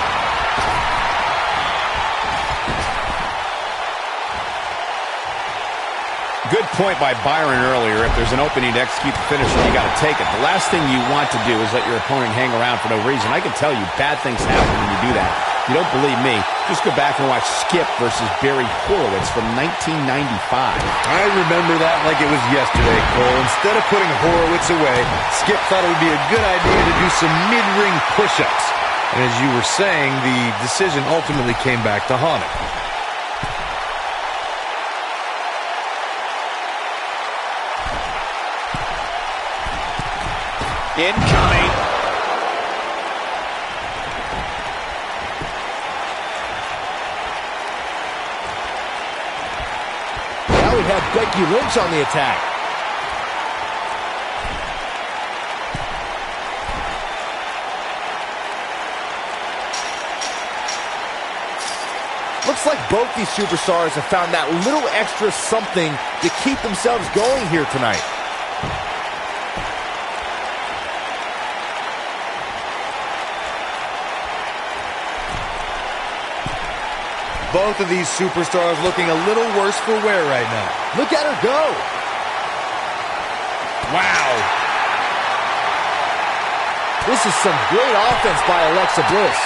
Good point by Byron earlier. If there's an opening to execute the finisher, you got to take it. The last thing you want to do is let your opponent hang around for no reason. I can tell you, bad things happen when you do that. You don't believe me? Just go back and watch Skip versus Barry Horowitz from 1995. I remember that like it was yesterday, Cole. Instead of putting Horowitz away, Skip thought it would be a good idea to do some mid-ring push-ups. And as you were saying, the decision ultimately came back to haunt him. Incoming. Now we have Becky Lynch on the attack. Looks like both these superstars have found that little extra something to keep themselves going here tonight. Both of these superstars looking a little worse for wear right now. Look at her go. Wow. This is some great offense by Alexa Bliss.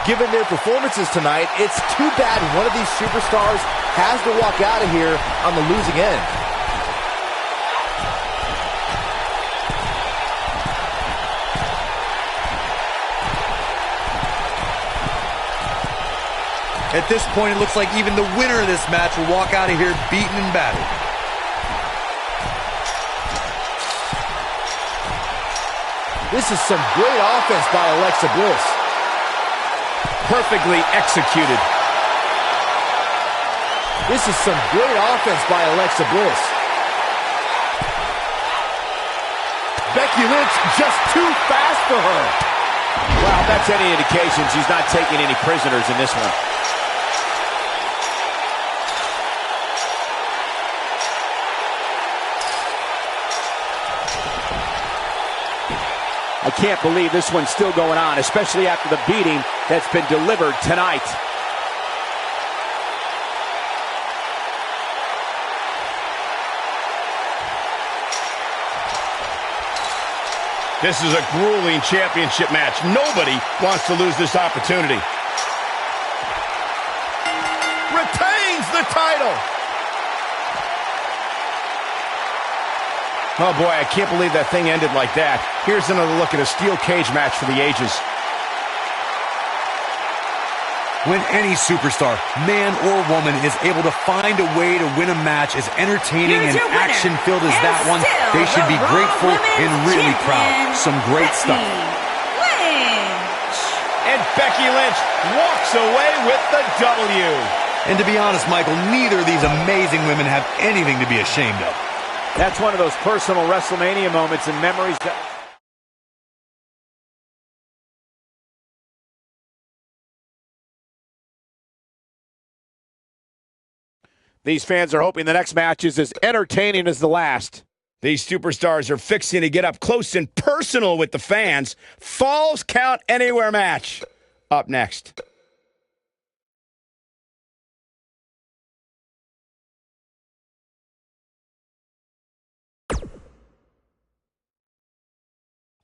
Given their performances tonight, it's too bad one of these superstars has to walk out of here on the losing end. At this point, it looks like even the winner of this match will walk out of here beaten and battered. This is some great offense by Alexa Bliss. Perfectly executed. This is some great offense by Alexa Bliss. Becky Lynch just too fast for her. Well, if that's any indication, she's not taking any prisoners in this one. I can't believe this one's still going on, especially after the beating that's been delivered tonight. This is a grueling championship match. Nobody wants to lose this opportunity. Retains the title. Oh boy, I can't believe that thing ended like that. Here's another look at a steel cage match for the ages. When any superstar, man or woman, is able to find a way to win a match as entertaining and action-filled as that one, they should be grateful and really proud. Some great stuff. And Becky Lynch walks away with the W. And to be honest, Michael, neither of these amazing women have anything to be ashamed of. That's one of those personal WrestleMania moments and memories that... These fans are hoping the next match is as entertaining as the last. These superstars are fixing to get up close and personal with the fans. Falls Count Anywhere match. Up next.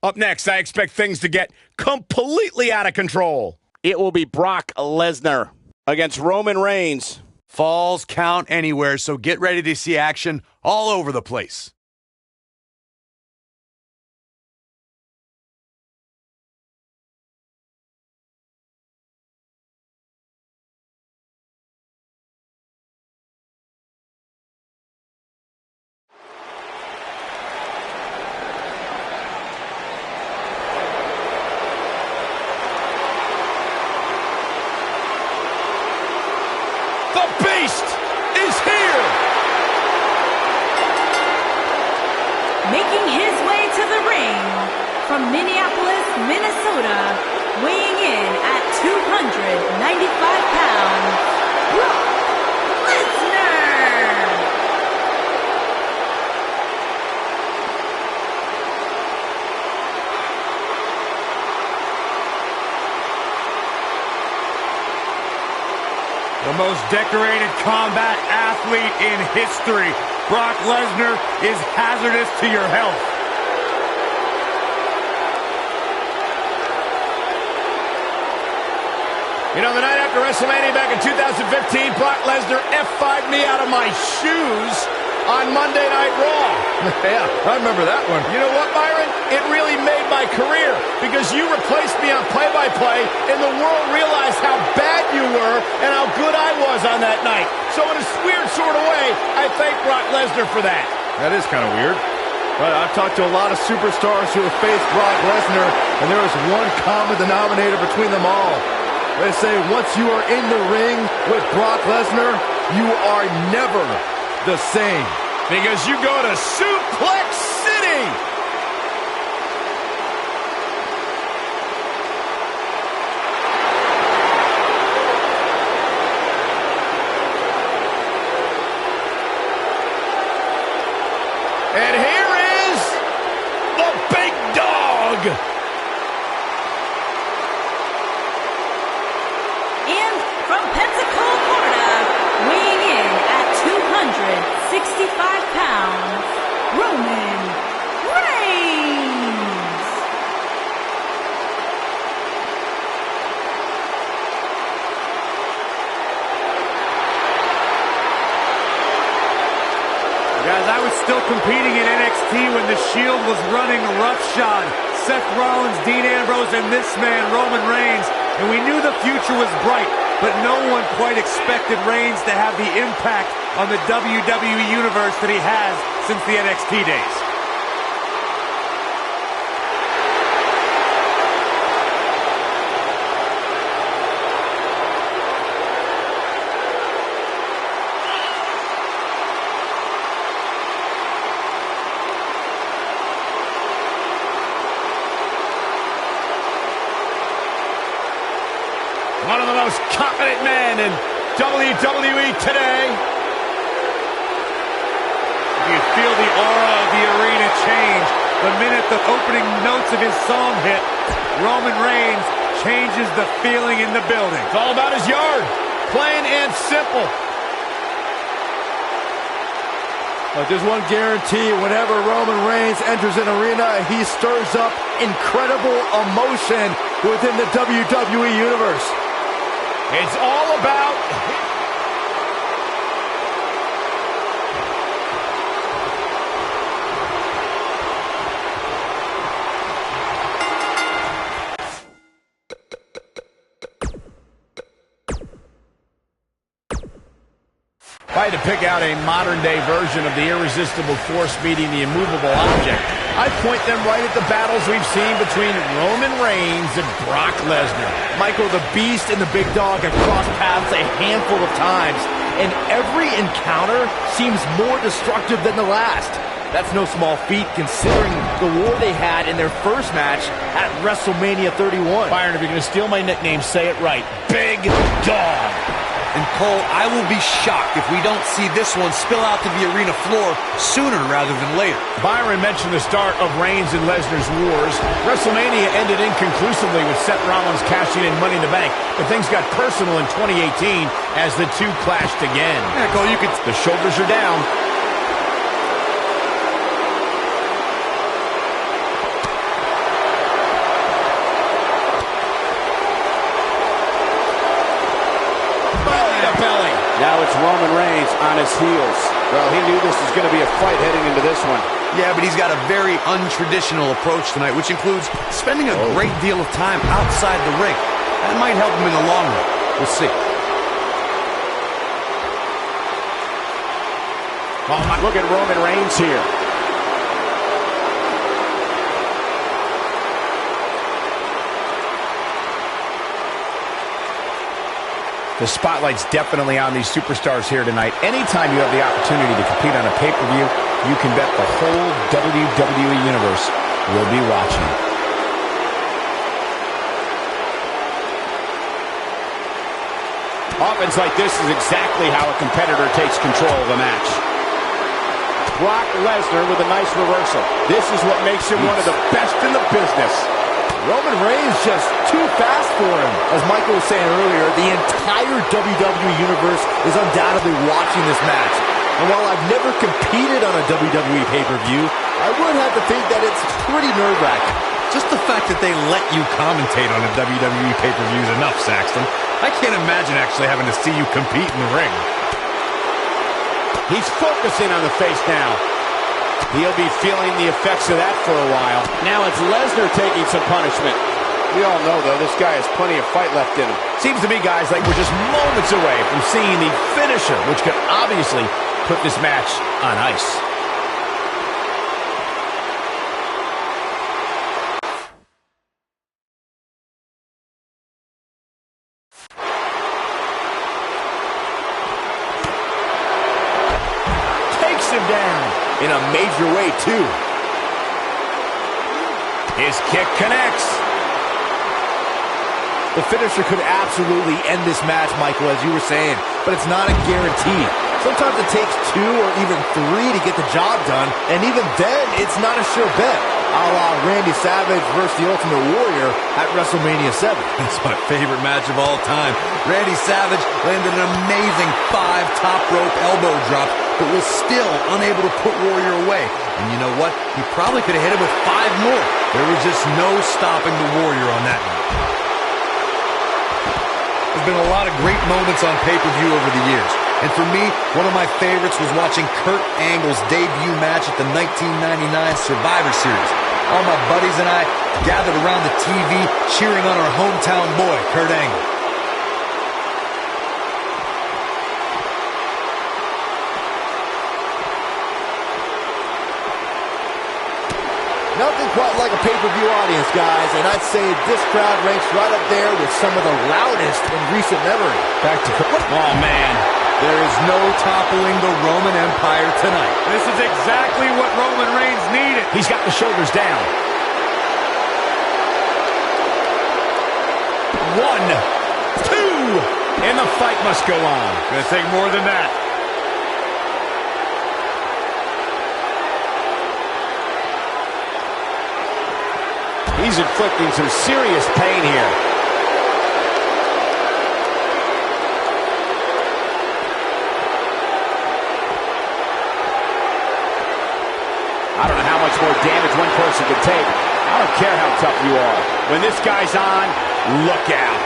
Up next, I expect things to get completely out of control. It will be Brock Lesnar against Roman Reigns. Falls count anywhere, so get ready to see action all over the place. The Beast is here! Making his way to the ring from Minneapolis, Minnesota, weighing in at 295 pounds, Brock Lesnar! most decorated combat athlete in history. Brock Lesnar is hazardous to your health. You know, the night after WrestleMania back in 2015, Brock Lesnar F5'd me out of my shoes on Monday Night Raw. Yeah, I remember that one. You know what, Byron? It really made my career because you replaced me on play-by-play, and the world realized how bad you were and how good I was on that night. So in a weird sort of way, I thank Brock Lesnar for that. That is kind of weird. But I've talked to a lot of superstars who have faced Brock Lesnar, and there is one common denominator between them all. They say once you are in the ring with Brock Lesnar, you are never the same. Because you go to Suplex City. And here is the big dog. And from Pensacola, Florida, weighing in at 265 pounds, Roman Reigns. Guys, I was still competing in NXT when the Shield was running roughshod. Seth Rollins, Dean Ambrose, and this man, Roman Reigns. And we knew the future was bright, but no one quite expected Reigns to have the impact on the WWE Universe that he has since the NXT days. One of the most confident men in WWE today. You feel the aura of the arena change the minute the opening notes of his song hit. Roman Reigns changes the feeling in the building. It's all about his yard. Plain and simple. But there's one guarantee: whenever Roman Reigns enters an arena, he stirs up incredible emotion within the WWE Universe. It's all about... If I had to pick out a modern-day version of the irresistible force meeting the immovable object, I'd point them right at the battles we've seen between Roman Reigns and Brock Lesnar. Michael, the Beast and the Big Dog have crossed paths a handful of times, and every encounter seems more destructive than the last. That's no small feat considering the war they had in their first match at WrestleMania 31. Byron, if you're going to steal my nickname, say it right. Big Dog. And Cole, I will be shocked if we don't see this one spill out to the arena floor sooner rather than later. Byron mentioned the start of Reigns and Lesnar's wars. WrestleMania ended inconclusively with Seth Rollins cashing in Money in the Bank, but things got personal in 2018 as the two clashed again. Yeah, Cole, you could... The shoulders are down. Now it's Roman Reigns on his heels. Well, he knew this was going to be a fight heading into this one. Yeah, but he's got a very untraditional approach tonight, which includes spending a great deal of time outside the ring. That might help him in the long run. We'll see. Oh, look at Roman Reigns here. The spotlight's definitely on these superstars here tonight. Anytime you have the opportunity to compete on a pay-per-view, you can bet the whole WWE Universe will be watching. Offense like this is exactly how a competitor takes control of a match. Brock Lesnar with a nice reversal. This is what makes him one of the best in the business. Roman Reigns just too fast for him. As Michael was saying earlier, the entire WWE Universe is undoubtedly watching this match. And while I've never competed on a WWE pay-per-view, I would have to think that it's pretty nerve-wracking. Just the fact that they let you commentate on a WWE pay-per-view is enough, Saxton. I can't imagine actually having to see you compete in the ring. He's focusing on the face now. He'll be feeling the effects of that for a while. Now it's Lesnar taking some punishment. We all know, though, this guy has plenty of fight left in him. Seems to me, guys, like we're just moments away from seeing the finisher, which could obviously put this match on ice. Takes him down in a major way, too. His kick connects. The finisher could absolutely end this match, Michael, as you were saying, but it's not a guarantee. Sometimes it takes 2 or even 3 to get the job done, and even then, it's not a sure bet, a la Randy Savage versus the Ultimate Warrior at WrestleMania 7. That's my favorite match of all time. Randy Savage landed an amazing 5 top rope elbow drop, but was still unable to put Warrior away. And you know what? He probably could have hit him with 5 more. There was just no stopping the Warrior on that one. There's been a lot of great moments on pay-per-view over the years. And for me, one of my favorites was watching Kurt Angle's debut match at the 1999 Survivor Series. All my buddies and I gathered around the TV cheering on our hometown boy, Kurt Angle. Nothing quite like a pay-per-view audience, guys, and I'd say this crowd ranks right up there with some of the loudest in recent memory. Back to... Oh, man. There is no toppling the Roman Empire tonight. This is exactly what Roman Reigns needed. He's got the shoulders down. 1, 2, and the fight must go on. Gonna take more than that. He's inflicting some serious pain here. I don't know how much more damage one person can take. I don't care how tough you are. When this guy's on, look out.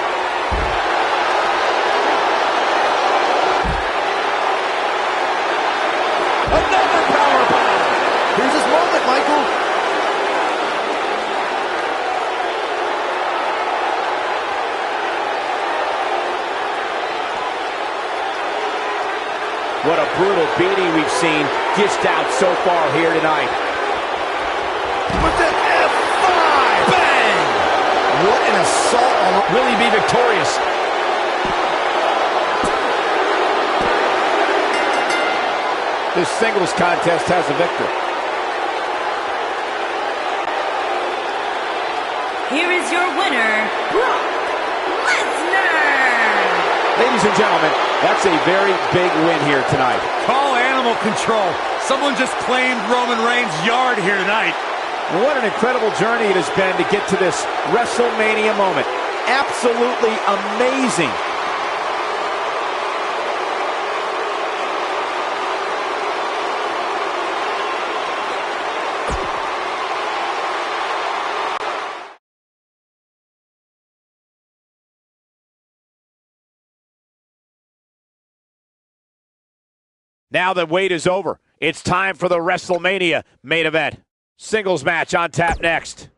Another powerbomb! Here's his moment, Michael. What a brutal beating we've seen dished out so far here tonight. With an F5! Bang! What an assault on... Will he be victorious? This singles contest has a victor. Here is your winner, Brock Lesnar! Ladies and gentlemen, that's a very big win here tonight. Call animal control. Someone just claimed Roman Reigns' yard here tonight. What an incredible journey it has been to get to this WrestleMania moment. Absolutely amazing. Now the wait is over. It's time for the WrestleMania main event. Singles match on tap next.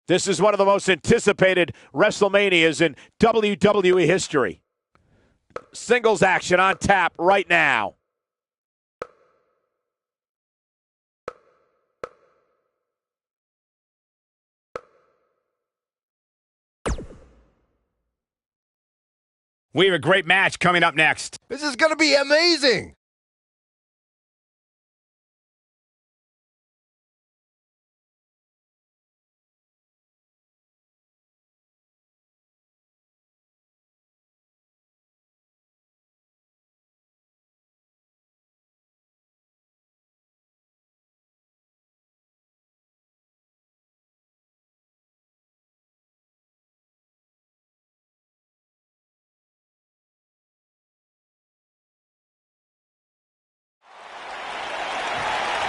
This is one of the most anticipated WrestleManias in WWE history. Singles action on tap right now. We have a great match coming up next. This is going to be amazing.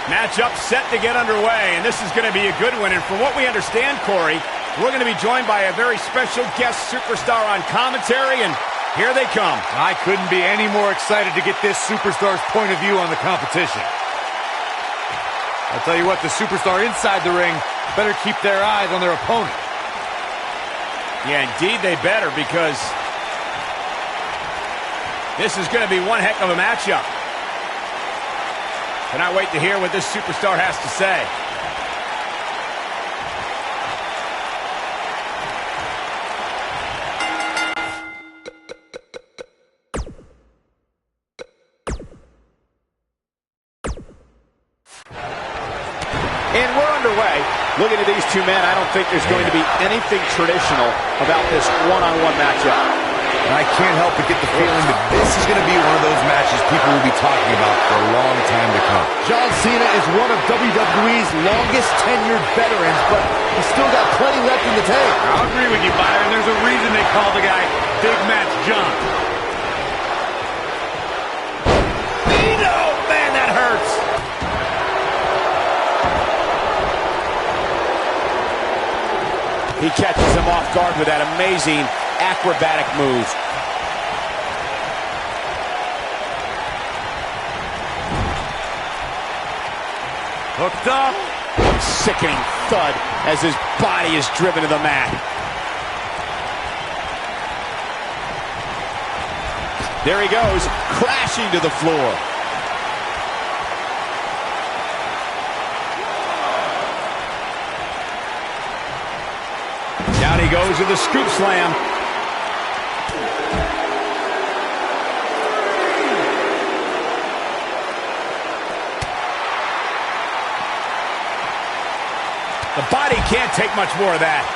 Matchup set to get underway, and this is going to be a good one. And from what we understand, Corey, we're going to be joined by a very special guest superstar on commentary, and here they come. I couldn't be any more excited to get this superstar's point of view on the competition. I'll tell you what, the superstar inside the ring better keep their eyes on their opponent. Yeah, indeed they better, because this is going to be one heck of a matchup. Cannot wait to hear what this superstar has to say. And we're underway. Looking at these two men, I don't think there's going to be anything traditional about this one-on-one matchup. And I can't help but get the feeling that this is going to be one of those matches people will be talking about for a long time to come. John Cena is one of WWE's longest tenured veterans, but he's still got plenty left in the tank. I'll agree with you, Byron. There's a reason they call the guy Big Match John. Oh, man, that hurts. He catches him off guard with that amazing acrobatic move. Hooked up. Sickening thud as his body is driven to the mat. There he goes, crashing to the floor. Down he goes with a scoop slam. The body can't take much more of that.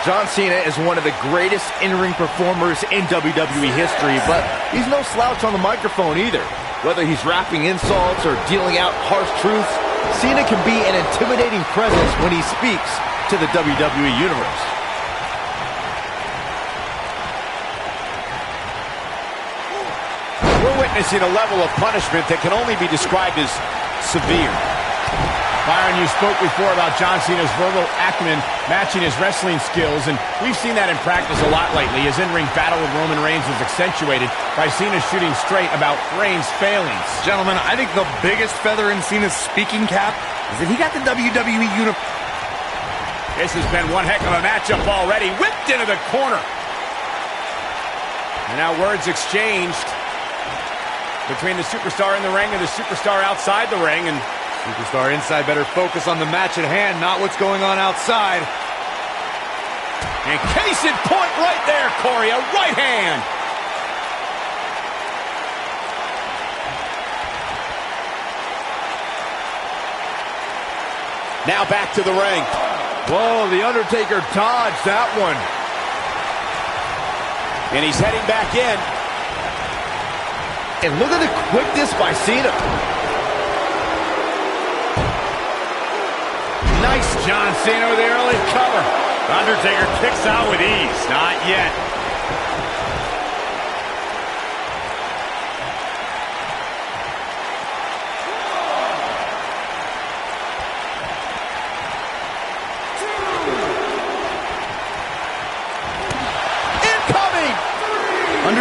John Cena is one of the greatest in-ring performers in WWE history, but he's no slouch on the microphone either. Whether he's rapping insults or dealing out harsh truths, Cena can be an intimidating presence when he speaks to the WWE Universe. We're witnessing a level of punishment that can only be described as severe. Byron, you spoke before about John Cena's verbal acumen matching his wrestling skills, and we've seen that in practice a lot lately. His in-ring battle with Roman Reigns was accentuated by Cena shooting straight about Reigns' failings. Gentlemen, I think the biggest feather in Cena's speaking cap is that he got the WWE Universe. This has been one heck of a matchup already. Whipped into the corner. And now words exchanged between the superstar in the ring and the superstar outside the ring, and Superstar inside better focus on the match at hand, not what's going on outside. And case in point right there, Corey, a right hand. Now back to the ring. Whoa, The Undertaker dodged that one. And he's heading back in. And look at the quickness by Cena. Nice John Cena with the early cover. Undertaker kicks out with ease. Not yet.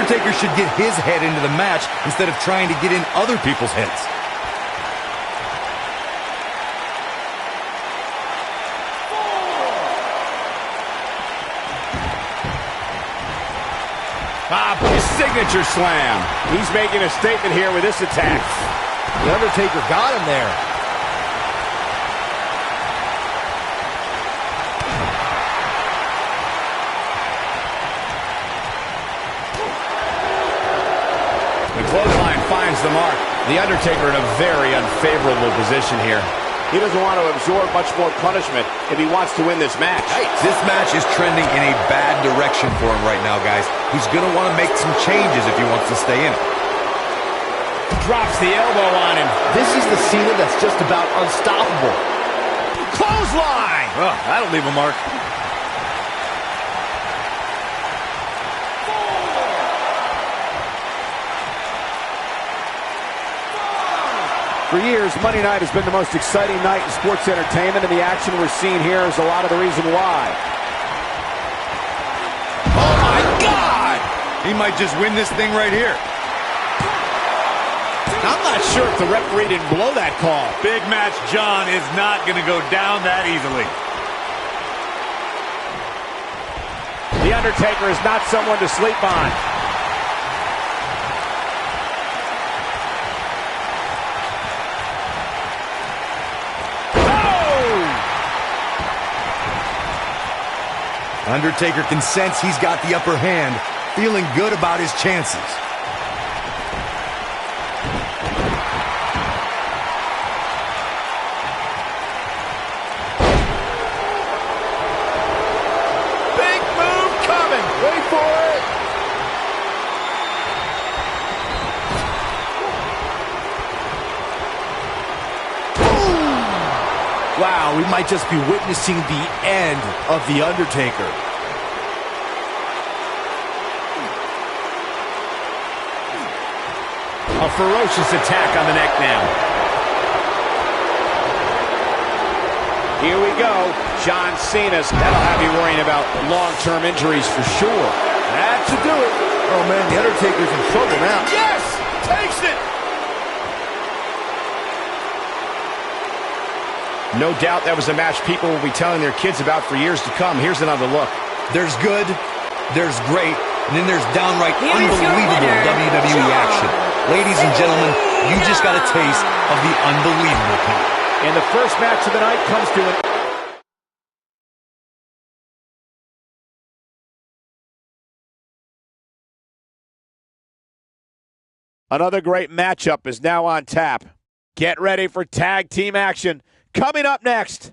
Undertaker should get his head into the match instead of trying to get in other people's heads. His signature slam. He's making a statement here with this attack. The Undertaker got him there. The clothesline finds the mark. The Undertaker in a very unfavorable position here. He doesn't want to absorb much more punishment if he wants to win this match. Hey, this match is trending in a bad direction for him right now, guys. He's going to want to make some changes if he wants to stay in it. Drops the elbow on him. This is the Cena that's just about unstoppable. Clothesline! Oh, that'll leave a mark. For years, Monday night has been the most exciting night in sports entertainment, and the action we're seeing here is a lot of the reason why. Oh, my God! He might just win this thing right here. I'm not sure if the referee didn't blow that call. Big Match John is not going to go down that easily. The Undertaker is not someone to sleep on. Undertaker can sense he's got the upper hand, feeling good about his chances. Big move coming. Wait for it. Wow, we might just be witnessing the end of The Undertaker. A ferocious attack on the neck now. Here we go. John Cena's. That'll have you worrying about long-term injuries for sure. That should do it. Oh, man, The Undertaker's in trouble now. Yes! Takes it! No doubt that was a match people will be telling their kids about for years to come. Here's another look. There's good, there's great, and then there's downright Here is your unbelievable winner, WWE John action. Ladies and gentlemen, you just got a taste of the unbelievable kind. And the first match of the night comes to an Another great matchup is now on tap. Get ready for tag team action. Coming up next.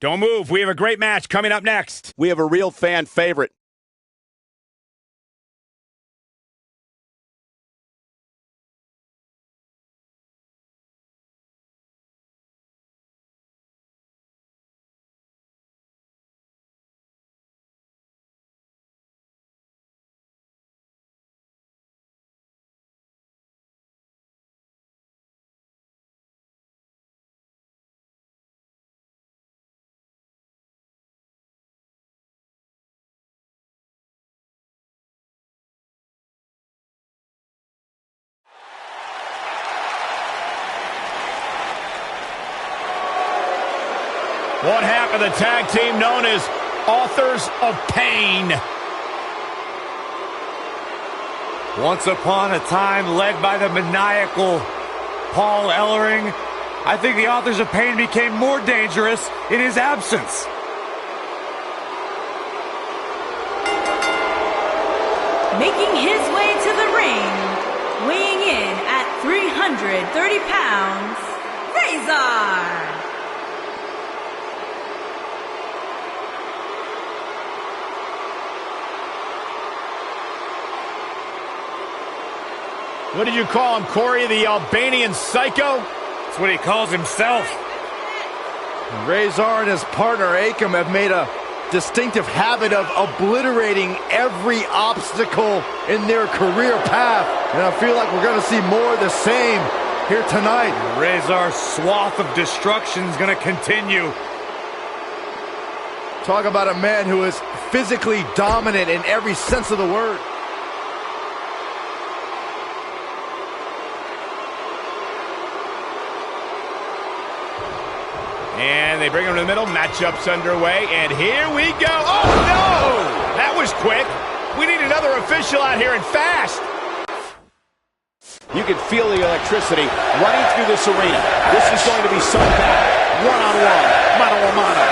Don't move. We have a great match coming up next. We have a real fan favorite. One half of the tag team known as Authors of Pain. Once upon a time, led by the maniacal Paul Ellering, I think the Authors of Pain became more dangerous in his absence. Making his way to the ring, weighing in at 330 pounds, Razor. What did you call him, Corey? The Albanian psycho? That's what he calls himself. Razor and his partner Akam have made a distinctive habit of obliterating every obstacle in their career path. And I feel like we're going to see more of the same here tonight. Razor's swath of destruction is going to continue. Talk about a man who is physically dominant in every sense of the word. And they bring him to the middle. Matchup's underway. And here we go. Oh, no! That was quick. We need another official out here and fast. You can feel the electricity running through this arena. This is going to be some battle. One-on-one, mano-a-mano.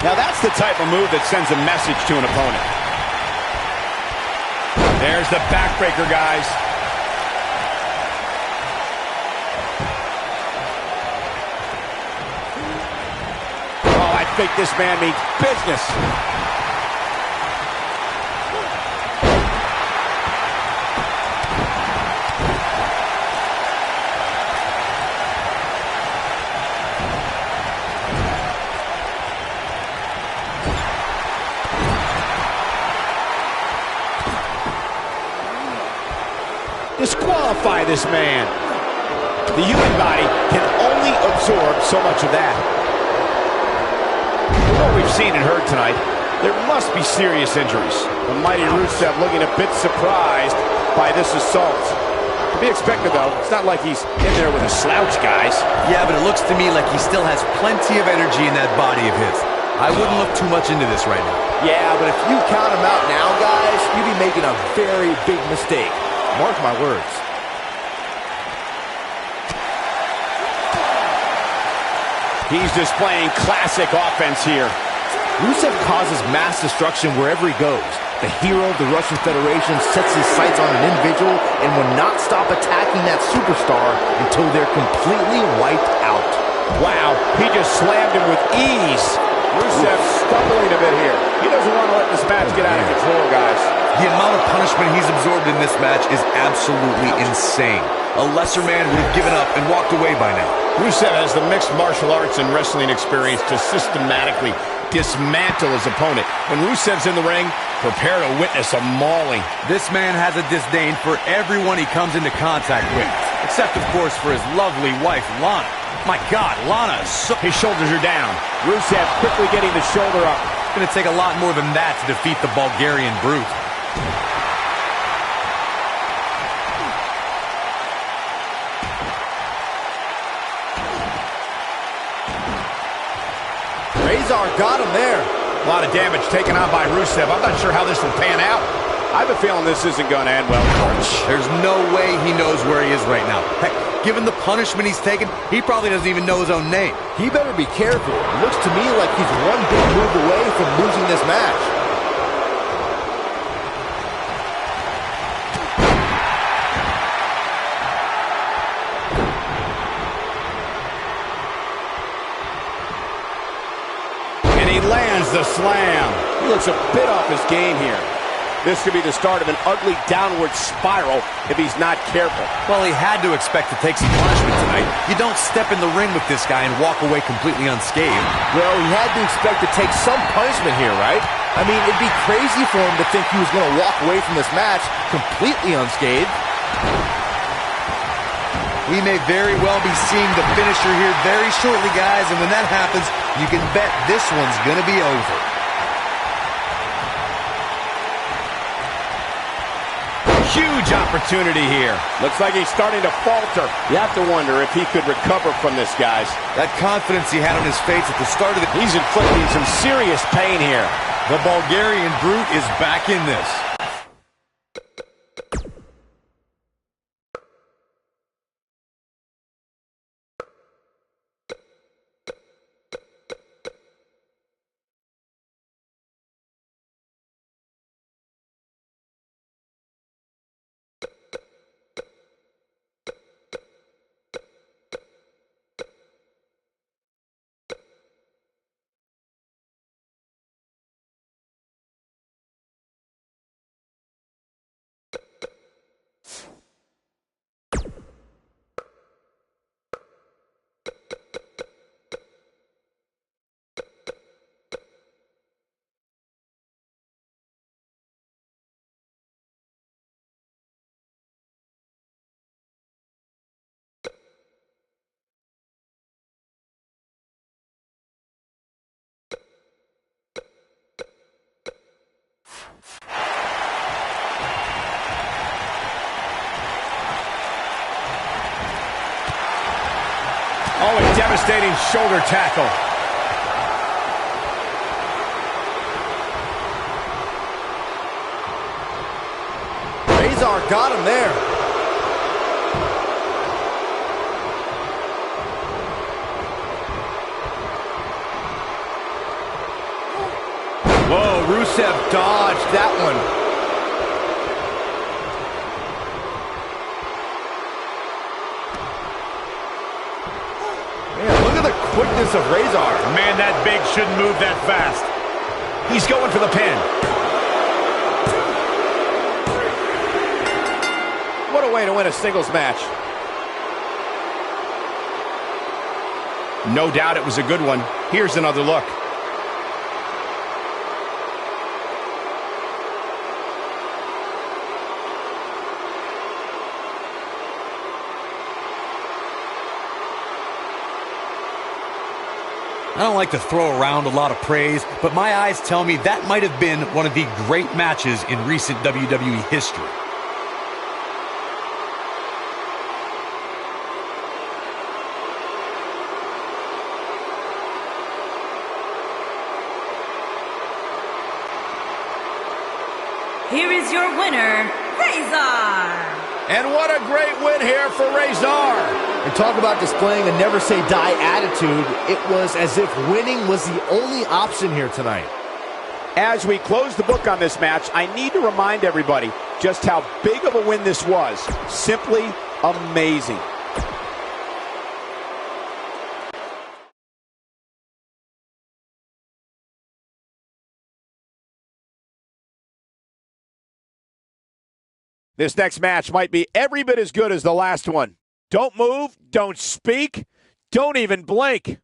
Now that's the type of move that sends a message to an opponent. There's the backbreaker, guys. I think this man means business. Disqualify this man. The human body can only absorb so much of that. What we've seen and heard tonight, there must be serious injuries. The mighty Rusev looking a bit surprised by this assault. To be expected, though. It's not like he's in there with a slouch, guys. Yeah, but it looks to me like he still has plenty of energy in that body of his. I wouldn't look too much into this right now. Yeah, but if you count him out now, guys, you'd be making a very big mistake. Mark my words. He's displaying classic offense here. Rusev causes mass destruction wherever he goes. The hero of the Russian Federation sets his sights on an individual and will not stop attacking that superstar until they're completely wiped out. Wow, he just slammed him with ease. Rusev stumbling a bit here. He doesn't want to let this match get out of control, guys. The amount of punishment he's absorbed in this match is absolutely insane. A lesser man would have given up and walked away by now. Rusev has the mixed martial arts and wrestling experience to systematically dismantle his opponent. When Rusev's in the ring, prepare to witness a mauling. This man has a disdain for everyone he comes into contact with, except, of course, for his lovely wife, Lana. My God, Lana is so... His shoulders are down. Rusev quickly getting the shoulder up. It's going to take a lot more than that to defeat the Bulgarian brute. Razor got him there. A lot of damage taken on by Rusev. I'm not sure how this will pan out. I have a feeling this isn't going to end well. There's no way he knows where he is right now. Heck, given the punishment he's taken, he probably doesn't even know his own name. He better be careful. It looks to me like he's one big move away from losing this match. Lands the slam. He looks a bit off his game here. This could be the start of an ugly downward spiral if he's not careful. Well, he had to expect to take some punishment tonight. You don't step in the ring with this guy and walk away completely unscathed. Well, he had to expect to take some punishment here, right? I mean, it'd be crazy for him to think he was going to walk away from this match completely unscathed. We may very well be seeing the finisher here very shortly, guys, and when that happens, you can bet this one's going to be over. Huge opportunity here. Looks like he's starting to falter. You have to wonder if he could recover from this, guys. That confidence he had on his face at the start of the... He's inflicting some serious pain here. The Bulgarian brute is back in this. Oh, a devastating shoulder tackle. Razor got him there. Whoa, Rusev dodged that one. Man, look at the quickness of Razor. Man, that big shouldn't move that fast. He's going for the pin. What a way to win a singles match. No doubt it was a good one. Here's another look. I don't like to throw around a lot of praise, but my eyes tell me that might have been one of the great matches in recent WWE history. Here is your winner, Razor. And what a great win here for Razor. And talk about displaying a never-say-die attitude. It was as if winning was the only option here tonight. As we close the book on this match, I need to remind everybody just how big of a win this was. Simply amazing. This next match might be every bit as good as the last one. Don't move, don't speak, don't even blink.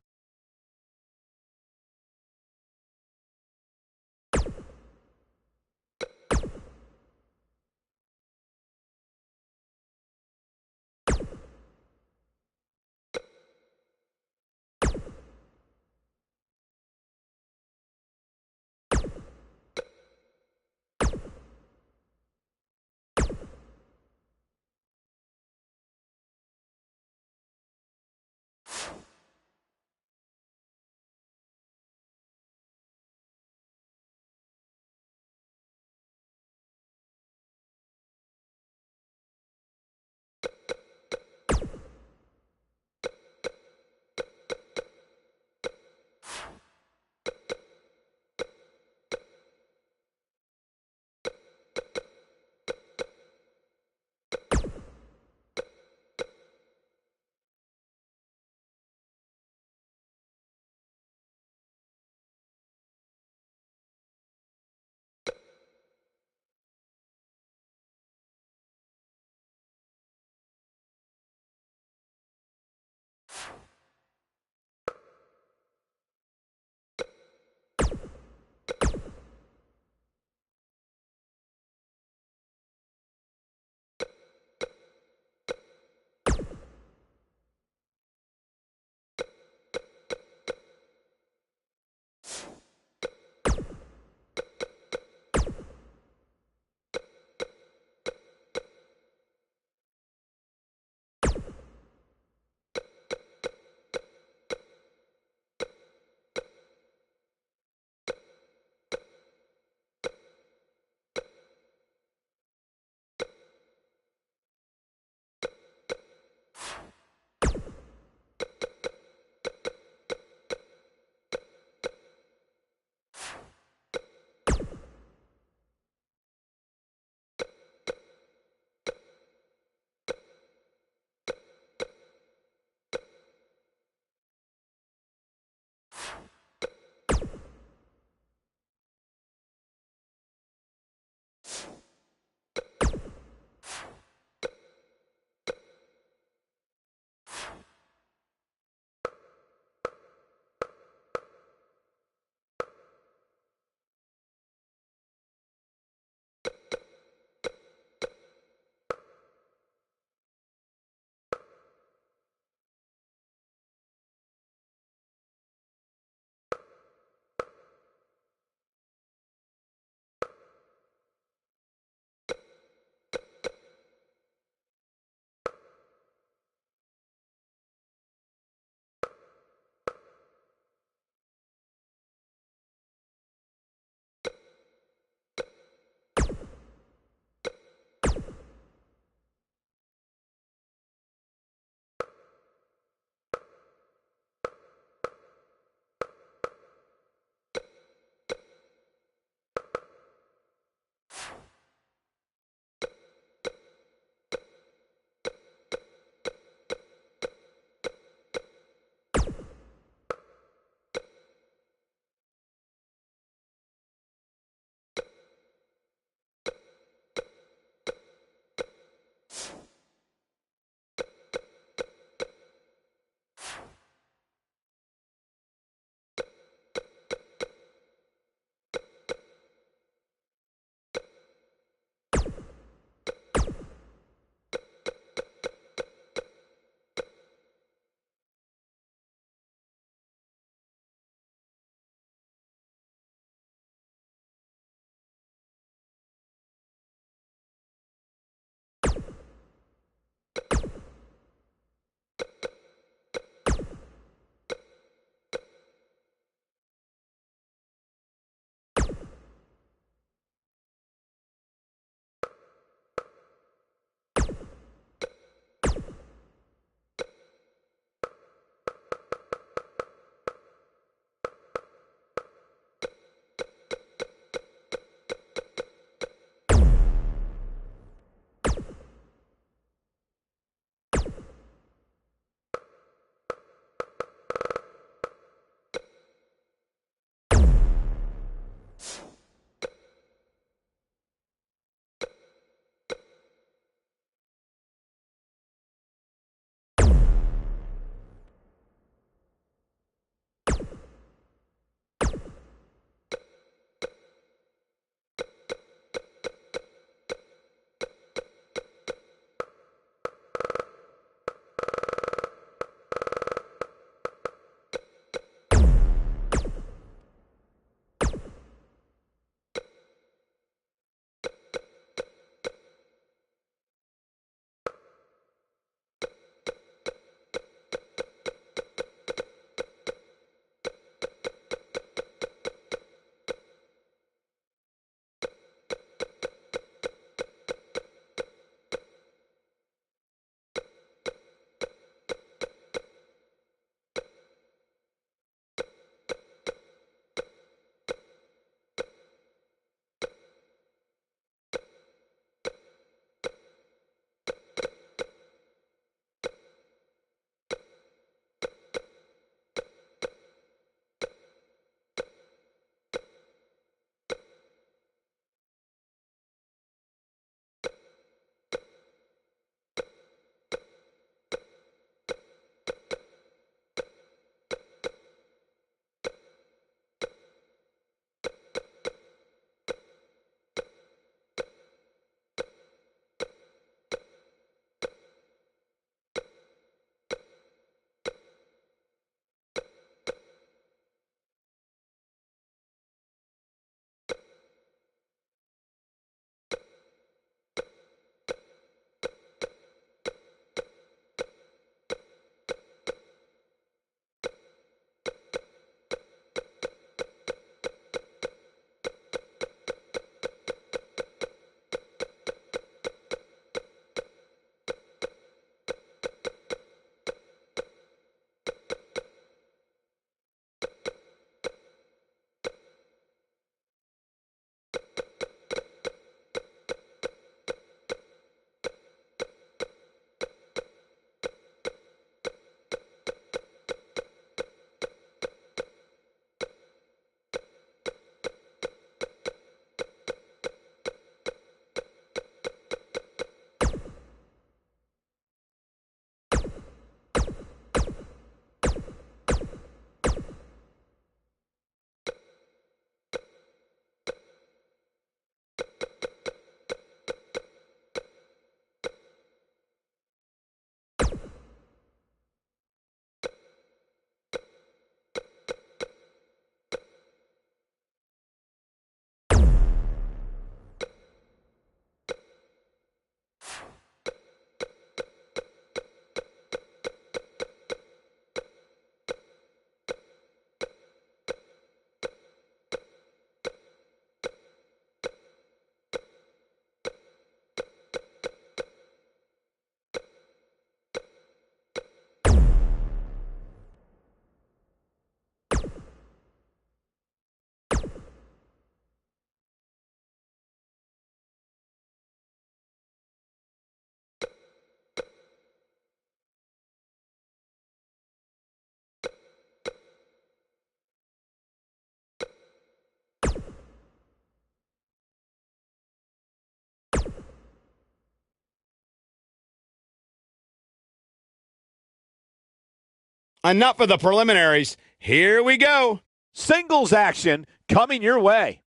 Enough of the preliminaries. Here we go. Singles action coming your way.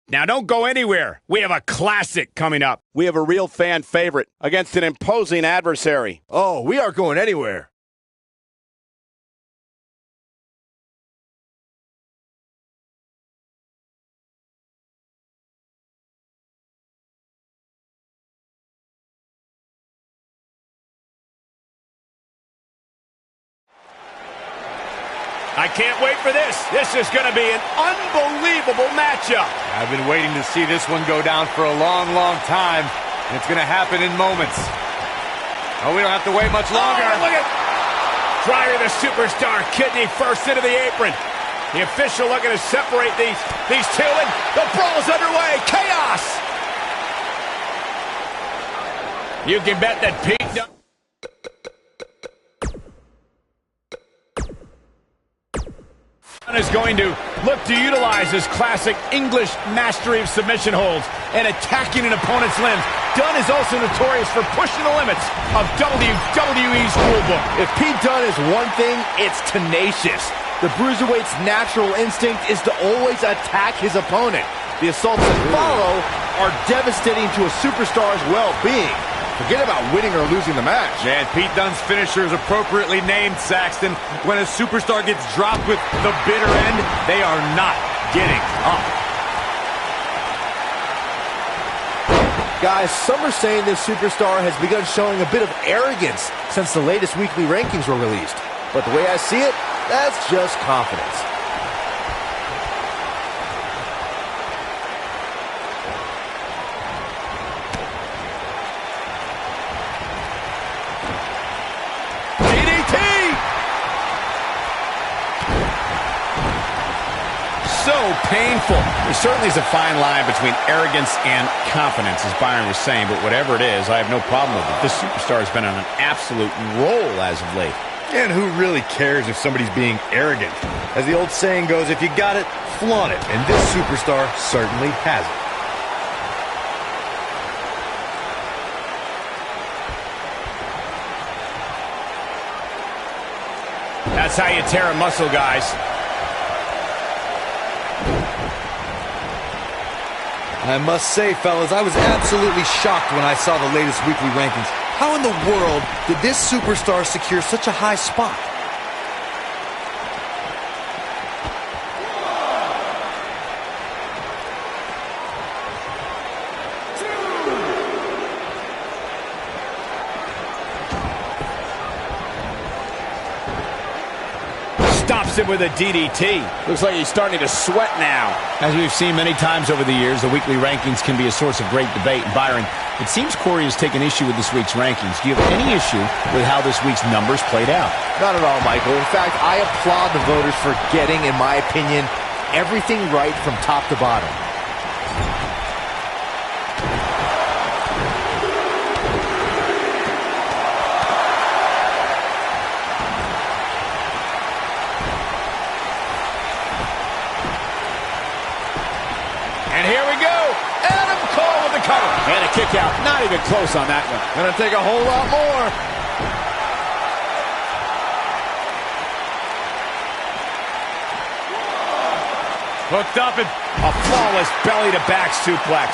Now don't go anywhere. We have a classic coming up. We have a real fan favorite against an imposing adversary. Oh, we aren't going anywhere. I can't wait for this. This is going to be an unbelievable matchup. I've been waiting to see this one go down for a long, long time, and it's going to happen in moments. Oh, we don't have to wait much longer. Oh, look at Driver, the superstar, kidney first into the apron. The official looking to separate these two, and the brawl's underway. Chaos! You can bet that Pete is going to look to utilize his classic English mastery of submission holds and attacking an opponent's limbs. Dunne is also notorious for pushing the limits of WWE's rulebook. If Pete Dunne is one thing, it's tenacious. The Bruiserweight's natural instinct is to always attack his opponent. The assaults that follow are devastating to a superstar's well-being. Forget about winning or losing the match. Man, Pete Dunne's finisher is appropriately named, Saxton. When a superstar gets dropped with the bitter end, they are not getting up. Guys, some are saying this superstar has begun showing a bit of arrogance since the latest weekly rankings were released. But the way I see it, that's just confidence. Painful. There certainly is a fine line between arrogance and confidence, as Byron was saying, but whatever it is, I have no problem with it. This superstar has been on an absolute roll as of late. And who really cares if somebody's being arrogant? As the old saying goes, if you got it, flaunt it. And this superstar certainly has it. That's how you tear a muscle, guys. I must say, fellas, I was absolutely shocked when I saw the latest weekly rankings. How in the world did this superstar secure such a high spot? Stops him with a DDT. Looks like he's starting to sweat now. As we've seen many times over the years, the weekly rankings can be a source of great debate. And Byron, it seems Corey has taken issue with this week's rankings. Do you have any issue with how this week's numbers played out? Not at all, Michael. In fact, I applaud the voters for getting, in my opinion, everything right from top to bottom. And a kick out. Not even close on that one. Gonna take a whole lot more. Hooked up and a flawless belly-to-back suplex.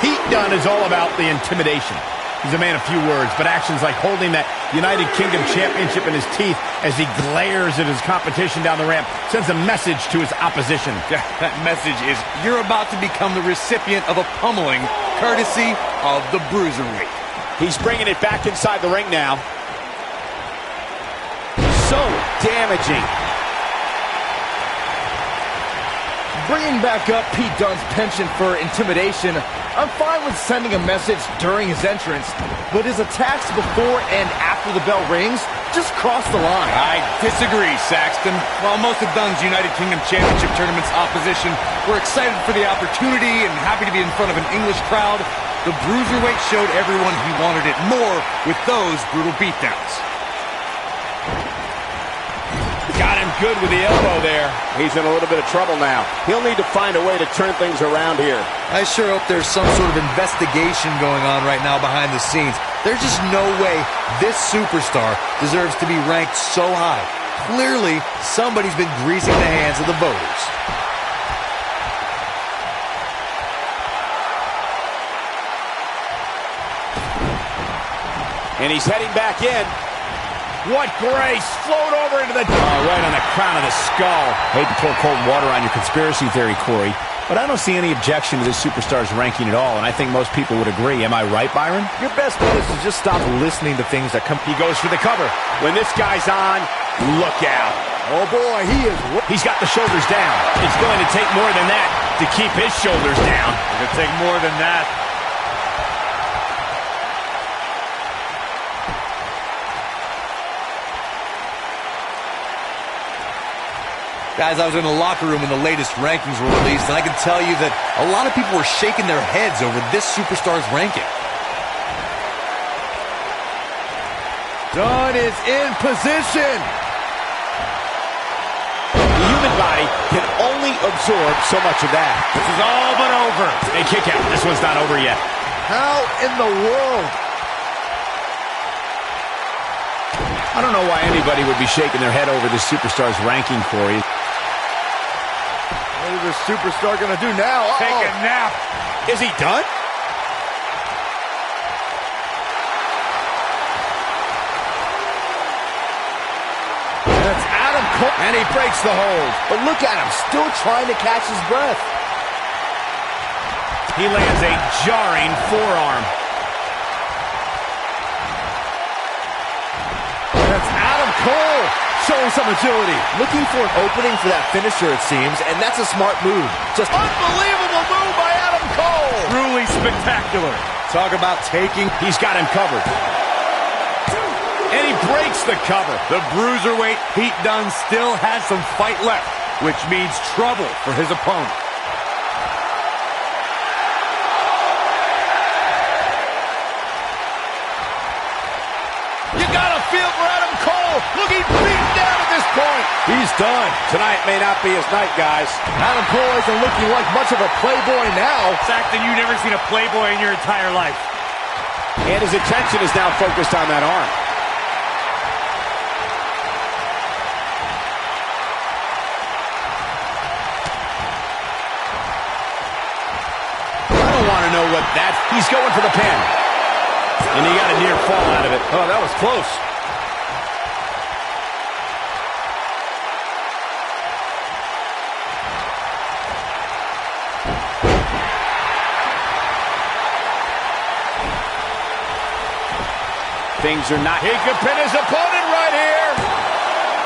Pete Dunne is all about the intimidation. He's a man of few words, but actions like holding that United Kingdom Championship in his teeth as he glares at his competition down the ramp sends a message to his opposition. yeah, that message is you're about to become the recipient of a pummeling courtesy of the Bruiserweight. He's bringing it back inside the ring now. So damaging. Bringing back up Pete Dunne's penchant for intimidation, I'm fine with sending a message during his entrance, but his attacks before and after the bell rings just cross the line. I disagree, Saxton. While most of Dunne's United Kingdom Championship Tournament's opposition were excited for the opportunity and happy to be in front of an English crowd, the Bruiserweight showed everyone he wanted it more with those brutal beatdowns. Got him good with the elbow there. He's in a little bit of trouble now. He'll need to find a way to turn things around here. I sure hope there's some sort of investigation going on right now behind the scenes. There's just no way this superstar deserves to be ranked so high. Clearly, somebody's been greasing the hands of the voters. And he's heading back in. What grace! Float over into the... right on the crown of the skull. Hate to pour cold water on your conspiracy theory, Corey, but I don't see any objection to this superstar's ranking at all, and I think most people would agree. Am I right, Byron? Your best bet is to just stop listening to things that come... He goes for the cover. When this guy's on, look out. Oh boy, He's got the shoulders down. It's going to take more than that to keep his shoulders down. It's going to take more than that. Guys, I was in the locker room when the latest rankings were released, and I can tell you that a lot of people were shaking their heads over this superstar's ranking. Dunne is in position. The human body can only absorb so much of that. This is all but over. Hey, kick out. This one's not over yet. How in the world? I don't know why anybody would be shaking their head over this superstar's ranking, Corey. What is this superstar going to do now? Take a nap. Is he done? That's Adam Cole. And he breaks the hold. But look at him, still trying to catch his breath. He lands a jarring forearm. That's Adam Cole showing some agility. Looking for an opening for that finisher, it seems, and that's a smart move. Just unbelievable move by Adam Cole. Truly spectacular. Talk about taking... He's got him covered. And he breaks the cover. The Bruiserweight Pete Dunne still has some fight left, which means trouble for his opponent. You got a feel for Adam Cole. Looking beaten down at this point. He's done. Tonight may not be his night, guys. Adam Cole isn't looking like much of a playboy now. Saxton, you've never seen a playboy in your entire life. And his attention is now focused on that arm. I don't want to know what that... He's going for the pin. And he got a near fall out of it. Oh, that was close. Things are not... He could pin his opponent right here.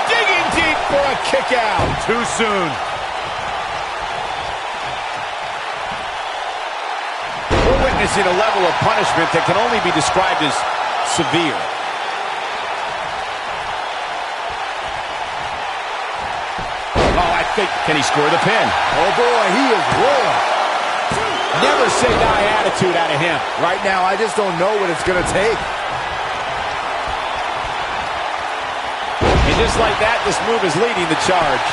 Digging deep for a kick out. Too soon. We're witnessing a level of punishment that can only be described as severe. Oh, I think... Can he score the pin? Oh, boy, he is rolling. Never say die attitude out of him. Right now, I just don't know what it's going to take. And just like that, this move is leading the charge.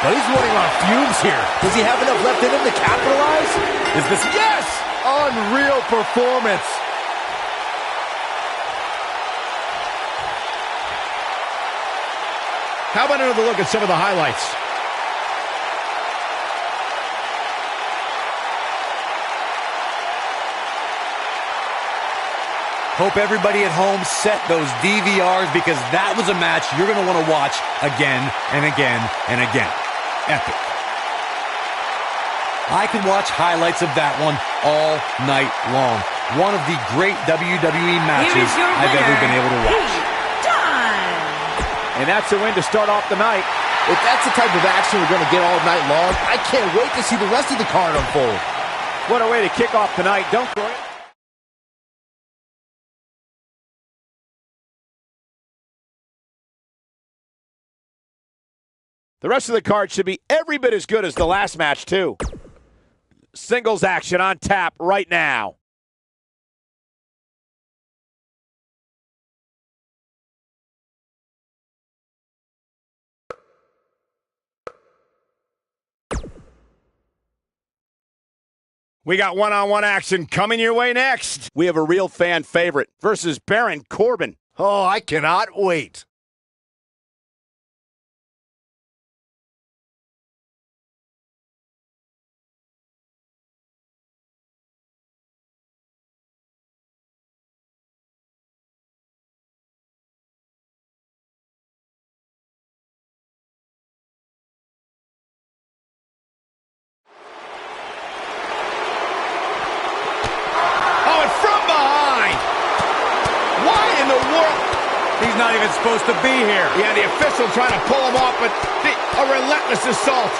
But he's running on fumes here. Does he have enough left in him to capitalize? Is this... Yes! Unreal performance. How about another look at some of the highlights? Hope everybody at home set those DVRs because that was a match you're going to want to watch again and again and again. Epic. I could watch highlights of that one all night long. One of the great WWE matches I've ever been able to watch. Pete Dunne. And that's a win to start off the night. If that's the type of action we're going to get all night long, I can't wait to see the rest of the card unfold. What a way to kick off tonight. Don't forget. The rest of the card should be every bit as good as the last match, too. Singles action on tap right now. We got one-on-one action coming your way next. We have a real fan favorite versus Baron Corbin. Oh, I cannot wait. He's not even supposed to be here. Yeah, the official trying to pull him off, but a relentless assault.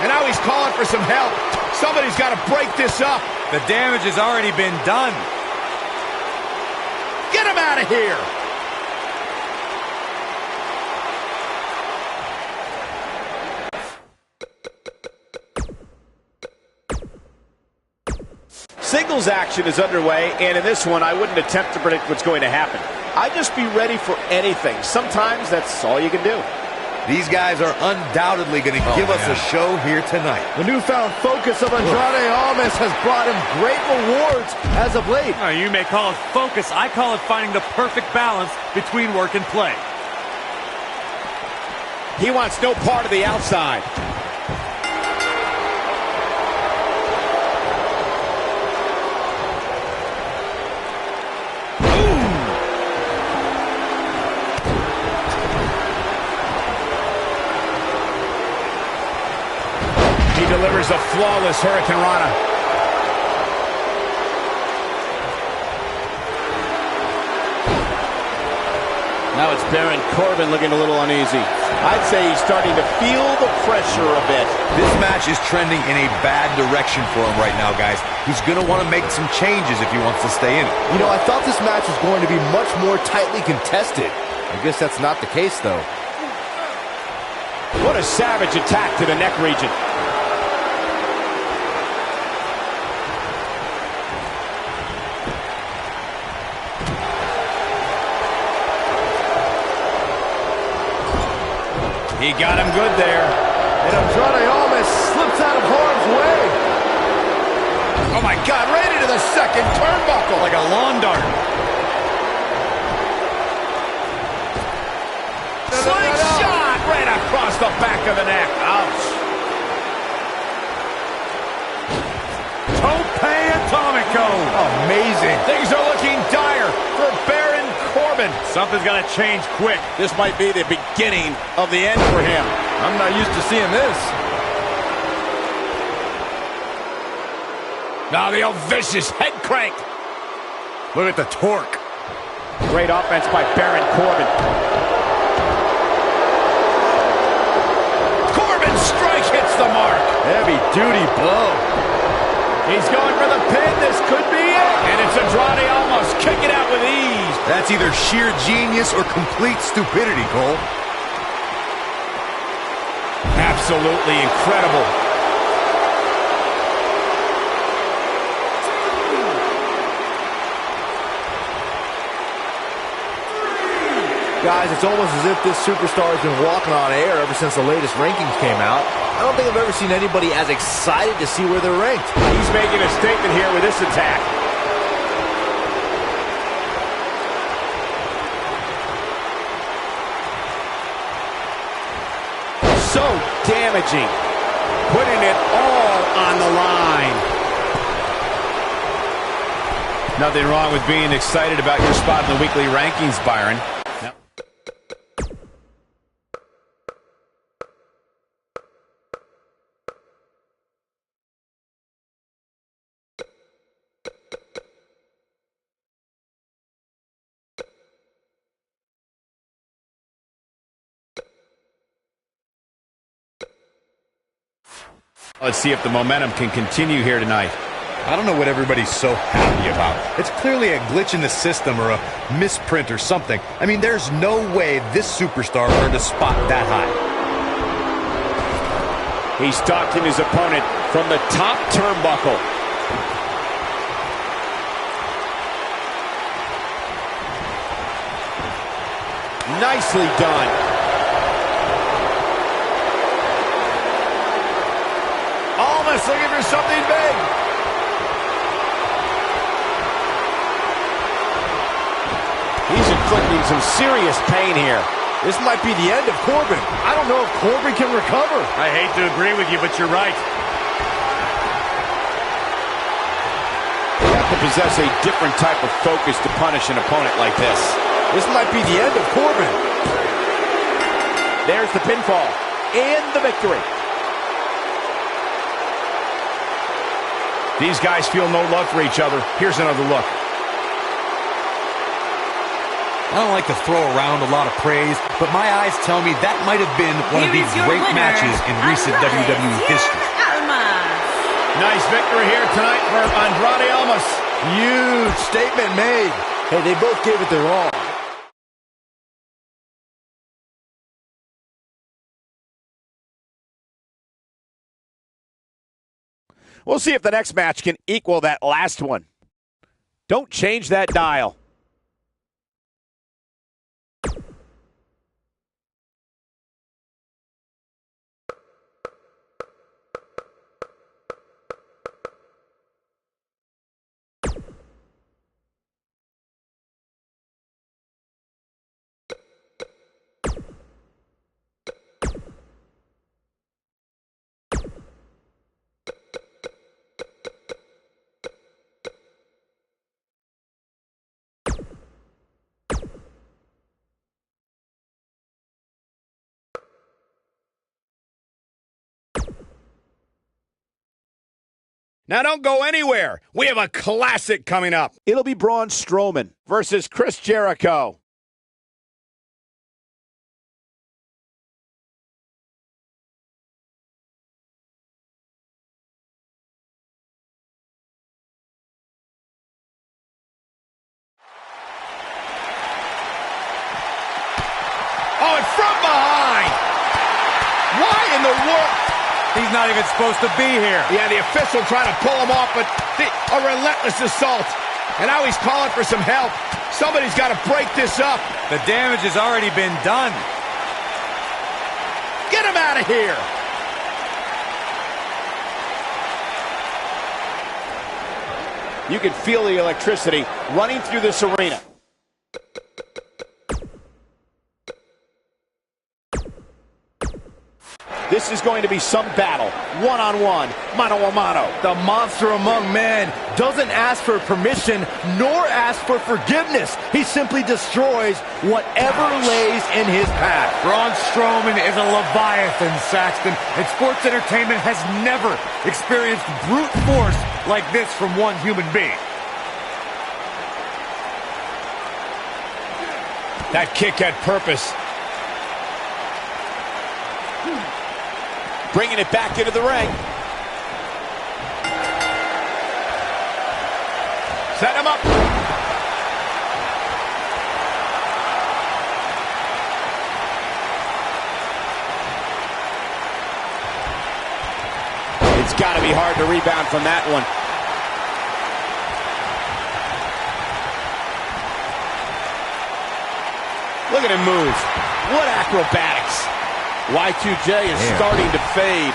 And now he's calling for some help. Somebody's got to break this up. The damage has already been done. Get him out of here. Singles action is underway, and in this one, I wouldn't attempt to predict what's going to happen. I'd just be ready for anything. Sometimes that's all you can do. These guys are undoubtedly going to give us a show here tonight. The newfound focus of Andrade Almas has brought him great rewards as of late. You may call it focus. I call it finding the perfect balance between work and play. He wants no part of the outside. Delivers a flawless Hurricane Rana. Now it's Baron Corbin looking a little uneasy. I'd say he's starting to feel the pressure a bit. This match is trending in a bad direction for him right now, guys. He's going to want to make some changes if he wants to stay in it. You know, I thought this match was going to be much more tightly contested. I guess that's not the case, though. What a savage attack to the neck region. He got him good there. And Andrade Almas slips out of harm's way. Oh, my God, right into the second turnbuckle. Like a lawn dart. Slingshot right across the back of the neck. Ouch. Tope Atomico. Amazing. Things are looking dire for Baron Corbin. Something's got to change quick. This might be the beginning of the end for him. I'm not used to seeing this. Now the old vicious head crank. Look at the torque. Great offense by Baron Corbin. Corbin's strike hits the mark. Heavy duty blow. He's going for the pin. This could be it. And it's Andrade Almas kicking out with ease. That's either sheer genius or complete stupidity, Cole. Absolutely incredible. Guys, it's almost as if this superstar has been walking on air ever since the latest rankings came out. I don't think I've ever seen anybody as excited to see where they're ranked. He's making a statement here with this attack. So damaging. Putting it all on the line. Nothing wrong with being excited about your spot in the weekly rankings, Byron. Let's see if the momentum can continue here tonight. I don't know what everybody's so happy about. It's clearly a glitch in the system or a misprint or something. I mean, there's no way this superstar earned a spot that high. He's stalking his opponent from the top turnbuckle. Nicely done. Almost looking for something big. He's inflicting some serious pain here. This might be the end of Corbin. I don't know if Corbin can recover. I hate to agree with you, but you're right. You have to possess a different type of focus to punish an opponent like this. This might be the end of Corbin. There's the pinfall and the victory. These guys feel no love for each other. Here's another look. I don't like to throw around a lot of praise, but my eyes tell me that might have been one of these great matches in recent WWE history. Nice victory here tonight for Andrade Almas. Huge statement made. Hey, they both gave it their all. We'll see if the next match can equal that last one. Don't change that dial. Now don't go anywhere. We have a classic coming up. It'll be Braun Strowman versus Chris Jericho. Oh, and from behind. Why in the world? He's not even supposed to be here. Yeah, the official trying to pull him off, but a relentless assault. And now he's calling for some help. Somebody's got to break this up. The damage has already been done. Get him out of here. You can feel the electricity running through this arena. This is going to be some battle. One-on-one, mano-a-mano. The monster among men doesn't ask for permission nor ask for forgiveness. He simply destroys whatever lays in his path. Braun Strowman is a Leviathan, Saxton, and sports entertainment has never experienced brute force like this from one human being. That kick had purpose. Bringing it back into the ring. Set him up. It's got to be hard to rebound from that one. Look at him move. What acrobatics. Y2J is starting to fade.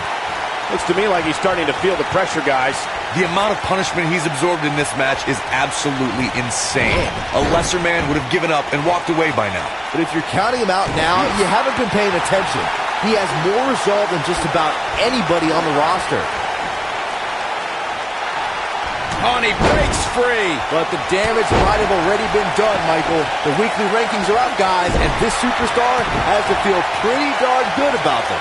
Looks to me like he's starting to feel the pressure, guys. The amount of punishment he's absorbed in this match is absolutely insane. A lesser man would have given up and walked away by now. But if you're counting him out now, you haven't been paying attention. He has more resolve than just about anybody on the roster. Oh, and he breaks free. But the damage might have already been done, Michael. The weekly rankings are out, guys, and this superstar has to feel pretty darn good about them.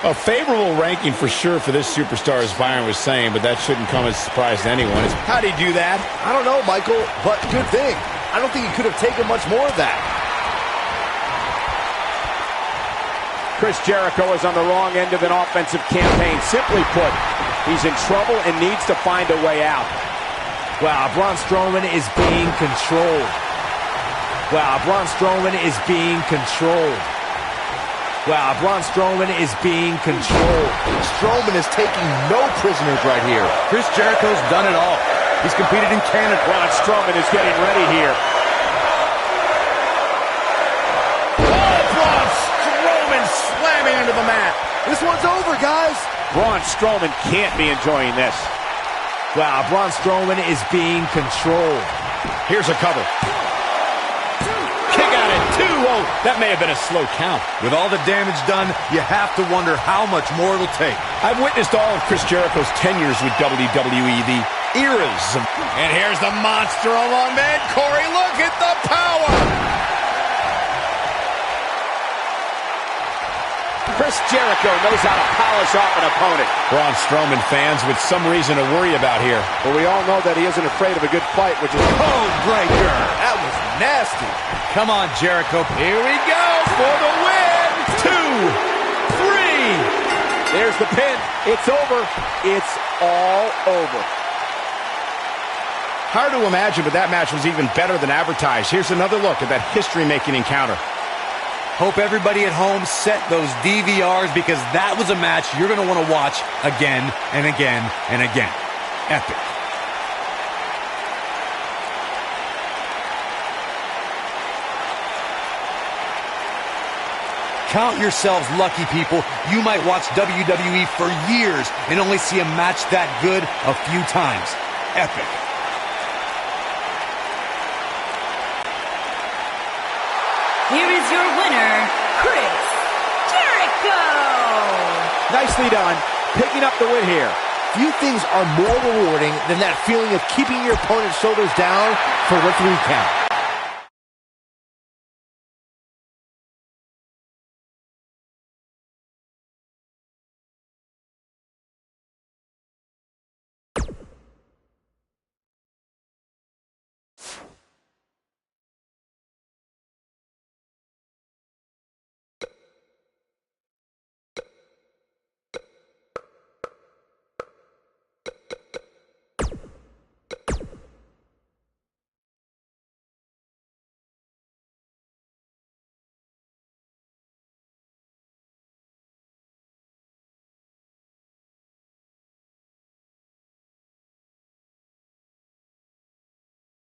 A favorable ranking for sure for this superstar, as Byron was saying, but that shouldn't come as a surprise to anyone. How'd he do that? I don't know, Michael, but good thing. I don't think he could have taken much more of that. Chris Jericho is on the wrong end of an offensive campaign. Simply put, he's in trouble and needs to find a way out. Wow, Braun Strowman is being controlled. Wow, Braun Strowman is being controlled. Wow, Braun Strowman is being controlled. Strowman is taking no prisoners right here. Chris Jericho's done it all. He's competed in Canada. Braun Strowman is getting ready here. Oh, Braun Strowman slamming into the mat. This one's over, guys. Braun Strowman can't be enjoying this. Wow, Braun Strowman is being controlled. Here's a cover. Kick out at 2. Oh, that may have been a slow count. With all the damage done, you have to wonder how much more it'll take. I've witnessed all of Chris Jericho's tenures with WWE, the eras. And here's the monster among men, Corey. Look at the power. Chris Jericho knows how to polish off an opponent. Braun Strowman fans with some reason to worry about here. But we all know that he isn't afraid of a good fight, which is Code breaker. That was nasty. Come on, Jericho. Here we go for the win. 2, 3. There's the pin. It's over. It's all over. Hard to imagine, but that match was even better than advertised. Here's another look at that history-making encounter. Hope everybody at home set those DVRs, because that was a match you're going to want to watch again and again and again. Epic. Count yourselves lucky, people. You might watch WWE for years and only see a match that good a few times. Epic. Here is your winner, Chris Jericho! Nicely done, picking up the win here. Few things are more rewarding than that feeling of keeping your opponent's shoulders down for the 3 count.